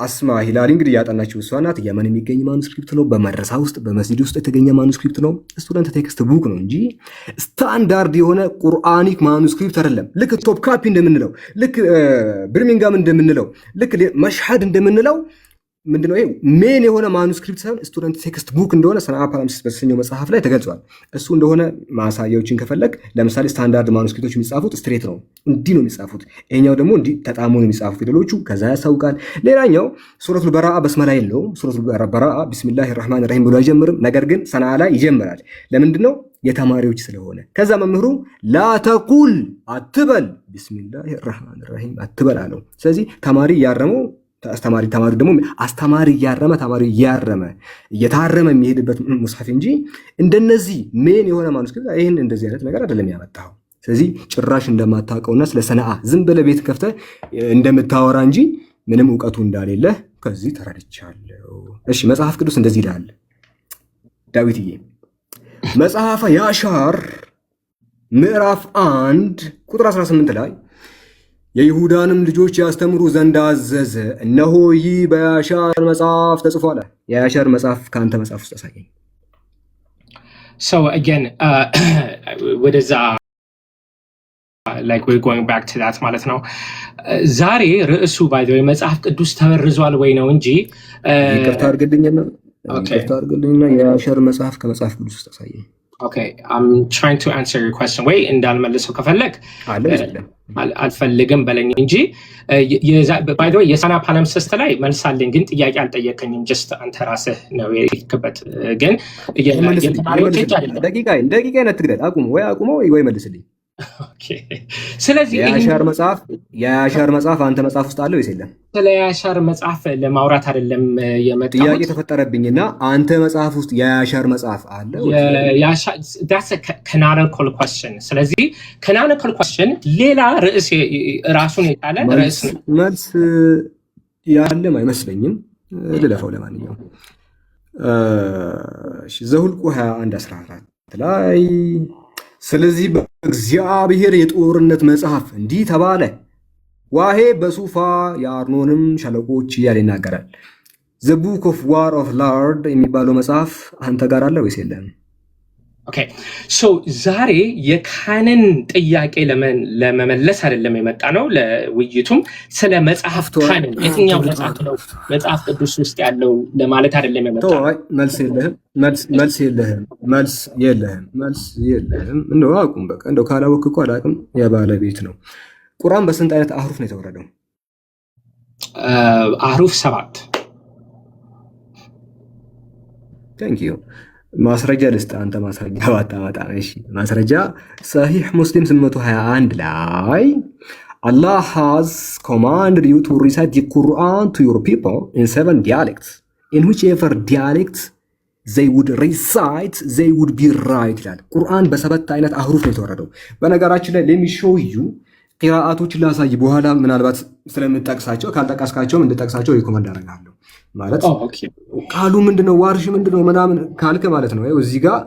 Speaker 1: አስማ ሂላሊ እንግዲህ ያጠናችው እሷ ናት። የመን የሚገኝ ማኑስክሪፕት ነው። በመድረሳ ውስጥ በመስጂድ ውስጥ የተገኘ ማኑስክሪፕት ነው። ስቱደንት ቴክስት ቡክ ነው እንጂ ስታንዳርድ የሆነ ቁርአኒክ ማኑስክሪፕት አይደለም። ልክ ቶፕ ካፒ እንደምንለው፣ ልክ ብርሚንጋም እንደምንለው፣ ልክ መሽሐድ እንደምንለው
Speaker 2: ምንድነው ይሄ ሜን የሆነ ማኑስክሪፕት ሳይሆን ስቱደንት ቴክስት ቡክ እንደሆነ ሰነአ ፓላምሲስ በተሰኘው መጽሐፍ ላይ ተገልጿል። እሱ እንደሆነ ማሳያዎችን ከፈለግ ለምሳሌ ስታንዳርድ ማኑስክሪፕቶች የሚጻፉት ስትሬት ነው፣ እንዲህ ነው የሚጻፉት። ይሄኛው ደግሞ እንዲህ ተጣሞ ነው የሚጻፉት ፊደሎቹ፣ ከዛ ያሳውቃል። ሌላኛው ሱረቱል በራአ በስመላ የለውም። ሱረቱል በራአ ቢስሚላሂር ረህማኒር ረሂም ብሎ አይጀምርም። ነገር ግን ሰነአ ላይ ይጀምራል። ለምንድነው? የተማሪዎች ስለሆነ። ከዛ መምህሩ ላተቁል አትበል ቢስሚላሂር ረህማኒር ረሂም አትበል አለው። ስለዚህ ተማሪ ያረመው አስተማሪ ደግሞ አስተማሪ እያረመ ተማሪ እያረመ እየታረመ የሚሄድበት ሙስሐፍ እንጂ እንደነዚህ ሜን የሆነ ማኑስክሪፕት ይሄን እንደዚህ አይነት ነገር አይደለም ያመጣው። ስለዚህ ጭራሽ እንደማታውቀውና ስለ ሰነአ ዝም ብለህ ቤት ከፍተህ እንደምታወራ እንጂ ምንም ዕውቀቱ እንዳሌለ ከዚህ ተረድቻለሁ። እሺ መጽሐፍ ቅዱስ እንደዚህ ይላል። ዳዊትዬ መጽሐፈ ያሻር ምዕራፍ 1 ቁጥር 18 ላይ የይሁዳንም ልጆች ያስተምሩ ዘንድ አዘዘ። እነሆ ይህ በያሻር መጽሐፍ ተጽፏል። የያሻር መጽሐፍ ከአንተ መጽሐፍ ውስጥ አሳየኝ።
Speaker 1: So again, ወደዛ like we're going back to that ማለት ነው። ዛሬ ርዕሱ by the way መጽሐፍ ቅዱስ ተበርዟል ወይ ነው እንጂ
Speaker 2: ይቅርታ አድርግልኝና የያሻር መጽሐፍ ከመጽሐፍ ቅዱስ ውስጥ አሳየኝ።
Speaker 1: Okay, I'm trying to answer your question. ወይ እንዳልመልሰው ከፈለግ አልፈልግም በለኝ እንጂ by the way የሰነአ ፓላምሲስ ላይ መልሳለኝ፣ ግን ጥያቄ አልጠየቀኝም። just አንተ ራስህ ነው የክበት ግን የተማሪዎች እጅ አይደለም።
Speaker 2: ደቂቃ ነትግደል አቁመው ወይ መልስልኝ።
Speaker 1: ስለዚህ
Speaker 2: የያሻር መጽሐፍ አንተ መጽሐፍ ውስጥ አለው ወይስ የለም?
Speaker 1: ስለ ያሻር መጽሐፍ ለማውራት አይደለም የመጣሁት።
Speaker 2: ጥያቄ ተፈጠረብኝና አንተ መጽሐፍ ውስጥ የያሻር መጽሐፍ አለ?
Speaker 1: that's a canonical question። ስለዚህ canonical question ሌላ ርዕስ ራሱን የቻለ ርዕስ ነው።
Speaker 2: መልስ ያለም አይመስለኝም። ልለፈው ለማንኛውም ዘኍልቍ 21:14 ላይ ስለዚህ በእግዚአብሔር የጦርነት መጽሐፍ እንዲህ ተባለ፣ ዋሄ በሱፋ የአርኖንም ሸለቆች እያለ ይናገራል። ዘ ቡክ ኦፍ ዋር ኦፍ ላርድ የሚባለው መጽሐፍ አንተ ጋር አለ ወይስ የለም?
Speaker 1: ኦኬ ሶ ዛሬ የካንን ጥያቄ ለመመለስ አይደለም የመጣ ነው። ለውይይቱም ስለ መጽሐፍ ካንን የትኛው መጽሐፍ ነው መጽሐፍ ቅዱስ ውስጥ ያለው ለማለት አይደለም የመጣ ነው። መልስ የለህም። እንደው አቁም በቃ። እንደው ካላወቅህ እኮ አላውቅም የባለቤት ነው። ቁርአን በስንት አይነት አህሩፍ ነው የተወረደው? አህሩፍ 7።
Speaker 2: ታንክ ዩ። ማስረጃ ልስጥ። አንተ ማስረጃ ባታመጣ እሺ። ማስረጃ ሰሂህ ሙስሊም 821 ላይ Allah has commanded you to recite the Quran to your people in 7 dialects. In whichever dialect they would recite, they would be right ይላል። ቁርአን በሰባት አይነት አህሩፍ ነው የተወረደው። በነገራችን ላይ let me show you ቂራአቶችን ላሳይ። በኋላ ምናልባት ስለምጠቅሳቸው ካልጠቀስካቸውም እንድጠቅሳቸው ሪኮመንድ አደርጋለሁ። ማለት ቃሉ ምንድነው ዋርሽ ምንድነው ምናምን ካልከ ማለት ነው። እዚህ ጋር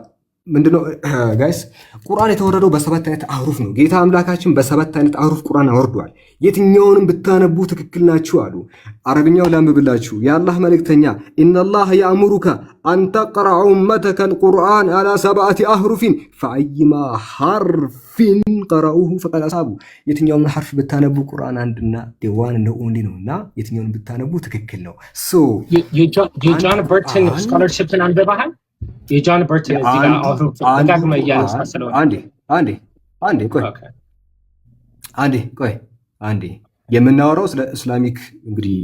Speaker 2: ምንድነው ጋይስ ቁርአን የተወረደው በሰባት አይነት አህሩፍ ነው። ጌታ አምላካችን በሰባት አይነት አህሩፍ ቁርአን አወርዷል። የትኛውንም ብታነቡ ትክክል ናችሁ አሉ። አረብኛው ላንብብላችሁ። የአላህ መልእክተኛ ኢነላህ ያእሙሩከ አን ተቅረኡ ኡመተከል ቁርአን አላ 7 አህሩፊን ፈአይማ ሐርፊን ቀረኡሁ ፈቀድ አሳቡ። የትኛውም ሐርፍ ብታነቡ ቁርአን አንድና ዲዋን ነው ኦንሊ ነውና የትኛውንም ብታነቡ ትክክል ነው። ሶ
Speaker 1: የጆን በርተን ስኮላርሺፕን አንብበሃል? የጆን በርተን እዚህ ጋር አህሩፍ ተጋግመ እያነሳ ስለሆነ አንዴ የምናወራው ስለ እስላሚክ እንግዲህ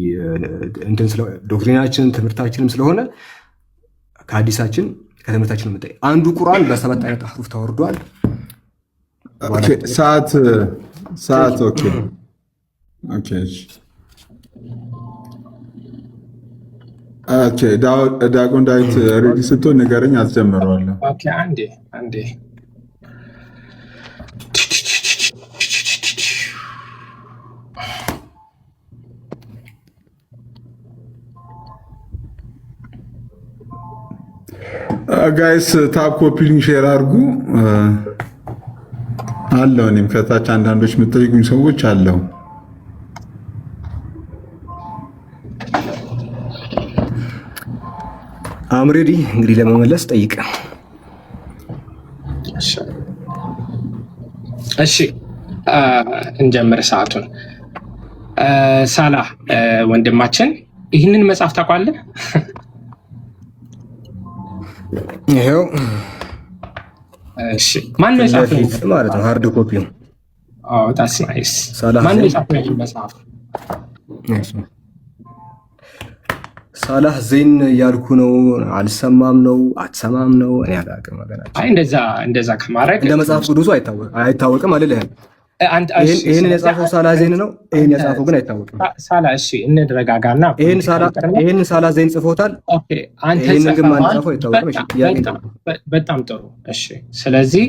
Speaker 1: እንትን ስለ ዶክትሪናችን ትምህርታችንም ስለሆነ ከሐዲሳችን ከትምህርታችን ነው። አንዱ ቁርአን በሰባት አይነት አህሩፍ ተወርዷል።
Speaker 3: ሰዓት ኦኬ ዲያቆን ዳዊት ሬዲ ስትሆን ንገረኝ፣ አስጀምረዋለሁ።
Speaker 1: አንዴ
Speaker 3: ጋይስ ታፕ ኮፒሊንግ ሼር አድርጉ አለው። እኔም ከታች አንዳንዶች የምትጠይቁኝ ሰዎች አለው።
Speaker 2: አምሬዲ እንግዲህ ለመመለስ ጠይቀ።
Speaker 1: እሺ እንጀምር ሰዓቱን። ሳላህ ወንድማችን ይህንን መጽሐፍ ታውቃለህ?
Speaker 2: ይሄው
Speaker 1: እሺ ማን ነው የጻፈው
Speaker 2: ማለት ነው? ሃርድ ኮፒው።
Speaker 1: that's nice። ማን ነው የጻፈው ይህን መጽሐፍ?
Speaker 2: ሳላህ ዜን ያልኩ ነው። አልሰማም ነው አትሰማም ነው እኔ አላውቅም። ወገናችን
Speaker 1: አይ እንደዛ ከማድረግ
Speaker 2: እንደ መጽሐፍ ቅዱስ አይታወቅም አልልህም። ይሄንን የጻፈው ሳላህ ዜን ነው። ይሄን የጻፈው ግን አይታወቅም።
Speaker 1: ሳላህ እሺ እንድረጋጋና
Speaker 2: ይሄን ሳላህ ዜን ጽፎታል።
Speaker 1: ኦኬ አንተ
Speaker 2: ይሄንን ግን ማን ጻፈው አይታወቅም። እሺ
Speaker 1: በጣም ጥሩ። እሺ ስለዚህ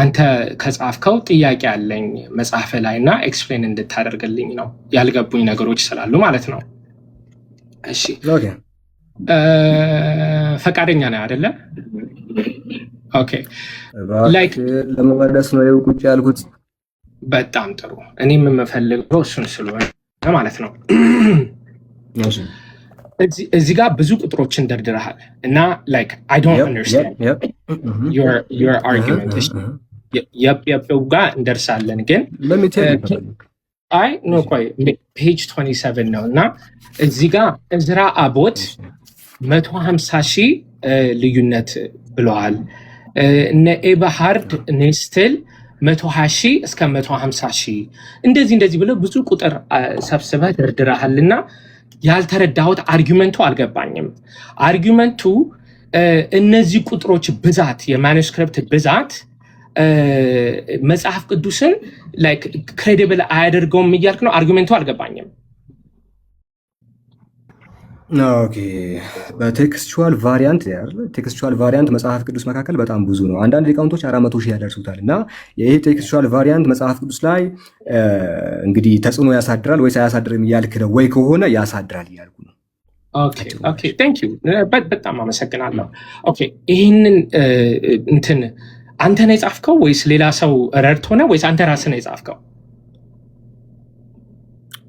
Speaker 1: አንተ ከጻፍከው ጥያቄ አለኝ መጽሐፍ ላይና ኤክስፕሌን እንድታደርግልኝ ነው። ያልገቡኝ ነገሮች ስላሉ ማለት ነው። እሺ
Speaker 2: ኦኬ
Speaker 1: ፈቃደኛ ነህ አይደለ? ኦኬ
Speaker 2: ላይክ ለመመለስ ነው ቁጭ ያልኩት።
Speaker 1: በጣም ጥሩ። እኔም የምፈልገው እሱን ስለሆነ ማለት ነው። እዚህ ጋር ብዙ ቁጥሮችን ደርድረሃል እና like I don't understand your argument። የው ጋር እንደርሳለን ግን አይ ኖ ቆይ ፔጅ 27 ነው እና እዚህ ጋር እዝራ አቦት 150,000 ልዩነት ብለዋል። እነ ኤባሃርድ ኔስትል 120,000 እስከ 150,000 እንደዚህ ብለው ብዙ ቁጥር ሰብስበህ ደርድረሃልና ያልተረዳሁት አርጊመንቱ አልገባኝም። አርጊመንቱ እነዚህ ቁጥሮች ብዛት የማኑስክሪፕት ብዛት መጽሐፍ ቅዱስን ላይክ ክሬዲብል አያደርገውም እያልክ ነው። አርጊመንቱ አልገባኝም።
Speaker 2: ኦኬ በቴክስቹዋል ቫሪያንት ቴክስቹዋል ቫሪያንት መጽሐፍ ቅዱስ መካከል በጣም ብዙ ነው። አንዳንድ ሊቃውንቶች 400,000 ያደርሱታል እና ይሄ ቴክስቹዋል ቫሪያንት መጽሐፍ ቅዱስ ላይ እንግዲህ ተጽዕኖ ያሳድራል ወይስ አያሳድርም እያልክ ነው ወይ? ከሆነ ያሳድራል እያልኩ ነው።
Speaker 1: ኦኬ ቴንክ ዩ በጣም አመሰግናለሁ። ኦኬ ይህንን እንትን አንተ ነው የጻፍከው ወይስ ሌላ ሰው ረድቶ ነው ወይስ አንተ ራስህ ነው የጻፍከው?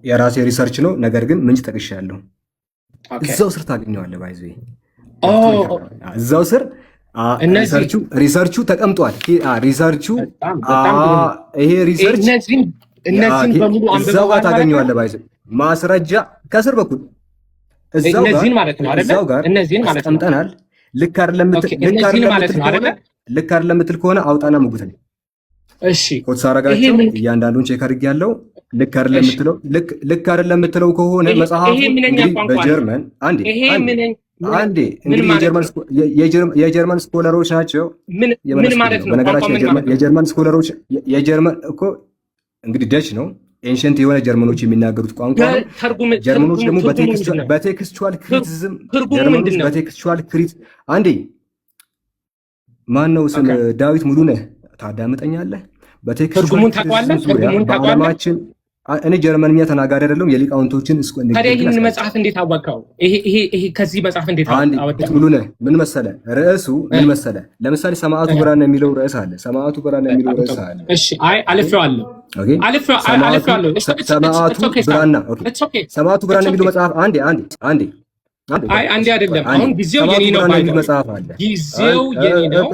Speaker 2: የራሴ ሪሰርች ነው፣ ነገር ግን ምንጭ ጠቅሻለሁ። እዛው ስር ታገኘዋለህ። ባይዘ እዛው ስር ሪሰርቹ ተቀምጧል። ሪሰርቹ ይሄ ሪሰርች
Speaker 1: እነዚህን በሙሉ
Speaker 2: እዛው ጋር ታገኘዋለህ። ባይዘ ማስረጃ ከስር በኩል
Speaker 1: እነዚህን ማለት ነው አይደል? እነዚህን ማለት ነው
Speaker 2: ተቀምጠናል። ልክ አይደለም የምትል ከሆነ አውጣና ሙጉተኝ።
Speaker 1: እሺ
Speaker 2: ኮትስ አረጋቸው እያንዳንዱን ቼክ አድርጌያለሁ። ልክ አይደለም የምትለው ከሆነ መጽሐፉ በጀርመን አንዴ እንግዲህ የጀርመን ስኮለሮች ናቸው።
Speaker 1: ምን ማለት ነው?
Speaker 2: በነገራችን የጀርመን ስኮለሮች የጀርመን እኮ እንግዲህ ደች ነው ኤንሸንት የሆነ ጀርመኖች የሚናገሩት ቋንቋ ነው። ጀርመኖች ደግሞ በቴክስቹዋል ክሪቲሲዝም በቴክስቹዋል ክሪት አንዴ ማን ነው ስም ዳዊት ሙሉነህ ታዳምጠኛለህ?
Speaker 1: ትርጉሙን ታውቃለህ?
Speaker 2: በዓለማችን እኔ ጀርመንኛ ተናጋሪ አይደለም። የሊቃውንቶችን
Speaker 1: ታዲያ ይህን መጽሐፍ እንዴት አወቀው? ይሄ ከዚህ መጽሐፍ እንዴት አወቀው?
Speaker 2: ሙሉነህ ምን መሰለ ርዕሱ ምን መሰለ? ለምሳሌ ሰማዕቱ ብራና የሚለው ርዕስ አለ። ሰማዕቱ ብራና የሚለው ርዕስ አለ።
Speaker 1: እሺ አይ አልፌዋለሁ።
Speaker 2: ሰማዕቱ ብራና የሚለው መጽሐፍ አንዴ
Speaker 1: አንዴ አይደለም። አሁን ጊዜው የኔ ነው ማለት
Speaker 2: መጽሐፍ አለ።
Speaker 1: ጊዜው የኔ ነው።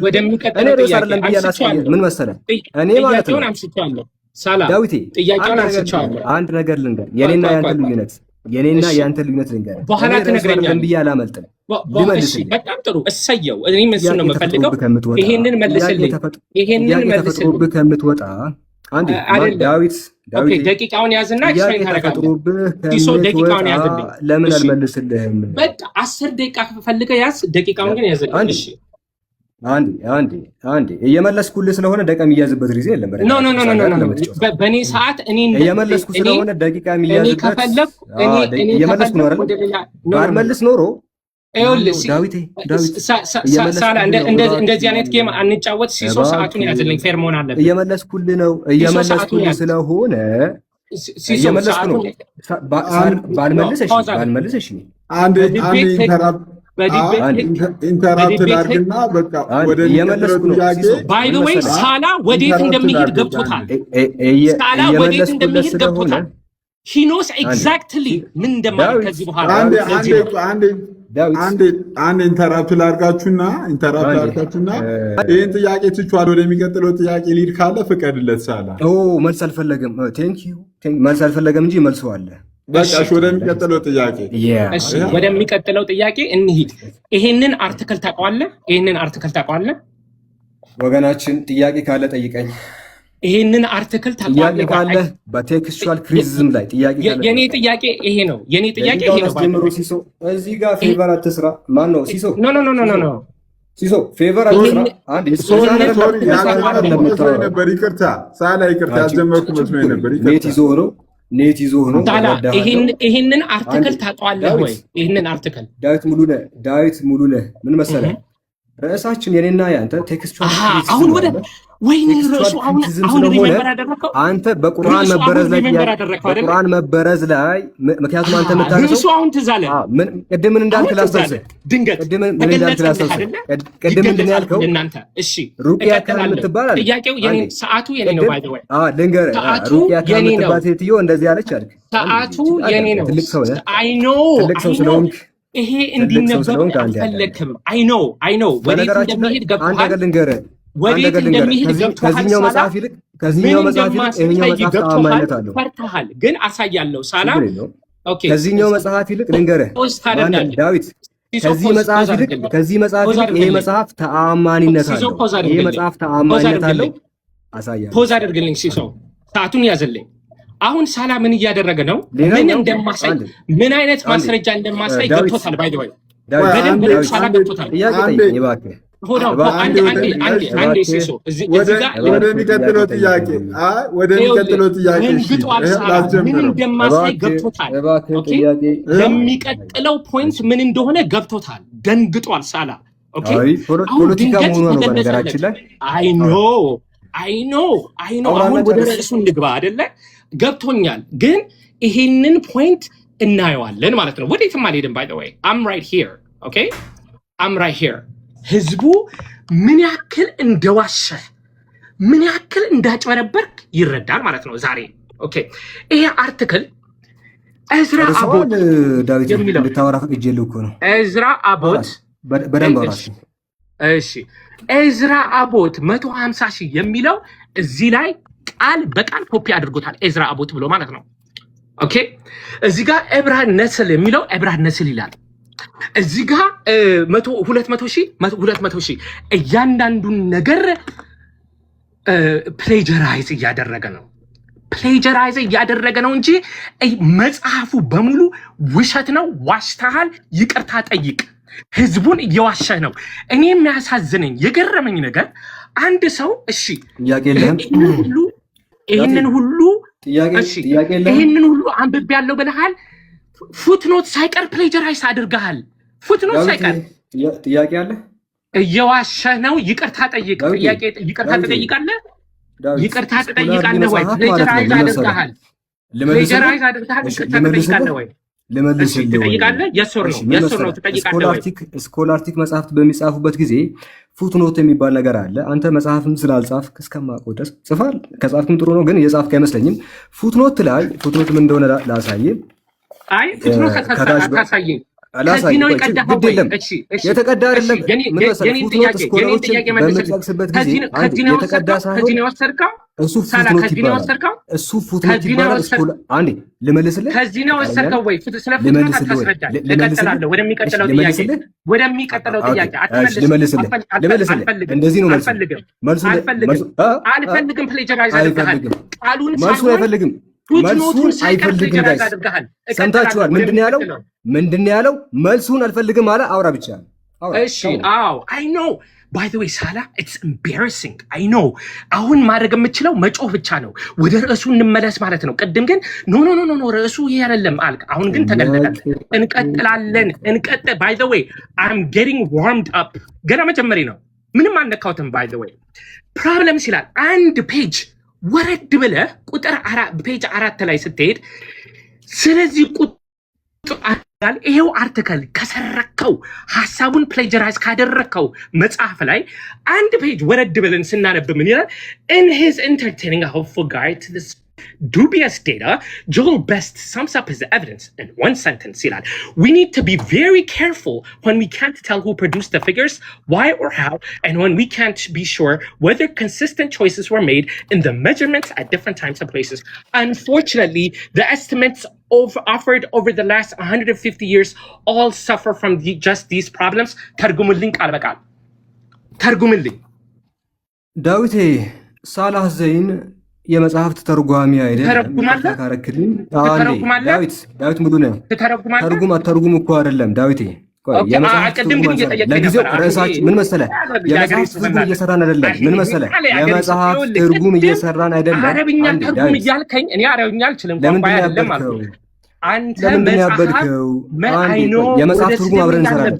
Speaker 1: ወደሚቀጥለው ጥያቄ
Speaker 2: ምን መሰለህ እኔ ማለት ነው
Speaker 1: አንስቻለሁ። ሳላ
Speaker 2: ዳዊቴ
Speaker 1: ጥያቄውን አንስቻለሁ።
Speaker 2: አንድ ነገር ልንገር፣ የኔና ያንተ ልዩነት ልንገር።
Speaker 1: በኋላ ትነግረኛለህ
Speaker 2: ብዬ አላመልጥም።
Speaker 1: እሺ በጣም ጥሩ እሰየው። እኔም እሱን ነው የምፈልገው። ይሄንን መልስልኝ።
Speaker 2: ተፈጥሮብህ ከምትወጣ አንዴ ዳዊት
Speaker 1: ደቂቃውን ያዝና ኤክስፕሌን ታደርጋለህ። ደቂቃውን ያዝልኝ።
Speaker 2: ለምን አልመልስልህም?
Speaker 1: በቃ 10 ደቂቃ ፈልገህ ያዝ። ደቂቃውን ግን ያዝልኝ። እሺ
Speaker 2: አንዴ እየመለስኩልህ ስለሆነ ደቂቃ የሚያዝበት ጊዜ የለም።
Speaker 1: ኖ በእኔ ሰዓት እኔ
Speaker 2: እየመለስኩ ስለሆነ ደቂቃ የሚያዝበት እየመለስኩ ነው አይደል? ባልመልስ ኖሮ ዳዊት
Speaker 1: እንደዚህ አይነት ጌም አንጫወት። ሲሶ ሰዓቱን ያዝልኝ። ፌር መሆን አለብን።
Speaker 2: እየመለስኩልህ ስለሆነ እየመለስኩ ነው። ባልመልስ እሺ
Speaker 3: ኢንተራፕት ላድርግና በቃ ወደ
Speaker 2: እየመለስኩ ነው።
Speaker 1: ባይ ዘ ዌይ ሳላ ወዴት እንደሚሄድ ገብቶታል። ሳላ ወዴት እንደሚሄድ ገብቶታል። ሂ ኖስ ኤግዛክትሊ ምን እንደማለት ከዚህ በኋላ
Speaker 3: አንድ ኢንተራፕት ላድርጋችሁና ይህን ጥያቄ ትችዋል። ወደሚቀጥለው ጥያቄ ሊድ ካለ ፍቀድለት። ሳላ
Speaker 2: መልስ አልፈለገም። መልስ አልፈለገም እንጂ መልሶ አለ።
Speaker 3: በቃ ወደሚቀጥለው ጥያቄ
Speaker 1: እሺ ወደሚቀጥለው ጥያቄ እንሂድ። ይሄንን አርቲክል ታውቀዋለህ? ወገናችን
Speaker 2: ጥያቄ ካለ ጠይቀኝ።
Speaker 1: ይሄንን አርቲክል
Speaker 2: ታውቀዋለህ? ካለ በቴክስቹዋል ክሪቲሲዝም ላይ ጥያቄ ካለ
Speaker 1: የኔ ጥያቄ ይሄ ነው።
Speaker 2: ሲሶ እዚህ ጋር ፌቨር አትስራ። ማን ነው ሲሶ?
Speaker 1: ኖ
Speaker 2: ሲሶ ፌቨር አትስራ። አንድ
Speaker 3: ነበር ይቅርታ፣ ሳላ ይቅርታ፣ ያጀመርኩ መስሎኝ ነበር። ይቅርታ ኔት ይዞ ሆኖ
Speaker 1: ይሄንን አርቲክል ታውቀዋለህ ወይ? ይሄንን አርቲክል
Speaker 2: ዳዊት ሙሉነህ ምን መሰለህ ርዕሳችን የኔና ያንተ ቴክስቹዋል
Speaker 1: አሁን ወደ ወይኔ ርዕሱ አሁን ሪሜምበር አደረከው
Speaker 2: አንተ በቁርአን መበረዝ ላይ ምክንያቱም አንተ የምታነሳው
Speaker 1: ርዕሱ አሁን ትዝ አለ።
Speaker 2: ምን ቅድም እንዳልክ ላስታውስህ ቅድም ምንድን ያልከው
Speaker 1: እናንተ እሺ
Speaker 2: ሩቅያ ከምትባል አለ
Speaker 1: ጥያቄው የኔ ሰዓቱ የኔ ነው ባይ ዘ ወይ
Speaker 2: ልንገርህ ሩቅያ ከምትባል ሴትዮ እንደዚህ አለች አልክ
Speaker 1: ሰዓቱ የኔ ነው
Speaker 2: ትልቅ ሰው ነህ
Speaker 1: አይ ኖ
Speaker 2: ትልቅ ሰው ስለሆንክ
Speaker 1: ይሄ እንዲነበብ አልፈለክም። አይ ኖ ወዴት እንደሚሄድ ገብቶሃል።
Speaker 2: አንተ ልንገርህ ወዴት እንደሚሄድ ገብቶሃል። ከዚህኛው መጽሐፍ ይልቅ ይሄኛው መጽሐፍ ተአማኝነት አለው።
Speaker 1: ፈርተሃል ግን አሳያለሁ። ሳላ ኦኬ
Speaker 2: ከዚህኛው መጽሐፍ ይልቅ ልንገርህ ዳዊት ከዚህ መጽሐፍ ይልቅ ይሄ መጽሐፍ ተአማኝነት አለው። ይሄ መጽሐፍ ተአማኝነት አለው። አሳያለሁ።
Speaker 1: ፖዝ አድርግልኝ ሲሶ ሰዓቱን ያዘልኝ። አሁን ሳላ ምን እያደረገ ነው? ምን እንደማሳይ ምን አይነት ማስረጃ እንደማሳይ ገብቶታል። ባይ ዘ ወይ በደንብ ሳላ ገብቶታል። አንዴ ሲሶ
Speaker 3: ወደሚቀጥለው ጥያቄ
Speaker 1: ምን እንደማሳይ ገብቶታል። የሚቀጥለው ፖይንት ምን እንደሆነ ገብቶታል። ደንግጧል ሳላ። ኦኬ
Speaker 2: ፖለቲካ መሆኑ ነው በነገራችን ላይ
Speaker 1: አይ ኖ አሁን ወደ ርዕሱ እንግባ አይደለ? ገብቶኛል። ግን ይሄንን ፖይንት እናየዋለን ማለት ነው። ወዴትም አልሄድም። ባይ ዘ ወይ አም ራይት ሂር ኦኬ አም ራይት ሂር። ህዝቡ ምን ያክል እንደዋሸ ምን ያክል እንዳጭበረበርክ ይረዳል ማለት ነው ዛሬ። ኦኬ ይሄ አርቲክል እዝራ አቦት
Speaker 2: ዳዊት እንድታወራ ፈቅጄልህ እኮ ነው።
Speaker 1: እዝራ አቦት
Speaker 2: በደንብ አውራሽ።
Speaker 1: እሺ እዝራ አቦት 150 ሺህ የሚለው እዚህ ላይ ቃል በቃል ኮፒ አድርጎታል። እዝራ አቦት ብሎ ማለት ነው። ኦኬ እዚህ ጋር እብራን ነስል የሚለው እብራን ነስል ይላል። እዚህ ጋር 200 ሺህ እያንዳንዱን ነገር ፕሌጀራይዝ እያደረገ ነው እንጂ መጽሐፉ በሙሉ ውሸት ነው። ዋሽተሃል፣ ይቅርታ ጠይቅ። ህዝቡን እየዋሸህ ነው። እኔ የሚያሳዝነኝ የገረመኝ ነገር አንድ ሰው እሺ ይህንን ሁሉ አንብቤ ያለው ብለሃል። ፉትኖት ሳይቀር ፕሌጀራይዝ አድርገሃል። ፉትኖት ሳይቀር
Speaker 2: ጥያቄ አለ።
Speaker 1: እየዋሸህ ነው። ይቅርታ ጠይቅ። ይቅርታ ትጠይቃለህ ወይ? ፕሌጀራይዝ አድርገሃል። ይቅርታ ትጠይቃለህ ወይ?
Speaker 2: ስኮላርቲክ መጽሐፍት በሚጻፉበት ጊዜ ፉትኖት የሚባል ነገር አለ። አንተ መጽሐፍም ስላልጻፍክ እስከማውቀው ድረስ ጽፋል። ከጻፍክም ጥሩ ነው፣ ግን የጻፍክ አይመስለኝም። ፉትኖት ላይ ፉትኖት ምን እንደሆነ ላሳየህ።
Speaker 1: አይ ፉትኖት ካሳየኝ ከዚህ ነው የቀዳኸው ወይ? እሺ
Speaker 2: የተቀዳ አይደለም። ምን መሰለህ ፉትኖት ስኮላሮችን በምትጠቅስበት ጊዜ የተቀዳ ሳይሆን
Speaker 1: ከዚህ ነው የወሰድከው።
Speaker 2: እሱ ፉትኖት ይባላል። አንዴ ልመልስልህ።
Speaker 1: ከዚህ ነው የወሰድከው ወይ? ስለ ፉትኖት አታስረዳኝ። እቀጥላለሁ ወደሚቀጥለው ጥያቄ።
Speaker 2: ልመልስልህ። እንደዚህ ነው መልሱ።
Speaker 1: አልፈልግም። ፕሌጀራይዝ አድርገሃል። ቃሉን
Speaker 2: መልሱን አይፈልግም። መልሱን አይፈልግም። ጋይስ ሰምታችኋል? ምንድን ያለው? መልሱን አልፈልግም አለ። አውራ ብቻ።
Speaker 1: እሺ አዎ አይ ኖ ባይ ዘ ዌይ ሳላ ኢትስ ኤምባራሲንግ አይ ኖ። አሁን ማድረግ የምችለው መጮህ ብቻ ነው። ወደ ርዕሱ እንመለስ ማለት ነው። ቅድም ግን ኖ ርዕሱ ይሄ አይደለም አልክ። አሁን ግን ተገለጠ። እንቀጥላለን። ባይ ዘ ዌይ አም ጌቲንግ ዋርምድ አፕ። ገና መጀመሪያ ነው። ምንም አልነካሁትም። ባይ ዘ ዌይ ፕሮብለምስ ይላል አንድ ፔጅ ወረድ ብለህ ቁጥር ፔጅ 4 ላይ ስትሄድ ስለዚህ ቁጥር ይሄው አርቲክል ከሰረከው ሐሳቡን ፕሌጀራይዝ ካደረከው መጽሐፍ ላይ አንድ ፔጅ ወረድ ብለን ስናነብ ምን ይላል? in his entertaining a hopeful guide to this dubious data, Joel Best sums up his evidence in one sentence. We need to be very careful when we can't tell who produced the figures, why or how, and when we can't be sure whether consistent choices were made in the measurements at different times and places. Unfortunately, the estimates offered over the last 150 years all suffer from just these problems. ተርጉምልኝ ቃል በቃል ተርጉምልኝ።
Speaker 2: ዳዊቴ ሳላህ ዘይን የመጽሐፍት ተርጓሚ አይደለም። ተካረክልኝ ዳዊት ሙሉ ነው። ተርጉም እኮ አይደለም ዳዊቴ። ለጊዜው ርዕሳችን ምን መሰለህ? የመጽሐፍት ትርጉም እየሰራን አይደለም። ምን መሰለህ? የመጽሐፍት ትርጉም እየሰራን አይደለም።
Speaker 1: አረብኛ ተርጉም እያልከኝ እኔ አረብኛ አልችልም። ቋንቋ አይደለም ማለት ነው።
Speaker 2: ለምንድን ያበድከው? የመጽሐፍ ትርጉም አብረን እንሰራለን።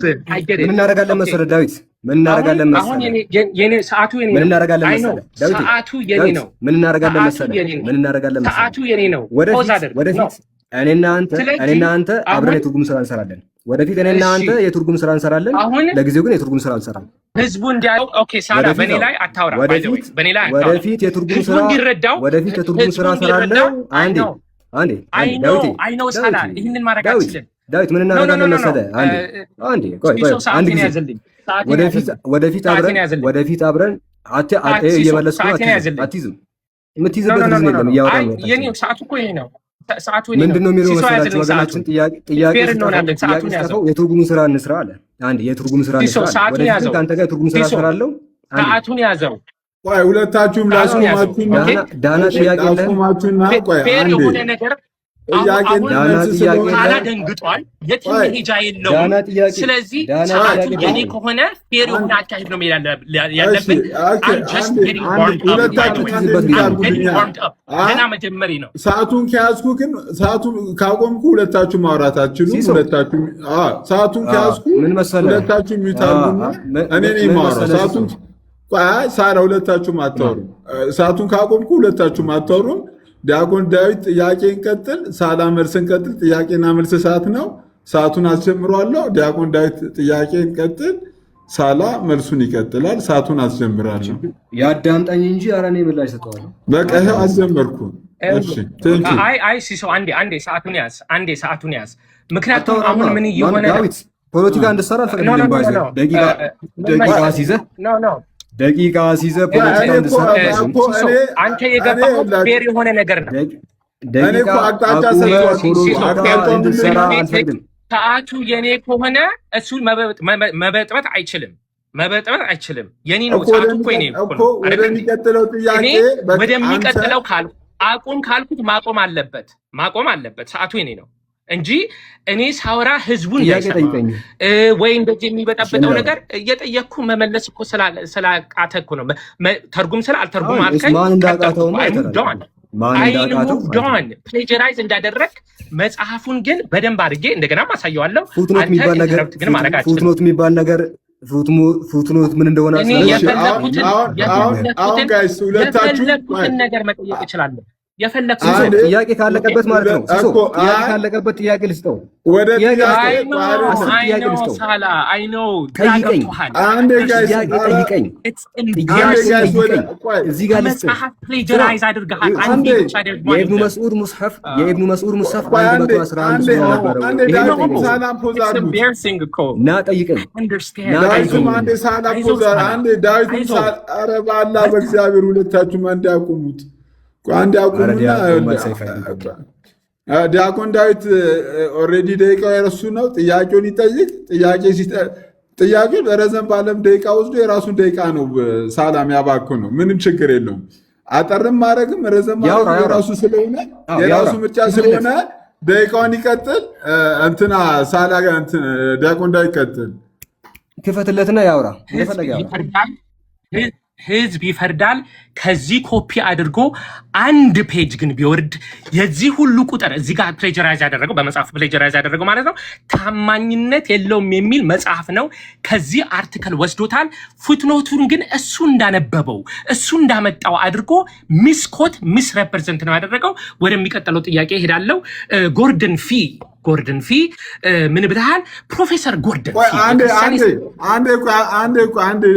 Speaker 2: ምን እናደርጋለን መሰለህ ዳዊት? ምን እናደርጋለን መሰለህ?
Speaker 1: ሰዓቱ የኔ ነው።
Speaker 2: ምን እናደርጋለን መሰለህ ዳዊት?
Speaker 1: ሰዓቱ የኔ ነው።
Speaker 2: ምን እናደርጋለን መሰለህ? ምን እናደርጋለን መሰለህ?
Speaker 1: ሰዓቱ የኔ ነው።
Speaker 2: ወደፊት እኔና አንተ አብረን የትርጉም ስራ እንሰራለን። ወደፊት እኔና አንተ የትርጉም ስራ እንሰራለን። ለጊዜው ግን የትርጉም ስራ እንሰራለን።
Speaker 1: ህዝቡ እንዲያው ኦኬ። ሳላ በኔ ላይ አታውራ። በኔ ላይ አታውራ።
Speaker 2: ወደፊት የትርጉም ስራ እንሰራለን። አንዴ
Speaker 1: አይ ነው ሳላ ይሄንን ማድረግ አልችልም።
Speaker 2: ዳዊት ምን እናደርጋለን መሰለህ? አንዴ ቆይ አንድ ጊዜ ወደፊት አብረን እየመለስኩ አትይዝም። የምትይዝበት ጊዜ የለም። እያወራን ነው።
Speaker 1: የኔው ሰዓቱ እኮ ይሄ ነው። ሰዓቱ
Speaker 2: ምንድን ነው የሚለው መሰላችሁ ወገናችን? ጥያቄ የትርጉሙን ስራ እንስራ አለ። አንዴ የትርጉም ስራ እንስራ። ወደፊት ከአንተ ጋር የትርጉም ስራ እሰራለሁ።
Speaker 1: ሰዓቱን ያዘው።
Speaker 3: ቆይ ሁለታችሁም ላስቆማችሁና
Speaker 2: ዳና ጥያቄ
Speaker 3: ላስቆማችሁና ቆይ አንዴ
Speaker 1: የሆነ ነገር ዳና ደንግጧል። የትም መሄጃ የለውም። ስለዚህ ሰዓቱ የኔ ከሆነ ፌር የሆነ አካሄድ ነው መሄድ ያለብን። ገና መጀመሪ ነው።
Speaker 3: ሰዓቱን ከያዝኩ ግን ሰዓቱን ካቆምኩ ሁለታችሁ ማውራታችሁም ሁለታችሁ ሰዓቱን ከያዝኩ ሁለታችሁ የሚታሉና እኔ ነኝ የማወራው። ሰዓቱን ሳራ ሁለታችሁም አታወሩም። ሰዓቱን ካቆምኩ ሁለታችሁም አታወሩም። ዲያቆን ዳዊት ጥያቄን ቀጥል፣ ሳላ መልስን ቀጥል። ጥያቄና መልስ ሰዓት ነው። ሰዓቱን አስጀምሯለሁ። ዲያቆን ዳዊት ጥያቄን ቀጥል፣ ሳላ መልሱን ይቀጥላል። ሰዓቱን አስጀምራለሁ።
Speaker 2: ያዳምጣኝ እንጂ ኧረ እኔ ምላሽ ሰጠዋለሁ።
Speaker 3: በቃ ይኸው አስጀመርኩ።
Speaker 1: አይ ሲሶ አንዴ ሰዓቱን ያዝ። ምክንያቱም አሁን ምን እየሆነ
Speaker 2: ዳዊት ፖለቲካ እንድትሰራ አልፈቅድልህም። ደቂቃ ሲይዘህ ፖለቲካ እንድትሰራ
Speaker 1: አንተ የገባኸው ፌር የሆነ ነገር ነው።
Speaker 2: እንድትሰራ አልፈቅድም።
Speaker 1: ሰዓቱ የኔ ከሆነ እሱ መበጥበት አይችልም። የኔ ነው ሰዓቱ እኮ የኔ ነው። ወደሚቀጥለው አቁም ካልኩት ማቆም አለበት። ሰዓቱ የኔ ነው እንጂ እኔ ሳውራ ህዝቡን ወይ እንደዚህ የሚበጣበጠው ነገር እየጠየቅኩ መመለስ እኮ ስላቃተ እኮ ነው። ተርጉም አልተርጉም አልከኝ። ፕሌጀራይዝ እንዳደረግ መጽሐፉን ግን በደንብ አድርጌ እንደገና ማሳየዋለሁ።
Speaker 2: ፉትኖት ምን እንደሆነ
Speaker 1: የፈለኩትን ነገር መጠየቅ እችላለሁ።
Speaker 2: ጥያቄ ካለቀበት ማለት ነው። ጥያቄ ካለቀበት ጥያቄ ልስጠው። ጠይቀኝ። እዚህ ጋር የኢብኑ መስዑድ ሙስሐፍ 111 እና ጠይቀኝ።
Speaker 3: በእግዚአብሔር ሁለታችሁም አንድ ያቁሙት። አንድ ያቁሙና ዲያቆን ዳዊት ኦልሬዲ ደቂቃው የረሱ ነው። ጥያቄውን ይጠይቅ። ጥያቄ በረዘም ባለም ደቂቃ ወስዶ የራሱን ደቂቃ ነው ሳላም ያባክ ነው። ምንም ችግር የለውም። አጠርም ማድረግም ረዘም ማድረግ የራሱ ስለሆነ የራሱ ምርጫ ስለሆነ ደቂቃውን ይቀጥል። እንትና ሳላ ዲያቆን ዳዊት ይቀጥል።
Speaker 2: ክፈትለትና ያውራ እንደፈለገ
Speaker 1: ህዝብ ይፈርዳል። ከዚህ ኮፒ አድርጎ አንድ ፔጅ ግን ቢወርድ የዚህ ሁሉ ቁጥር እዚህ ጋር ፕሌጀራይዝ ያደረገው በመጽሐፍ ፕሌጀራይዝ ያደረገው ማለት ነው ታማኝነት የለውም የሚል መጽሐፍ ነው። ከዚህ አርቲክል ወስዶታል። ፉትኖቱን ግን እሱ እንዳነበበው እሱ እንዳመጣው አድርጎ ሚስኮት ሚስ ሬፕሬዘንት ነው ያደረገው። ወደሚቀጥለው ጥያቄ እሄዳለሁ። ጎርደን ፊ ምን ብለሃል? ፕሮፌሰር ጎርደን ፊ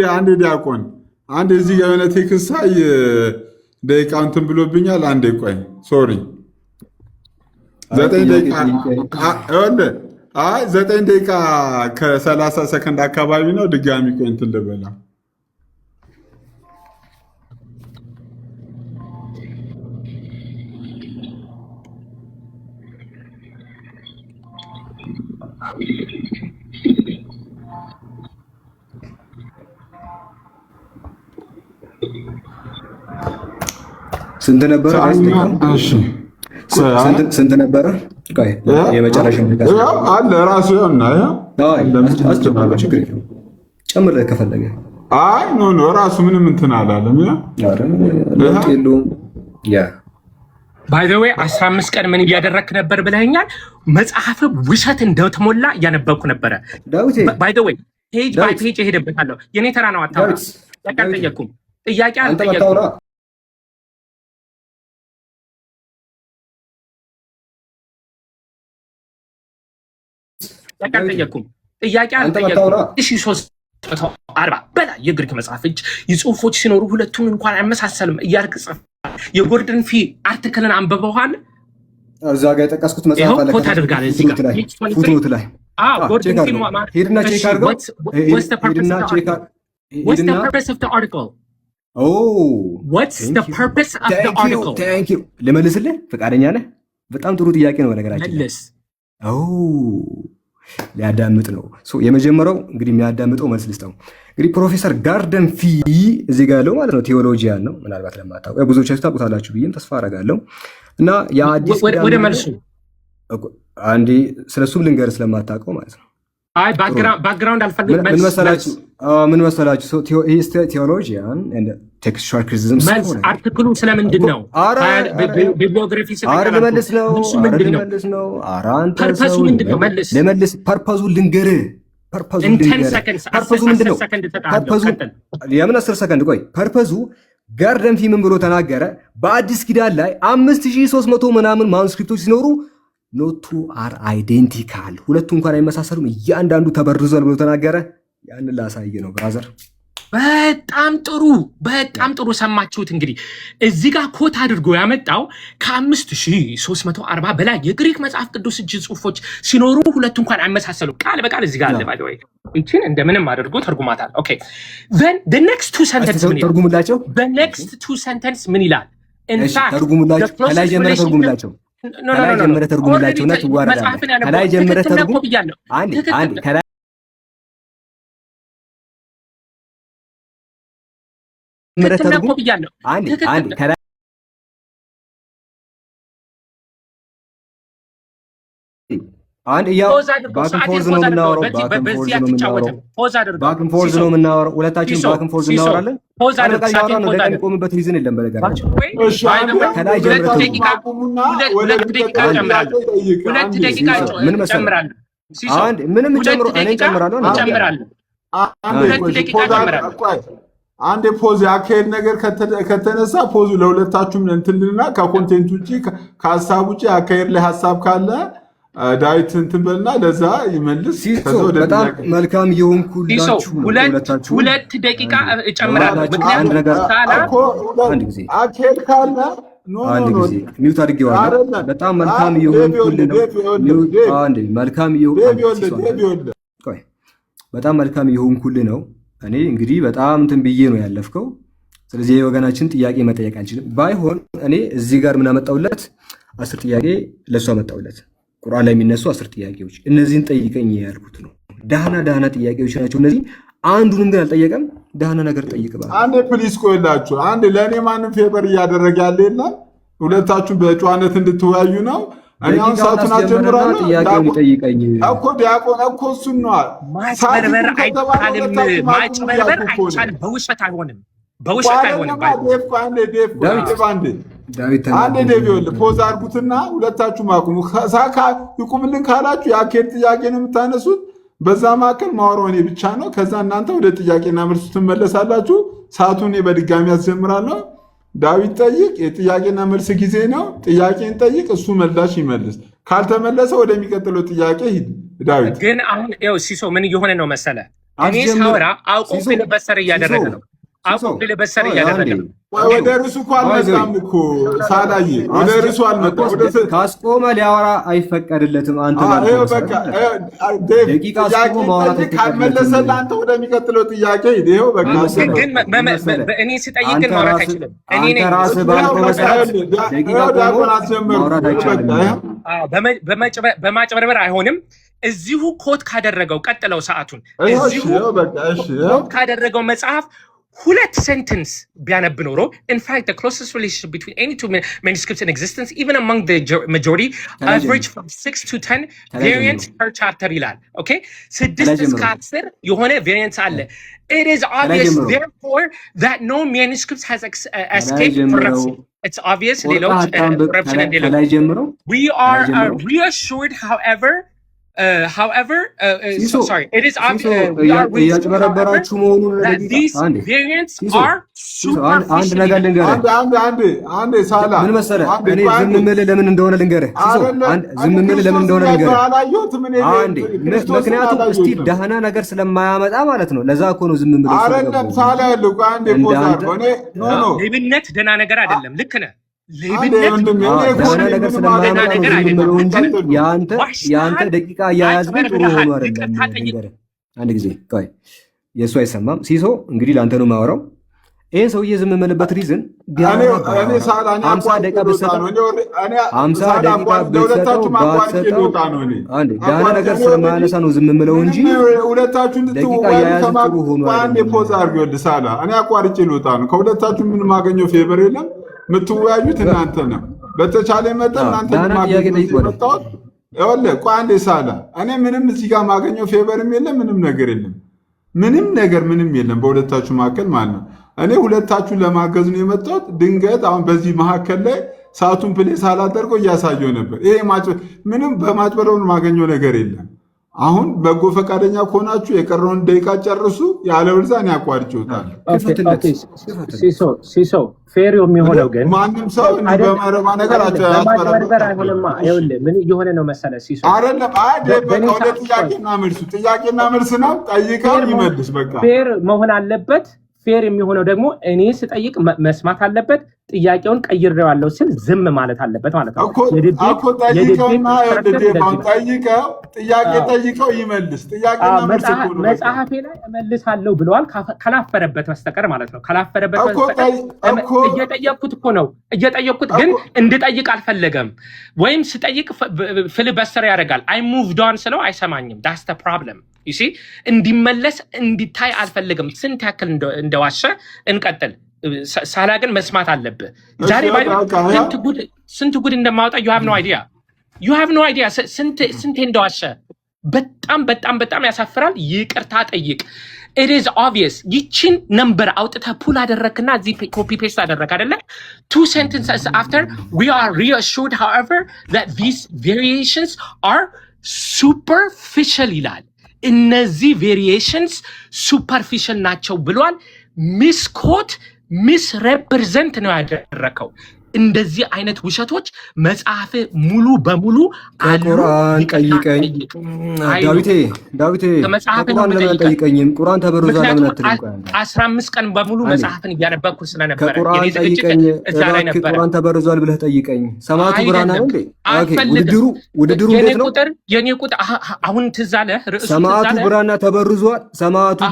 Speaker 3: አንዴ ዲያቆን አንድ እዚህ የሆነ ቴክስት ሳይ ደቂቃው እንትን ብሎብኛል። አንዴ ቆይ ሶሪ 9 ደቂቃ ከ30 ሰከንድ አካባቢ ነው። ድጋሚ ቆይ እንትን ልበላ።
Speaker 2: ስንት ነበረ? ስንት ነበረ? የመጨረሻ
Speaker 3: አለ ራሱ
Speaker 2: ጨምር ከፈለገ።
Speaker 3: አይ ኖ ራሱ ምንም እንትን አላለም።
Speaker 1: ባይ ዘ ዌይ 15 ቀን ምን እያደረክ ነበር ብለኸኛል። መጽሐፍ ውሸት እንደተሞላ እያነበብኩ ነበረ። ባይ ዘ ዌይ ፔጅ ባይ ፔጅ እሄድበታለሁ። የኔ ተራ ነው። አታውራ። አልጠየኩም። ጥያቄ አልጠየኩም። አልጠየኩም። ጥያቄ አልጠየኩም። 1340 በላይ የግሪክ መጽሐፍ እጅ የጽሁፎች ሲኖሩ ሁለቱን እንኳን አይመሳሰልም እያልክ ጽፍ የጎርደን ፊ አርቲክልን አንብበዋል።
Speaker 2: እዛ ጋር የጠቀስኩት መጽሐፍ አለ።
Speaker 1: ኮት አድርጋለህ እዚህ ጋር
Speaker 2: ፉትኖት ላይ
Speaker 1: ጎርደን ፊ
Speaker 2: ሄድና ቼክ አድርገው።
Speaker 1: What's the purpose of the article? What's the purpose of the article?
Speaker 2: Thank you. ልመልስልህ ፈቃደኛ ነህ? በጣም ጥሩ ጥያቄ ነው። በነገራችን
Speaker 1: መልስ።
Speaker 2: ሊያዳምጥ ነው። የመጀመሪያው እንግዲህ የሚያዳምጠው መልስ ልስጠው። እንግዲህ ፕሮፌሰር ጋርደን ፊ እዚህ ጋር ያለው ማለት ነው ቴዎሎጂያን ነው። ምናልባት ለማታውቁ ብዙዎቻችሁ ታውቁታላችሁ ብዬም ተስፋ አደርጋለሁ። እና የአዲስ
Speaker 1: ወደ መልሱ
Speaker 2: አንዴ ስለሱም ልንገር ስለማታውቀው ማለት ነው።
Speaker 1: አይ ባክግራውንድ አልፈልግም።
Speaker 2: ምን መሰላችሁ ቴዎሎጂያን ኤንድ ቴክስቹዋል ክሪቲሲዝም
Speaker 1: መልስ አርቲክሉ ስለምንድን ነው? ቢብሊዮግራፊ
Speaker 2: ልመልስ ነው። ፐርፐዙ ምንድን ነው? ልመልስ። ፐርፐዙ ልንገርህ። ፐርፐዙ ምንድን ነው? የምን 10 ሰከንድ ቆይ። ፐርፐዙ ጋርደን ፊ ምን ብሎ ተናገረ? በአዲስ ኪዳን ላይ 5300 ምናምን ማኑስክሪፕቶች ሲኖሩ ኖቱ አር አይዴንቲካል፣ ሁለቱ እንኳን አይመሳሰሉም፣ እያንዳንዱ ተበርዟል ብሎ ተናገረ። ያንን ላሳየ ነው ብራዘር። በጣም ጥሩ ሰማችሁት። እንግዲህ እዚህ ጋር ኮት አድርጎ ያመጣው ከ5340 በላይ የግሪክ መጽሐፍ ቅዱስ እጅ ጽሁፎች ሲኖሩ ሁለቱ እንኳን አይመሳሰሉም። ቃል በቃል እዚህ ጋር አለ። ባይ ዘ ወይ እቺን እንደምንም አድርጎ ተርጉማታል። ኦኬ then the next two sentences ምን ተርጉምላቸው?
Speaker 1: the next two sentences ምን ይላል? in fact
Speaker 2: ተርጉምላቸው። ከላይ ጀምረ ተርጉምላቸው። ከላይ ጀምረ ተርጉምላቸውና ትዋረዳለህ። ከላይ ጀምረ ተርጉም። አንዴ ከላይ ባክንፎርዝ ነው የምናወራው። ሁለታችን ባክንፎርዝ እናወራለን። ቆምበት ሪዝን የለም። በነገራችን ከላይ ጀምረ ምን መሰለህ ምንም ጨምሮ እኔ ጨምራለሁ።
Speaker 3: አንድ ፖዝ የአካሄድ ነገር ከተነሳ ፖዙ ለሁለታችሁም እንትንልና ከኮንቴንት ውጭ ከሀሳብ ውጭ የአካሄድ ላይ ሀሳብ ካለ ዳዊት እንትን በልና ለዛ ይመልስ።
Speaker 2: በጣም መልካም የሆንኩላችሁ
Speaker 1: ሁለት ደቂቃ እጨምራለሁ። ምክንያቱም
Speaker 2: አንድ ጊዜ
Speaker 3: አካሄድ ካለ
Speaker 2: አንድ ጊዜ ሚውት አድርጌዋለሁ። በጣም መልካም የሆንኩልህ ነው። አንድ መልካም በጣም መልካም የሆንኩልህ ነው። እኔ እንግዲህ በጣም እንትን ብዬ ነው ያለፍከው። ስለዚህ የወገናችን ጥያቄ መጠየቅ አንችልም። ባይሆን እኔ እዚህ ጋር ምን አመጣሁለት? 10 ጥያቄ ለሱ አመጣሁለት። ቁርአን ላይ የሚነሱ 10 ጥያቄዎች፣ እነዚህን ጠይቀኝ ያልኩት ነው። ዳህና ጥያቄዎች ናቸው እነዚህ። አንዱንም ግን አልጠየቀም። ዳህና ነገር ጠይቅ ባለ
Speaker 3: አንዴ ፕሊስ ቆይላችሁ። አንዴ ለእኔ ማንም ፌቨር እያደረገ ያለ የለም። ሁለታችሁም በጨዋነት እንድትወያዩ ነው። እኔ አሁን ሰዓቱን አጀምራለሁ።
Speaker 2: ጥያቄውን ይጠይቀኝ
Speaker 3: እኮ ዲያቆን እኮ እሱን ነው።
Speaker 1: ማጭበርበር አይቻልም። ማጭበርበር አይቻልም። በውሸት አይሆንም።
Speaker 3: አንዴ ዴቪ ፖዝ አድርጉትና ሁለታችሁም አቁሙ። ሳካ ይቁምልን ካላችሁ የአካሄድ ጥያቄ ነው የምታነሱት። በዛ መካከል ማወራው እኔ ብቻ ነው። ከዛ እናንተ ወደ ጥያቄና መልሱ ትመለሳላችሁ። ሰዓቱን እኔ በድጋሚ ያስጀምራለሁ። ዳዊት ጠይቅ፣ የጥያቄና መልስ ጊዜ ነው። ጥያቄን ጠይቅ፣ እሱ ምላሽ ይመልስ። ካልተመለሰ ወደሚቀጥለው ጥያቄ ሂድ። ዳዊት
Speaker 1: ግን አሁን ይኸው ሲሶ ምን እየሆነ ነው መሰለ? እኔ ሳወራ አውቆ ፊልበሰር እያደረገ ነው።
Speaker 3: ወደ ርዕሱ እኮ አልመጣም እኮ ሳላዬ፣ ወደ ርዕሱ አልመጣም።
Speaker 2: ካስቆመ ሊያወራ አይፈቀድለትም። አንተ
Speaker 3: በቃ ደቂቃ አስቆመ ማውራት ካልመለሰልህ አንተ ወደሚቀጥለው ጥያቄ ሂድ። ይኸው በቃ
Speaker 1: ግን እኔ ስጠይቅ ግን ማውራት አይችልም። እኔ
Speaker 2: ራስህ ባልከው መሰረት ደቂቃ ቆሞ ማውራት አይቻልም።
Speaker 1: በማጭበርበር አይሆንም። እዚሁ ኮት ካደረገው ቀጥለው ሰዓቱን እዚሁ ኮት ካደረገው መጽሐፍ ሁለት ሴንተንስ ቢያነብ ኖሮ in fact the closest relationship between any two manuscripts in existence even among the majority average from 6 to 10 variants per chapter ይላል። ኦኬ 6 እስከ 10 የሆነ variants አለ። It is obvious therefore that no manuscript has escaped corruption. It's obvious ሌሎች corruption እንደሌለው we are reassured however sorry, it is obvious that these variants are
Speaker 2: ደህና ነገር ስለማያመጣ ማለት ነው። ለዛ እኮ ነው ዝም ብሎ
Speaker 1: ሌብነት ደህና ነገር አይደለም። ልክ ነህ።
Speaker 2: የአንተ ደቂቃ አያያዝ ግን ጥሩ ሆኖ አይደለም። አንድ ጊዜ ቆይ፣ የእሱ አይሰማም። ሲሶ እንግዲህ ለአንተ ነው የማወራው። ይህን ሰውዬ ዝም የምልበት ሪዝን ሀምሳ ደቂቃ ብትሰጠው ደህና ነገር ስለማያነሳ ነው ዝም የምለው እንጂ ደቂቃ አያያዝ ጥሩ ሆኖ አይደለም።
Speaker 3: እኔ አቋርጬ ልወጣ ነው። ከሁለታችሁ ምን ማገኘው ፌቨር የለም። የምትወያዩት እናንተ ነው። በተቻለ መጠን እናንተ ቋንዴ ሳላ እኔ ምንም እዚህ ጋር ማገኘው ፌቨርም የለም፣ ምንም ነገር የለም፣ ምንም የለም በሁለታችሁ መካከል ማለት ነው። እኔ ሁለታችሁን ለማገዝ ነው የመጣሁት። ድንገት አሁን በዚህ መካከል ላይ ሰዓቱን ፕሌስ አላደርገው እያሳየው ነበር። ይሄ ምንም በማጭበረው ማገኘው ነገር የለም። አሁን በጎ ፈቃደኛ ከሆናችሁ የቀረውን ደቂቃ ጨርሱ፣ ያለበለዚያ እኔ አቋርጬዋለሁ።
Speaker 1: ሲሶ ፌር የሚሆነው ግን
Speaker 3: ማንም ሰው በመረባ ነገር
Speaker 1: አጭበርበር አይሆንማ። ይኸውልህ ምን እየሆነ ነው መሰለህ ሲሶ
Speaker 3: አይደለም። ወደ ጥያቄና መልስ ነው። ጠይቀው ይመልስ። በቃ
Speaker 1: ፌር መሆን አለበት። ፌር የሚሆነው ደግሞ እኔ ስጠይቅ መስማት አለበት። ጥያቄውን ቀይሬዋለሁ ስል ዝም ማለት አለበት ማለት ነው።
Speaker 3: ጠይቀው ይመልስ።
Speaker 1: መጽሐፌ ላይ እመልሳለሁ ብለዋል ካላፈረበት በስተቀር ማለት ነው። ካላፈረበት በስተቀር እየጠየቅኩት እኮ ነው። እየጠየቅኩት ግን እንድጠይቅ አልፈለገም። ወይም ስጠይቅ ፍልበስተር ያደርጋል። አይ ሙቭድ ኦን ስለው አይሰማኝም። ዳስ ዘ ፕሮብለም ዩ ሲ። እንዲመለስ እንዲታይ አልፈልግም። ስንት ያክል እንደዋሸ እንቀጥል። ሳላ ግን መስማት አለብህ። ዛሬ ስንት ጉድ እንደማወጣ you have no idea ስንት እንደዋሸ። በጣም ያሳፍራል። ይቅርታ ጠይቅ። it is obvious ይቺን ነምበር አውጥተህ ፑል አደረክና እዚህ ኮፒ ፔስት አደረክ አይደለ? 2 sentences after we are reassured however that these variations are superficial ይላል። እነዚህ ቬሪዬሽንስ ሱፐርፊሻል ናቸው ብሏል። ሚስኮት ሚስሬፕሬዘንት ነው ያደረከው። እንደዚህ አይነት ውሸቶች መጽሐፍ ሙሉ በሙሉ አሉ።
Speaker 2: ቁርአን ጠይቀኝ ዳዊቴ ቁርአን ለምን ጠይቀኝም? ቁርአን ተበሩዛ ለምን አትልቀኝ?
Speaker 1: 15 ቀን በሙሉ መጽሐፍን እያነበብኩ ስለነበር
Speaker 2: የኔ ጠይቀኝ። ቁርአን ተበሩዟል ብለህ ጠይቀኝ። ሰማቱ ብራና ነው እንዴ? ኦኬ ውድድሩ እንዴት ነው?
Speaker 1: የኔ ቁጥር አሁን ትዝ አለህ? ርዕሱ
Speaker 2: ሰማቱ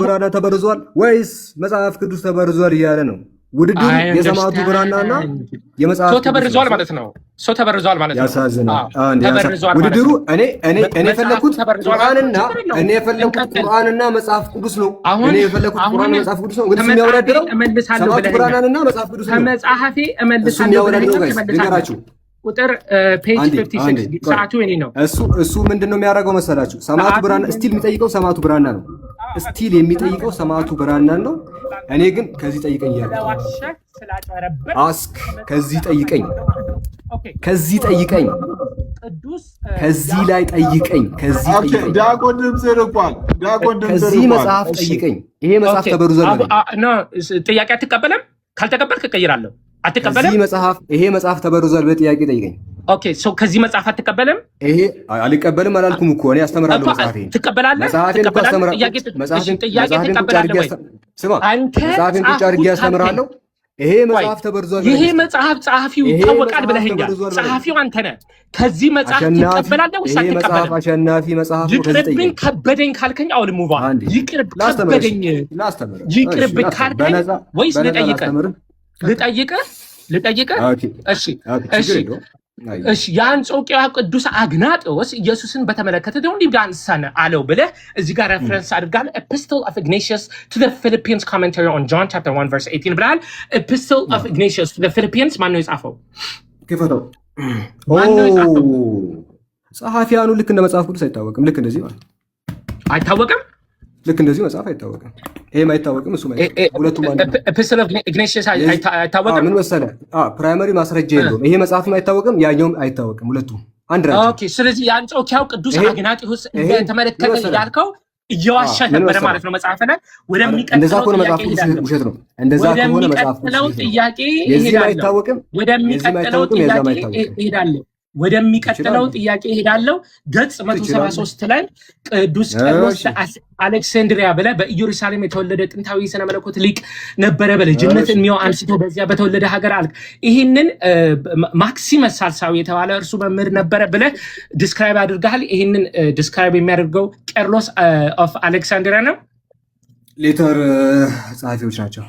Speaker 2: ብራና ተበሩዟል ወይስ መጽሐፍ ቅዱስ ተበሩዟል እያለ ነው? ውድድሩ የሰማቱ ብራናና የመጽሐፍ
Speaker 1: ተበርዟል ማለት ነው። ተበርዟል ማለት ነው።
Speaker 2: ያሳዝናል። ውድድሩ እኔ የፈለኩት ቁርአንና መጽሐፍ ቅዱስ ነው። እኔ የፈለኩት ቁርአንና መጽሐፍ ቅዱስ ነው። ግን የሚያወዳድረው ሰማቱ ብራናና መጽሐፍ ቅዱስ ነው።
Speaker 1: ከመጽሐፌ እመልሳለሁ። ቁጥር ፔጅ 56 ሰዓቱ የኔ ነው።
Speaker 2: እሱ ምንድነው የሚያደርገው መሰላችሁ? ሰማቱ ብራና ስቲል የሚጠይቀው ሰማቱ ብራና ነው። ስቲል የሚጠይቀው ሰማቱ ብራና ነው። እኔ ግን ከዚህ ጠይቀኝ ያለ አስክ ከዚህ ጠይቀኝ ከዚህ ላይ ጠይቀኝ
Speaker 3: ዲያቆን ድምጽ ርቋል።
Speaker 2: ከዚህ መጽሐፍ ጠይቀኝ። ይሄ መጽሐፍ ተበሩዟል ማለት
Speaker 1: ነው። ጥያቄ አትቀበለም? ካልተቀበልክ እቀይራለሁ። አትቀበለም?
Speaker 2: ይሄ መጽሐፍ ተበሩዟል በጥያቄ ጠይቀኝ።
Speaker 1: ኦኬ ሶ ከዚህ መጽሐፍ አትቀበልም?
Speaker 2: ይሄ አልቀበልም አላልኩም እኮ እኔ አስተምራለሁ። መጽሐፌን
Speaker 1: ትቀበላለህ?
Speaker 2: መጽሐፌን ቁጭ አድርጌ አስተምራለሁ። ይሄ መጽሐፍ ተበርዟል።
Speaker 1: ይሄ መጽሐፍ ጸሐፊው ይታወቃል ብለኸኛል። ጸሐፊው አንተ ነህ። ከዚህ መጽሐፍ ትቀበላለህ ወይስ አትቀበልም?
Speaker 2: አሸናፊ መጽሐፍ ነው።
Speaker 1: ይቅርብኝ ከበደኝ ካልከኝ አሁን ሙባ ይቅርብ ከበደኝ ይቅርብኝ ካልከኝ ወይስ ልጠይቅህ? እሺ የአንጾኪያ ቅዱስ አግናጦስ ኢየሱስን በተመለከተ ደግሞ ሊዳንሳን አለው ብለህ እዚህ ጋር ሬፈረንስ አድርጋል። Epistle of Ignatius to the Philippians commentary on John chapter 1 verse 18 ብለሃል። Epistle of Ignatius to the Philippians ማን ነው የጻፈው?
Speaker 2: ክፈተው። ማን ነው የጻፈው? ጸሐፊያኑ ልክ እንደ መጽሐፍ ቅዱስ አይታወቅም። ልክ እንደዚህ ማለት
Speaker 1: አይታወቅም።
Speaker 2: ልክ እንደዚህ መጽሐፍ አይታወቅም። ይሄም አይታወቅም፣ እሱም አይታወቅም። ሁለቱም አንድ ነው።
Speaker 1: Epistle of Ignatius አይታወቅም።
Speaker 2: ምን መሰለህ? ፕራይመሪ ማስረጃ የለውም። ይሄ መጽሐፍም አይታወቅም፣ ያኛውም አይታወቅም። ሁለቱም አንድ ናቸው። ኦኬ። ስለዚህ የአንጾኪያው ቅዱስ አግናጢዮስ እንደተመለከተ ያልከው እየዋሸህ ነበረ ማለት ነው። መጽሐፍ ላይ እንደዛ ከሆነ መጽሐፍ ውሸት ነው። እንደዛ ከሆነ መጽሐፍ
Speaker 1: ጥያቄ ይሄዳል። ወደሚቀጥለው ጥያቄ ሄዳለው። ገጽ 173 ላይ ቅዱስ ቄርሎስ አሌክሳንድሪያ ብለህ በኢየሩሳሌም የተወለደ ጥንታዊ ስነ መለኮት ሊቅ ነበረ። በልጅነት እድሜው አንስቶ በዚያ በተወለደ ሀገር አልክ። ይህንን ማክሲመስ ሳልሳዊ የተባለ እርሱ መምህር ነበረ ብለህ ዲስክራይብ አድርገሃል። ይህንን ዲስክራይብ የሚያደርገው ቄርሎስ ኦፍ አሌክሳንድሪያ ነው።
Speaker 2: ሌተር ጸሐፊዎች ናቸው።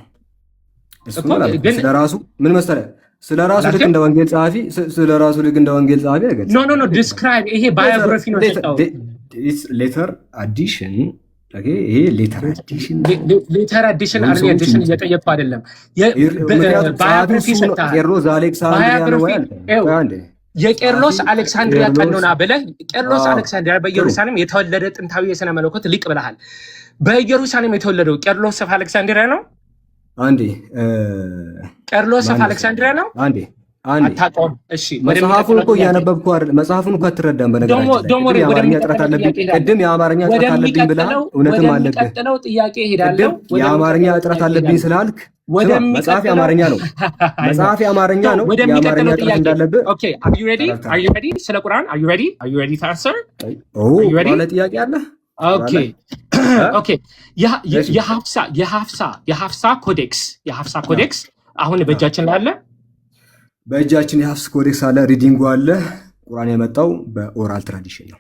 Speaker 2: ስለራሱ ምን መሰለህ ስለራሱ ልክ እንደ ወንጌል ጸሐፊ አይገጽም።
Speaker 1: ኖ ዲስክራይብ ይሄ ባዮግራፊ ነው የሰጠው።
Speaker 2: ሌተር አዲሽን ይሄ ሌተር አዲሽን
Speaker 1: እየጠየቅኩ አይደለም።
Speaker 2: ባዮግራፊ ሰጥተሃል። ቄርሎስ አሌክሳንድሪያ ነው ወይ?
Speaker 1: የቄርሎስ አሌክሳንድሪያ ቀኖና ብለህ ቄርሎስ አሌክሳንድሪያ በኢየሩሳሌም የተወለደ ጥንታዊ የሥነ መለኮት ሊቅ ብለሃል። በኢየሩሳሌም የተወለደው ቄርሎስ ኦፍ አሌክሳንድሪያ ነው።
Speaker 2: አንዴ
Speaker 1: ቄርሎስ ኦፍ አሌክሳንድሪያ ነው። አንዴ አታውቀውም? እሺ
Speaker 2: መጽሐፉን እኮ እያነበብኩ አይደል? መጽሐፉን እኮ አትረዳም። በነገራችን ላይ የአማርኛ ጥረት አለብኝ። ቅድም የአማርኛ ጥረት አለብኝ ብለሃል። እውነትም አለብህ።
Speaker 1: ወደሚቀጥለው ጥያቄ እሄዳለሁ።
Speaker 2: የአማርኛ ጥረት አለብኝ ስላልክ መጽሐፍ የአማርኛ ነው። መጽሐፍ የአማርኛ ነው። የአማርኛ ጥረት እንዳለብህ።
Speaker 1: ኦኬ are you ready? ስለ ቁርአን are you ready to answer?
Speaker 2: ባለ ጥያቄ አለ።
Speaker 1: ኦኬ የሐፍሳ ኮዴክስ አሁን በእጃችን ላይ አለ።
Speaker 2: በእጃችን የሐፍስ ኮዴክስ አለ። ሪዲንጉ አለ። ቁርአን የመጣው በኦራል ትራዲሽን ነው፣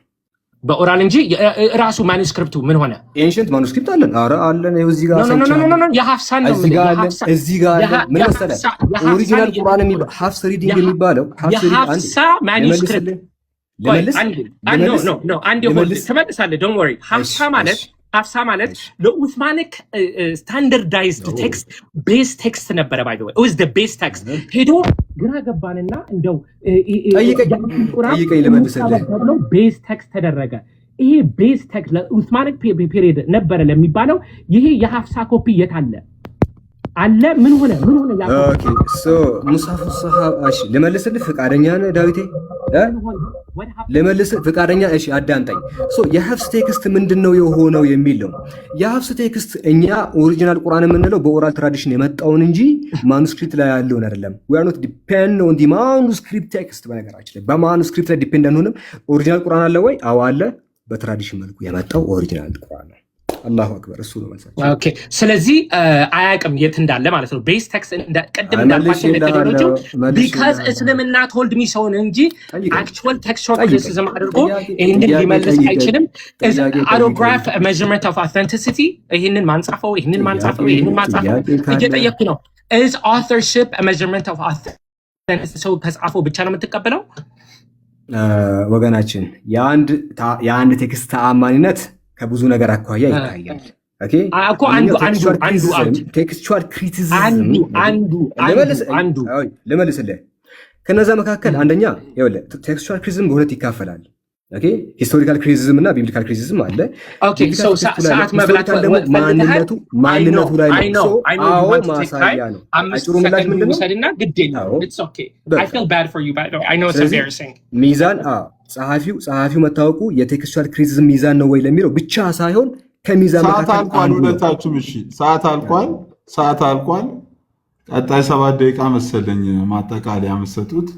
Speaker 1: በኦራል እንጂ ራሱ ማኑስክሪፕቱ ምን ሆነ?
Speaker 2: ኤንሸንት ማኑስክሪፕት አለን። ኧረ አለን። ይኸው እዚህ ጋር
Speaker 1: የሐፍሳን ነው።
Speaker 2: እዚህ ጋር አለ። ምን መሰለህ? ኦሪጂናል ቁርአን የሚባለው ሐፍስ ሪዲንግ የሚባለው
Speaker 1: የሐፍሳ ማኑስክሪፕት ትመልሳለህ። ዶንት ወሪ። ሐፍሳ ማለት ለኡስማኒክ ስታንዳርዳይዝድ ቴክስት ቤዝ ቴክስት ነበረ። ባይ ዘ ወይ ኢት ዋዝ ዘ ቤዝ ቴክስት። ሄዶ ግራ ገባንና እንደው
Speaker 2: ጠይቀኝ ልመልስልህ።
Speaker 1: ቤዝ ቴክስት ተደረገ። ይሄ ቤዝ ቴክስት ለኡስማኒክ ፔሪየድ ነበረ ለሚባለው ይሄ የሐፍሳ ኮፒ የት አለ? አለ። ምን ሆነ?
Speaker 2: ኦኬ ሙሳፍ ሰሃባሽ ልመልስልህ። ፈቃደኛ ነህ ዳዊቴ? ልመልስልህ ፈቃደኛ? እሺ አዳምጠኝ። የሐፍስ ቴክስት ምንድነው የሆነው የሚል ነው። የሐፍስ ቴክስት እኛ ኦሪጂናል ቁርአን የምንለው በኦራል ትራዲሽን የመጣውን እንጂ ማኑስክሪፕት ላይ ያለውን አይደለም። we are not depend on the manuscript text። በነገራችን ላይ በማኑስክሪፕት ላይ ዲፔንድ አንሆንም። ኦሪጂናል ቁርአን አለ ወይ? አዎ አለ። በትራዲሽን መልኩ የመጣው ኦሪጂናል ቁርአን ነው። አላሁ አክበር። እሱ ነው ማለት ነው።
Speaker 1: ኦኬ ስለዚህ አያውቅም የት እንዳለ ማለት ነው። ቤዝ ቴክስት ቅድም እንዳልኳቸው ቴክኖሎጂው ቢካዝ እስልምና ቶልድ ሚ ሰውን እንጂ አክቹዋል ቴክስቹዋል ክሪቲሲዝም አድርጎ ይህንን ሊመልስ አይችልም። አውቶግራፍ ሜዥርመንት ኦፍ አውተንቲሲቲ ይህንን ማንጻፈው እየጠየቅኩ ነው። ኢዝ አውተርሺፕ ሜዥርመንት ኦፍ አውተንቲሲቲ ሰው ከጻፈው ብቻ ነው የምትቀበለው?
Speaker 2: ወገናችን የአንድ ቴክስት ተአማኒነት ከብዙ ነገር አኳያ ይታያል። ቴክስቹዋል ክሪቲሲዝም ልመልስልህ። ከነዛ መካከል አንደኛ ቴክስቹዋል ክሪቲሲዝም በሁለት ይካፈላል። ሂስቶሪካል ክሪቲሲዝም እና ቢብሊካል ክሪቲሲዝም አለ።
Speaker 1: ሰዓት መብላት
Speaker 2: ማንነቱ ላይ ነው። ማሳያ ነው። አጭሩ ምላሽ ምንድን ነው? ሚዛን ጸሐፊው መታወቁ የቴክስቹዋል ክሪቲሲዝም ሚዛን ነው ወይ ለሚለው ብቻ ሳይሆን ከሚዛን
Speaker 3: መካከል ሁለታችሁም እሺ፣ ሰዓት አልቋል። ቀጣይ 7 ደቂቃ መሰለኝ ማጠቃለያ የምትሰጡት።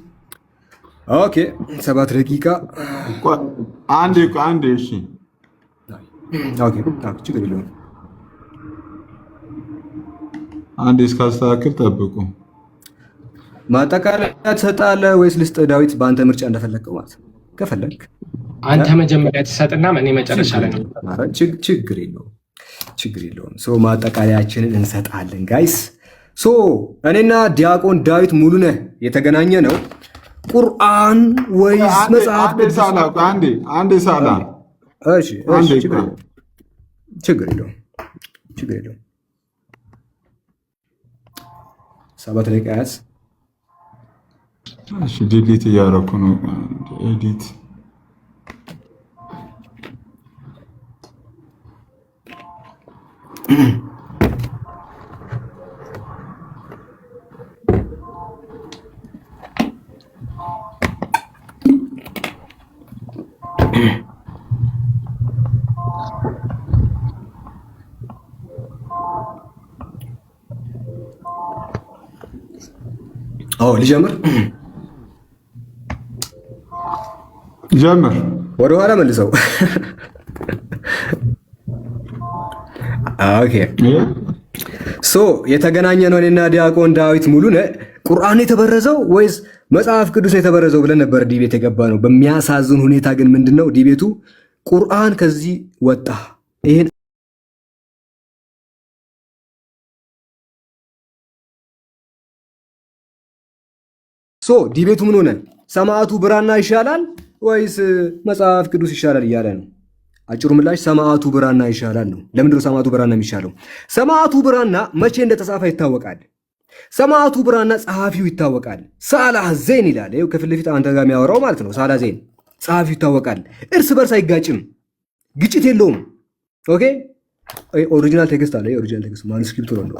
Speaker 2: ኦኬ 7 ደቂቃ
Speaker 3: አንዴ እሺ።
Speaker 2: ኦኬ ችግር የለውም።
Speaker 3: አንዴ እስካስተካክል ጠብቁ።
Speaker 2: ማጠቃለያ ትሰጣለህ ወይስ ልስጥ? ዳዊት በአንተ ምርጫ እንደፈለግከው ማለት ነው። ከፈለግ
Speaker 1: አንተ መጀመሪያ ትሰጥና እኔ መጨረሻ ላይ ነው።
Speaker 2: ችግር የለውም። ማጠቃለያችንን እንሰጣለን ጋይስ። እኔና ዲያቆን ዳዊት ሙሉነህ የተገናኘ ነው ቁርአን ወይስ መጽሐፍ ቅዱስ?
Speaker 3: አንዴ ሳላ
Speaker 2: እሺ፣ ችግር የለውም። 7 ደቂቃ ያዝ።
Speaker 3: እሺ፣ ዲሊት እያደረኩ ነው። ኤዲት
Speaker 2: ልጀምር። ወደኋላ መልሰው። ኦኬ የተገናኘ ነው እኔና ዲያቆን ዳዊት ሙሉነህ ቁርአን የተበረዘው ወይስ መጽሐፍ ቅዱስ የተበረዘው ብለን ነበር ዲቤት የገባ ነው። በሚያሳዝን ሁኔታ ግን ምንድነው ዲቤቱ? ቁርአን ከዚህ ወጣ። ይሄን ዲቤቱ ምን ሆነ? ሰማዕቱ ብራና ይሻላል ወይስ መጽሐፍ ቅዱስ ይሻላል እያለ ነው። አጭሩ ምላሽ ሰማዕቱ ብራና ይሻላል ነው። ለምንድነው ሰማዕቱ ብራና የሚሻለው? ሰማዕቱ ብራና መቼ እንደተጻፈ ይታወቃል። ሰማዕቱ ብራና ጸሐፊው ይታወቃል። ሳላህ ዜን ይላል። ይኸው ከፊት ለፊት አንተ ጋር የሚያወራው ማለት ነው። ሳላህ ዜን ጸሐፊው ይታወቃል። እርስ በርስ አይጋጭም፣ ግጭት የለውም። ኦኬ ኦሪጂናል ቴክስት አለ። ኦሪጂናል ቴክስት ማኑስክሪፕቱ ነው።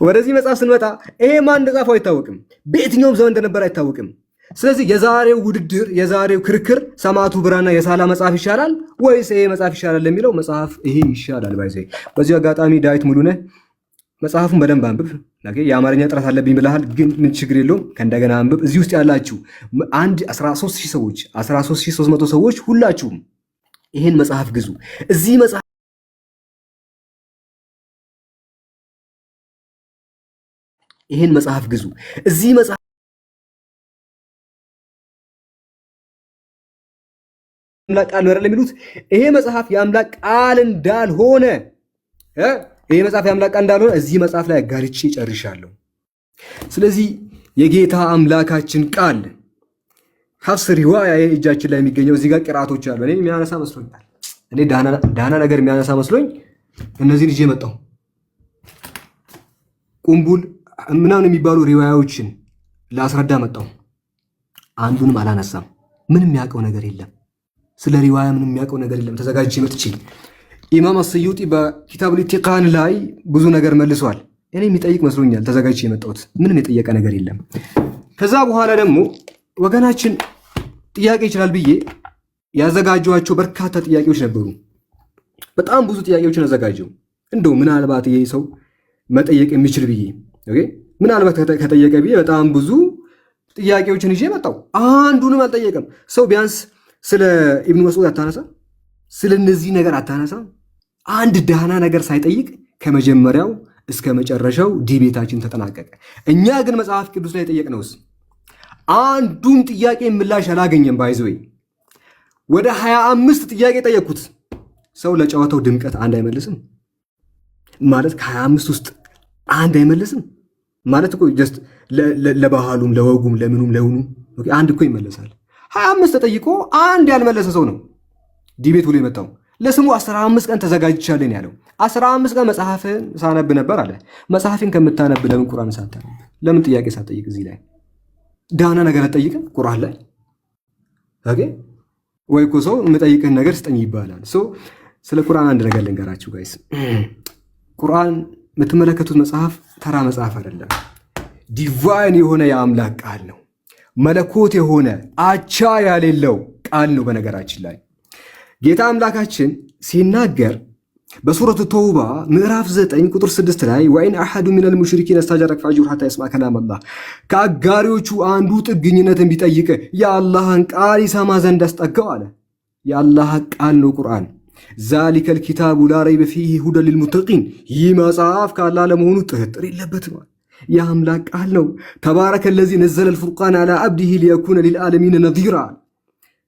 Speaker 2: ወደዚህ መጽሐፍ ስንመጣ ይሄ ማን እንደጻፈው አይታወቅም። በየትኛውም ዘመን እንደነበር አይታወቅም። ስለዚህ የዛሬው ውድድር የዛሬው ክርክር ሰማዕቱ ብራና የሳላ መጽሐፍ ይሻላል ወይስ ይሄ መጽሐፍ ይሻላል ለሚለው መጽሐፍ ይሄ ይሻላል። በዚህ አጋጣሚ ዳዊት ሙሉነህ መጽሐፉን በደንብ አንብብ። የአማርኛ ጥራት አለብኝ ብለሃል፣ ግን ምን ችግር የለውም ከእንደገና አንብብ። እዚህ ውስጥ ያላችሁ 13000 ሰዎች 13300 ሰዎች ሁላችሁም ይሄን መጽሐፍ ግዙ። እዚህ መጽሐፍ ይሄን መጽሐፍ ግዙ። እዚህ መጽሐፍ አምላክ ቃል ነው የሚሉት። ይሄ መጽሐፍ የአምላክ ቃል እንዳልሆነ ይሄ መጽሐፍ የአምላክ ቃል እንዳልሆነ እዚህ መጽሐፍ ላይ አጋልጬ ጨርሻለሁ። ስለዚህ የጌታ አምላካችን ቃል ሐፍስ ሪዋያ እጃችን ላይ የሚገኘው እዚህ ጋር ቅራቶች አሉ። እኔ የሚያነሳ መስሎኛል። እኔ ዳና ነገር የሚያነሳ መስሎኝ እነዚህን ይዤ መጣሁ። ቁምቡል ምናምን የሚባሉ ሪዋያዎችን ላስረዳ መጣሁ። አንዱንም አላነሳም። ምንም የሚያውቀው ነገር የለም። ስለ ሪዋያ ምንም የሚያውቀው ነገር የለም። ተዘጋጅቼ መጥቼ ኢማም አስዩጢ በኪታቡል ኢቲቃን ላይ ብዙ ነገር መልሷል። እኔ የሚጠይቅ መስሎኛል ተዘጋጅቼ የመጣሁት። ምንም የጠየቀ ነገር የለም። ከዛ በኋላ ደግሞ ወገናችን ጥያቄ ይችላል ብዬ ያዘጋጇቸው በርካታ ጥያቄዎች ነበሩ። በጣም ብዙ ጥያቄዎችን አዘጋጀው። እንደው ምናልባት ይሄ ሰው መጠየቅ የሚችል ብዬ ምናልባት ከጠየቀ ብዬ በጣም ብዙ ጥያቄዎችን ይዤ መጣሁ። አንዱንም አልጠየቀም። ሰው ቢያንስ ስለ ኢብኑ መስዑድ አታነሳ፣ ስለ እነዚህ ነገር አታነሳ። አንድ ዳህና ነገር ሳይጠይቅ ከመጀመሪያው እስከ መጨረሻው ዲቤታችን ተጠናቀቀ። እኛ ግን መጽሐፍ ቅዱስ ላይ የጠየቅነውስ አንዱም ጥያቄ ምላሽ አላገኘም። ባይዘይ ወደ 25 ጥያቄ ጠየቅኩት። ሰው ለጨዋታው ድምቀት አንድ አይመልስም ማለት ከ25 ውስጥ አንድ አይመልስም ማለት እኮ ጀስት ለባህሉም ለወጉም ለምኑም ለውኑ አንድ እኮ ይመለሳል። 25 ተጠይቆ አንድ ያልመለሰ ሰው ነው ዲቤት ብሎ የመጣው። ለስሙ 15 ቀን ተዘጋጅቻለሁ ያለው። 15 ቀን መጽሐፍን ሳነብ ነበር አለ። መጽሐፍን ከምታነብ ለምን ቁርአን ሳታነብ? ለምን ጥያቄ ሳትጠይቅ? እዚህ ላይ ዳና ነገር አትጠይቅም ቁርአን ላይ ኦኬ? ወይ እኮ ሰው የምጠይቅህን ነገር ስጠኝ ይባላል። ስለ ቁርአን አንድ ነገር ልንገራችሁ ጋይስ። ቁርአን የምትመለከቱት መጽሐፍ ተራ መጽሐፍ አይደለም። ዲቫይን የሆነ የአምላክ ቃል ነው። መለኮት የሆነ አቻ ያሌለው ቃል ነው። በነገራችን ላይ ጌታ አምላካችን ሲናገር በሱረቱ ተውባ ምዕራፍ 9 ቁጥር 6 ላይ ወኢን አሐዱ ሚነል ሙሽሪኪን አስተጃረከ ፈአጅሩ ሐታ ይስማ ከላም አላህ፣ ከአጋሪዎቹ አንዱ ጥግኝነትን ቢጠይቅ የአላህን ቃል ይሰማ ዘንድ አስጠጋው አለ። የአላህ ቃል ነው ቁርአን። ዛሊከ الكتاب لا ريب فيه هدى للمتقين ይህ መጽሐፍ ካላህ ለመሆኑ ጥርጥር የለበትም የአምላክ ቃል ነው ተባረከ الذي نزل الفرقان على عبده ليكون للعالمين نذيرا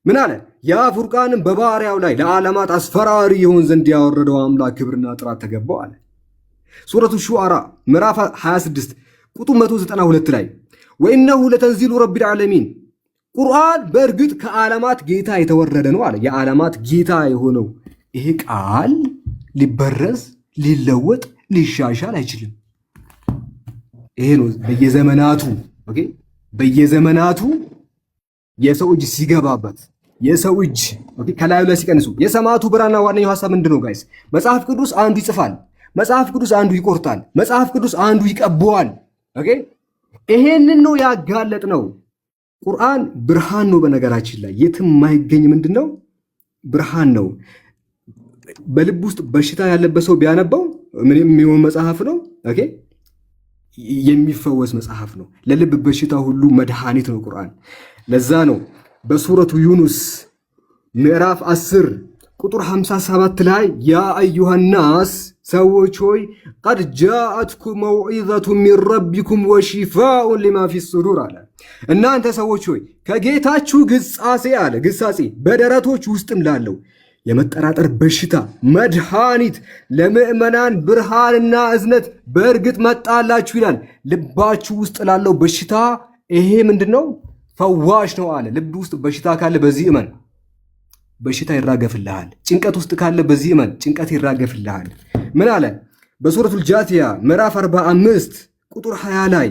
Speaker 2: ምን አለ ያ ፉርቃንን በባሪያው ላይ ለዓለማት አስፈራሪ ይሆን ዘንድ ያወረደው አምላክ ክብርና ጥራት ተገባው አለ ሱረቱ ሹዓራ ምዕራፍ 26 ቁጥር 192 ላይ ወኢነሁ ለተንዚሉ ረቢል ዓለሚን ቁርአን በእርግጥ ከዓለማት ጌታ የተወረደ ነው አለ የዓለማት ጌታ የሆነው ይሄ ቃል ሊበረዝ ሊለወጥ ሊሻሻል አይችልም ይሄ ነው በየዘመናቱ የሰው እጅ ሲገባበት የሰው እጅ ከላዩ ላይ ሲቀንሱ የሰማቱ ብራና ዋናው ሐሳብ ምንድነው ጋይስ መጽሐፍ ቅዱስ አንዱ ይጽፋል መጽሐፍ ቅዱስ አንዱ ይቆርጣል መጽሐፍ ቅዱስ አንዱ ይቀበዋል ይሄንን ነው ያጋለጥነው ቁርአን ብርሃን ነው በነገራችን ላይ የትም ማይገኝ ምንድነው ብርሃን ነው በልብ ውስጥ በሽታ ያለበት ሰው ቢያነባው ምንም የሚሆን መጽሐፍ ነው የሚፈወስ መጽሐፍ ነው ለልብ በሽታ ሁሉ መድኃኒት ነው ቁርአን ለዛ ነው በሱረቱ ዩኑስ ምዕራፍ 10 ቁጥር 57 ላይ ያ አዩሃ الناس ሰዎች ሆይ قد جاءتكم موعظة من ربكم وشفاء لما في الصدور አለ እናንተ ሰዎች ሆይ ከጌታችሁ ግሳጼ በደረቶች ውስጥም ላለው የመጠራጠር በሽታ መድኃኒት ለምእመናን ብርሃንና እዝነት በእርግጥ መጣላችሁ ይላል ልባችሁ ውስጥ ላለው በሽታ ይሄ ምንድነው ፈዋሽ ነው አለ ልብ ውስጥ በሽታ ካለ በዚህ እመን በሽታ ይራገፍልሃል ጭንቀት ውስጥ ካለ በዚህ እመን ጭንቀት ይራገፍልሃል ምን አለ በሱረቱል ጃቲያ ምዕራፍ 45 ቁጥር 20 ላይ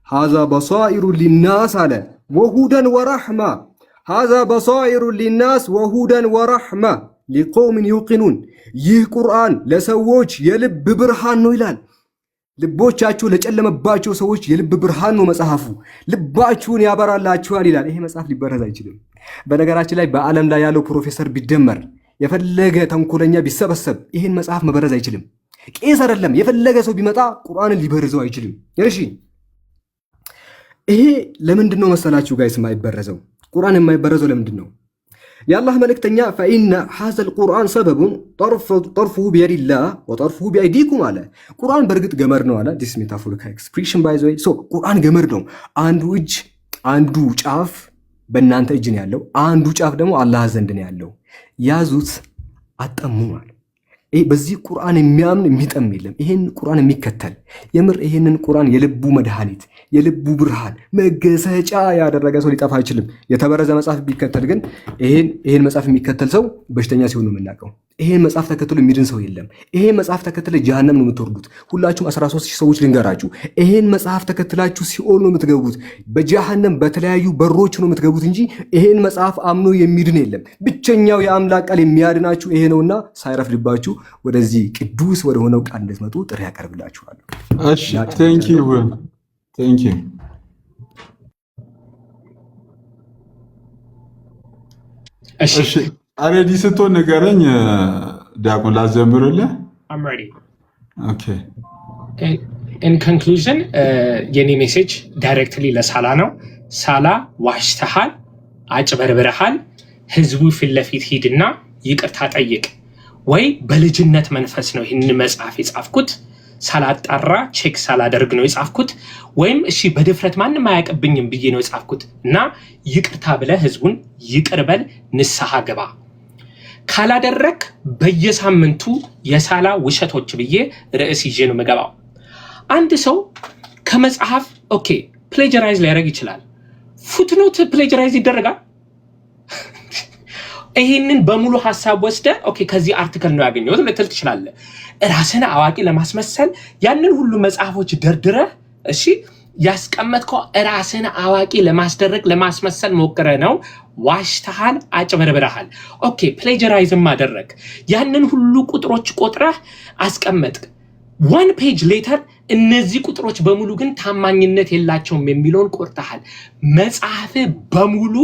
Speaker 2: هذا بصائر للناس አለ وهدى ورحمة هذا بصائر للناس وهدى ورحمة لقوم يوقنون ይህ ቁርአን ለሰዎች የልብ ብርሃን ነው ይላል ልቦቻችሁ ለጨለመባቸው ሰዎች የልብ ብርሃን ነው መጽሐፉ ልባችሁን ያበራላችኋል ይላል ይሄ መጽሐፍ ሊበረዝ አይችልም በነገራችን ላይ በአለም ላይ ያለው ፕሮፌሰር ቢደመር የፈለገ ተንኮለኛ ቢሰበሰብ ይሄን መጽሐፍ መበረዝ አይችልም ቄስ አይደለም የፈለገ ሰው ቢመጣ ቁርአንን ሊበርዘው አይችልም እሺ ይሄ ለምንድነው መሰላችሁ ጋይስ የማይበረዘው ቁርአን የማይበረዘው ለምንድነው የአላህ መልእክተኛ فإن هذا القرآن سبب طرفه بيد الله وطرفه بأيديكم አለ ቁርአን በርግጥ ገመድ ነው አለ this metaphorical expression by the way so ቁርአን ገመድ ነው አንዱ ጫፍ በእናንተ እጅ ነው ያለው አንዱ ጫፍ ደግሞ አላህ ዘንድ ነው ያለው ያዙት አጠሙ ማለት በዚህ ቁርአን የሚያምን የሚጠም የለም ይሄን ቁርአን የሚከተል የምር ይሄንን ቁርአን የልቡ መድኃኒት የልቡ ብርሃን መገሰጫ ያደረገ ሰው ሊጠፋ አይችልም የተበረዘ መጽሐፍ ቢከተል ግን ይሄን መጽሐፍ የሚከተል ሰው በሽተኛ ሲሆን ነው የምናውቀው ይሄን መጽሐፍ ተከትሎ የሚድን ሰው የለም ይሄን መጽሐፍ ተከትለ ጀሃነም ነው የምትወርዱት ሁላችሁም 13000 ሰዎች ልንገራችሁ ይሄን መጽሐፍ ተከትላችሁ ሲኦል ነው የምትገቡት በጀሃነም በተለያዩ በሮች ነው የምትገቡት እንጂ ይሄን መጽሐፍ አምኖ የሚድን የለም ብቸኛው የአምላክ ቃል የሚያድናችሁ ይሄ ነውና ሳይረፍድባችሁ ወደዚህ ቅዱስ ወደ ሆነው ቃል እንድትመጡ ጥሪ ያቀርብላችኋለሁ
Speaker 3: እሺ Thank you. እሺ አሬዲ ስትሆን ንገረኝ ዲያቆን ላዘምርልህ
Speaker 1: I'm ready.
Speaker 3: Okay.
Speaker 1: In conclusion የኔ ሜሴጅ ዳይሬክትሊ ለሳላ ነው ሳላ ዋሽተሃል አጭበርብረሃል ህዝቡ ፊት ለፊት ሂድና ይቅርታ ጠይቅ ወይ በልጅነት መንፈስ ነው ይህን መጽሐፍ የጻፍኩት ሳላጣራ ቼክ ሳላደርግ ነው የጻፍኩት ወይም እሺ በድፍረት ማንንም አያቀብኝም ብዬ ነው የጻፍኩት እና ይቅርታ ብለህ ህዝቡን ይቅርበል ንስሐ ገባ ካላደረክ በየሳምንቱ የሳላ ውሸቶች ብዬ ርዕስ ይዤ ነው መገባው አንድ ሰው ከመጽሐፍ ኦኬ ፕሌጀራይዝ ሊያደርግ ይችላል ፉትኖት ፕሌጀራይዝ ይደረጋል ይሄንን በሙሉ ሐሳብ ወስደ ኦኬ ከዚህ አርቲክል ነው ያገኘሁት ልትል ትችላለህ ራስን አዋቂ ለማስመሰል ያንን ሁሉ መጽሐፎች ደርድረ እሺ ያስቀመጥከው ራስን አዋቂ ለማስደረግ ለማስመሰል ሞክረ ነው ዋሽተሃል አጭበርብረሃል ኦኬ ፕሌጀራይዝም ማደረግ ያንን ሁሉ ቁጥሮች ቆጥረህ አስቀመጥክ 1 ፔጅ ሌተር እነዚህ ቁጥሮች በሙሉ ግን ታማኝነት የላቸውም የሚለውን ቆርጠሃል መጽሐፍ በሙሉ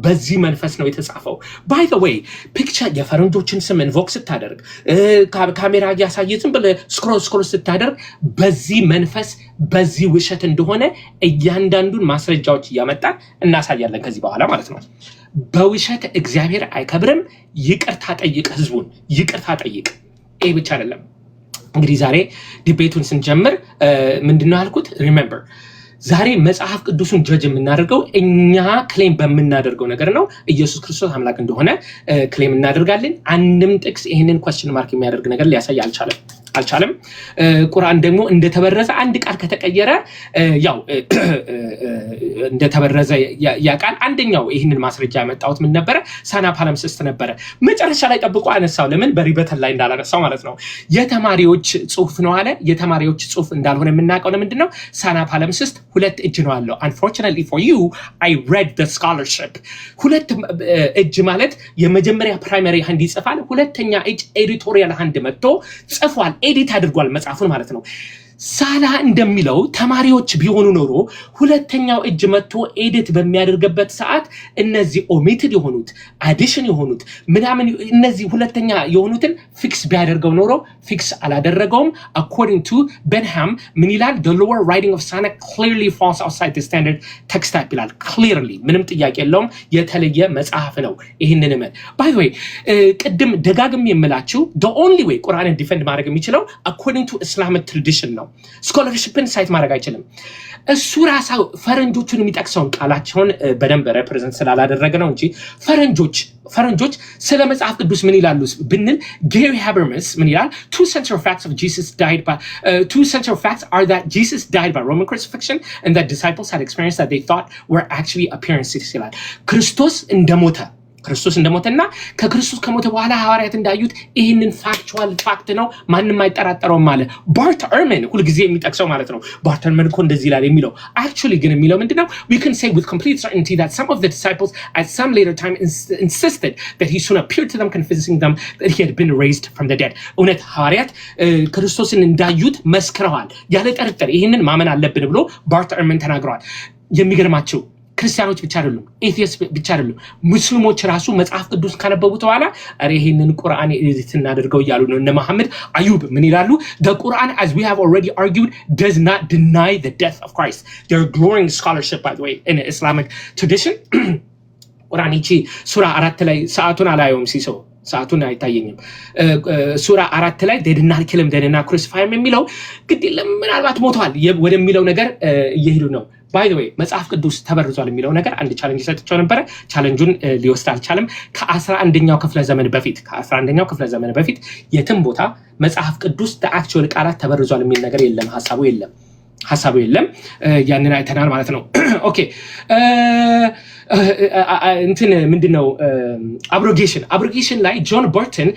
Speaker 1: በዚህ መንፈስ ነው የተጻፈው by the way ፒክቸር የፈረንጆችን ስም ኢንቮክስ ታደርግ ካሜራ ያሳየትን በለ ስክሮል ስታደርግ በዚህ መንፈስ በዚህ ውሸት እንደሆነ እያንዳንዱን ማስረጃዎች ያመጣ እናሳያለን ከዚህ በኋላ ማለት ነው በውሸት እግዚአብሔር አይከብርም። ይቅርታ ጠይቅ፣ ህዝቡን ይቅርታ ጠይቅ። ይሄ ብቻ አይደለም። እንግዲህ ዛሬ ዲቤቱን ስንጀምር ምንድነው ያልኩት? ሪሜምበር ዛሬ መጽሐፍ ቅዱስን ጀጅ የምናደርገው እኛ ክሌም በምናደርገው ነገር ነው። ኢየሱስ ክርስቶስ አምላክ እንደሆነ ክሌም እናደርጋለን። አንድም ጥቅስ ይህንን ኳስችን ማርክ የሚያደርግ ነገር ሊያሳይ አልቻለም። ቁርአን ደግሞ እንደተበረዘ አንድ ቃል ከተቀየረ ያው እንደተበረዘ ያቃል። አንደኛው ይህንን ማስረጃ ያመጣሁት ምን ነበረ? ሳና ፓለምስስት ነበረ። መጨረሻ ላይ ጠብቆ አነሳው። ለምን በሪበተን ላይ እንዳላነሳው ማለት ነው። የተማሪዎች ጽሁፍ ነው አለ። የተማሪዎች ጽሁፍ እንዳልሆነ የምናውቀው ለምንድን ነው? ሳና ፓለምስስት ሁለት እጅ ነው አለው። unfortunately for you I read the scholarship። ሁለት እጅ ማለት የመጀመሪያ ፕራይመሪ ሃንድ ይጽፋል፣ ሁለተኛ እጅ ኤዲቶሪያል ሃንድ መጥቶ ጽፏል፣ ኤዲት አድርጓል መጽሐፉን ማለት ነው። ሳላ እንደሚለው ተማሪዎች ቢሆኑ ኖሮ ሁለተኛው እጅ መጥቶ ኤዲት በሚያደርግበት ሰዓት እነዚህ ኦሚትድ የሆኑት አዲሽን የሆኑት ምናምን እነዚህ ሁለተኛ የሆኑትን ፊክስ ቢያደርገው ኖሮ ፊክስ አላደረገውም። according to Benham ምን ይላል? the lower writing of Sana clearly falls outside the standard text type ይላል። clearly ምንም ጥያቄ የለውም፣ የተለየ መጽሐፍ ነው። ይህንን by the way ቅድም ደጋግም የምላችሁ the only way ቁርአንን ዲፌንድ ማድረግ የሚችለው according to Islamic tradition ነው። ስኮለርሺፕን ሳይት ማድረግ አይችልም። እሱ ራሳው ፈረንጆቹን የሚጠቅሰውን ቃላቸውን በደንብ ሬፕሬዘንት ስላላደረገ ነው እንጂ ፈረንጆች ስለ መጽሐፍ ቅዱስ ምን ይላሉ ብንል ጌሪ ሃበርማስ ምን ይላል? two central facts are that Jesus died by Roman crucifixion and that disciples had experienced that they thought were actually appearances ይላል። ክርስቶስ እንደሞተና ከክርስቶስ ከሞተ በኋላ ሐዋርያት እንዳዩት ይህንን ፋክት ነው፣ ማንም አይጠራጠረውም አለ። ባርት ኤርመን ሁልጊዜ የሚጠቅሰው ማለት ነው። ባርት ኤርመን እኮ እንደዚህ ይላል የሚለው actually ግን የሚለው ምንድነው? we can say with complete certainty that some of the disciples at some later time insisted that he soon appeared to them, convincing them that he had been raised from the dead። እውነት ሐዋርያት ክርስቶስን እንዳዩት መስክረዋል ያለ ጥርጥር። ይህንን ማመን አለብን ብሎ ባርት ኤርመን ተናግረዋል። የሚገርማቸው ክርስቲያኖች ብቻ አይደሉም፣ ኤቲስት ብቻ አይደሉም፣ ሙስሊሞች ራሱ መጽሐፍ ቅዱስ ካነበቡት በኋላ አረ ይሄንን ቁርአን ኤዲት እናደርገው እያሉ ነው። እነ መሐመድ አዩብ ምን ይላሉ? the Quran as we have already argued does not deny the death of Christ. They're glowing scholarship by the way in Islamic tradition። ቁርአን ይቺ ሱራ 4 ላይ ሰዓቱን አላየውም ሲሰው ሰዓቱን አይታየኝም። ሱራ 4 ላይ they did not kill him, they did not crucify him የሚለው ግድ ምናልባት ሞተዋል ወደሚለው ነገር እየሄዱ ነው። by the way መጽሐፍ ቅዱስ ተበርዟል የሚለው ነገር አንድ ቻሌንጅ ሰጥቼው ነበረ። ቻሌንጁን ሊወስድ አልቻለም። ከ11ኛው ክፍለ ዘመን በፊት የትም ቦታ መጽሐፍ ቅዱስ the ቃላት ተበርዟል የሚል ነገር የለም፣ ሐሳቡ የለም። ያንን አይተናል ማለት ነው። ኦኬ እንትን ምንድነው አብሮጌሽን ላይ ጆን በርተን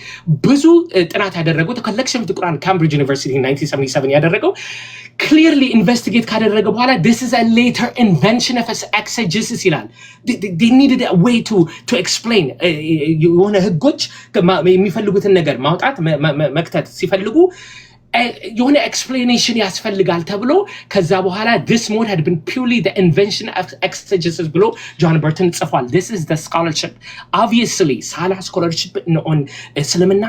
Speaker 1: ብዙ ጥናት ያደረጉት ኮሌክሽን ኦፍ ቁርአን ካምብሪጅ ዩኒቨርሲቲ 1977 ያደረገው clearly investigate ካደረገ በኋላ this is a later invention of exegesis ይላል። they needed a way to explain የሆነ ህጎች የሚፈልጉትን ነገር ማውጣት መክተት ሲፈልጉ የሆነ explanation ያስፈልጋል ተብሎ ከዛ በኋላ this mode had been purely the invention of exegesis ብሎ ጆን በርተን ጽፏል። this is the scholarship. obviously ሳላ scholarship on እስልምና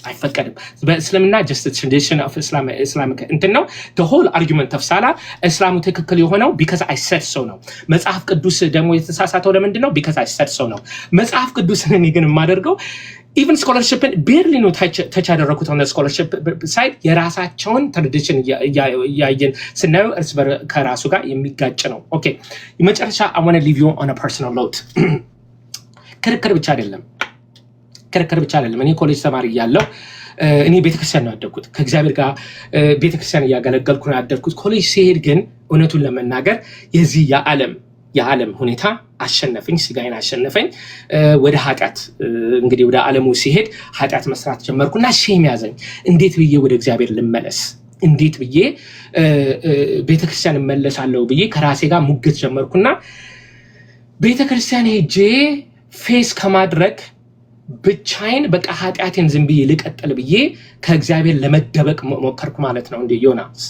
Speaker 1: አይፈቀድም። በእስልምና just the tradition of Islamic እንትን ነው። the whole argument of ሳላ እስላሙ ትክክል የሆነው because I said so ነው። መጽሐፍ ቅዱስ ደግሞ የተሳሳተው ለምንድን ነው? because I said so ነው። መጽሐፍ ቅዱስን እኔ ግን የማደርገው ኢቨን ስኮለርሺፕን ቤርሊ ነው ተች ያደረኩት ሆነ ስኮለርሺፕ ሳይድ የራሳቸውን ትራዲሽን እያየን ስናየው እርስ ከራሱ ጋር የሚጋጭ ነው። ኦኬ የመጨረሻ I want to leave you on a personal note። ክርክር ብቻ አይደለም። እኔ ኮሌጅ ተማሪ እያለሁ እኔ ቤተክርስቲያን ነው ያደግኩት። ከእግዚአብሔር ጋር ቤተክርስቲያን እያገለገልኩ ነው ያደግኩት። ኮሌጅ ሲሄድ ግን እውነቱን ለመናገር የዚህ የዓለም ሁኔታ አሸነፈኝ፣ ስጋዬን አሸነፈኝ። ወደ ኃጢአት እንግዲህ ወደ ዓለሙ ሲሄድ ኃጢአት መስራት ጀመርኩና ሼም ያዘኝ። እንዴት ብዬ ወደ እግዚአብሔር ልመለስ? እንዴት ብዬ ቤተክርስቲያን እመለሳለሁ ብዬ ከራሴ ጋር ሙግት ጀመርኩና ቤተክርስቲያን ሄጄ ፌስ ከማድረግ ብቻዬን በቃ ኃጢአቴን ዝም ብዬ ልቀጥል ብዬ ከእግዚአብሔር ለመደበቅ ሞከርኩ ማለት ነው እንደ ዮናስ።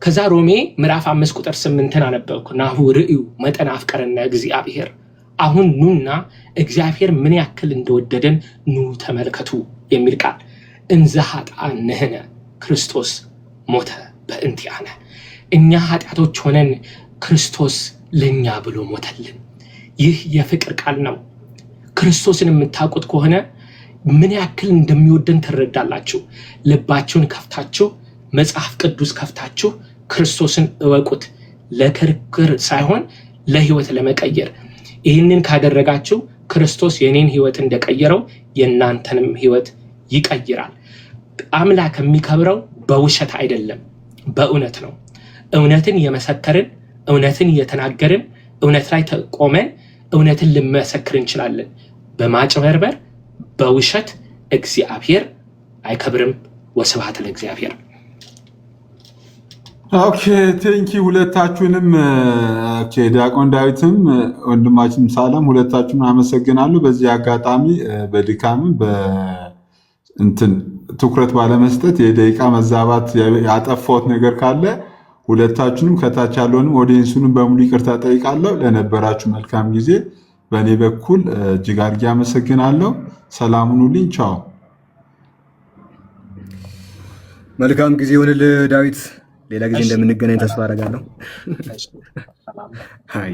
Speaker 1: ከዛ ሮሜ ምዕራፍ 5 ቁጥር 8 አነበብኩ። ናሁ ርእዩ መጠን አፍቀረነ እግዚአብሔር፣ አሁን ኑና እግዚአብሔር ምን ያክል እንደወደደን ኑ ተመልከቱ የሚል ቃል። እንዘ ኃጥአን ነህነ ክርስቶስ ሞተ በእንቲአነ፣ እኛ ኃጢአቶች ሆነን ክርስቶስ ለኛ ብሎ ሞተልን። ይህ የፍቅር ቃል ነው። ክርስቶስን የምታውቁት ከሆነ ምን ያክል እንደሚወደን ትረዳላችሁ። ልባችሁን ከፍታችሁ መጽሐፍ ቅዱስ ከፍታችሁ ክርስቶስን እወቁት። ለክርክር ሳይሆን ለህይወት ለመቀየር። ይህንን ካደረጋችሁ ክርስቶስ የኔን ህይወት እንደቀየረው የእናንተንም ህይወት ይቀይራል። አምላክ የሚከብረው በውሸት አይደለም፣ በእውነት ነው። እውነትን የመሰከርን፣ እውነትን እየተናገርን፣ እውነት ላይ ተቆመን እውነትን ልመሰክር እንችላለን። በማጭበርበር በውሸት እግዚአብሔር አይከብርም። ወስብሐት ለእግዚአብሔር።
Speaker 3: ኦኬ ቴንኪ ሁለታችሁንም። ኦኬ ዲያቆን ዳዊትም ወንድማችን ሳለም ሁለታችሁን አመሰግናለሁ። በዚህ አጋጣሚ በድካምም በእንትን ትኩረት ባለመስጠት የደቂቃ መዛባት ያጠፋሁት ነገር ካለ ሁለታችሁንም ከታች ያለውንም ኦዲየንሱንም በሙሉ ይቅርታ ጠይቃለሁ። ለነበራችሁ መልካም ጊዜ በእኔ በኩል እጅግ አድርጌ አመሰግናለሁ። ሰላም ሁኑልኝ። ቻው።
Speaker 2: መልካም ጊዜ ይሁንልህ ዳዊት። ሌላ ጊዜ እንደምንገናኝ ተስፋ አደርጋለሁ። አይ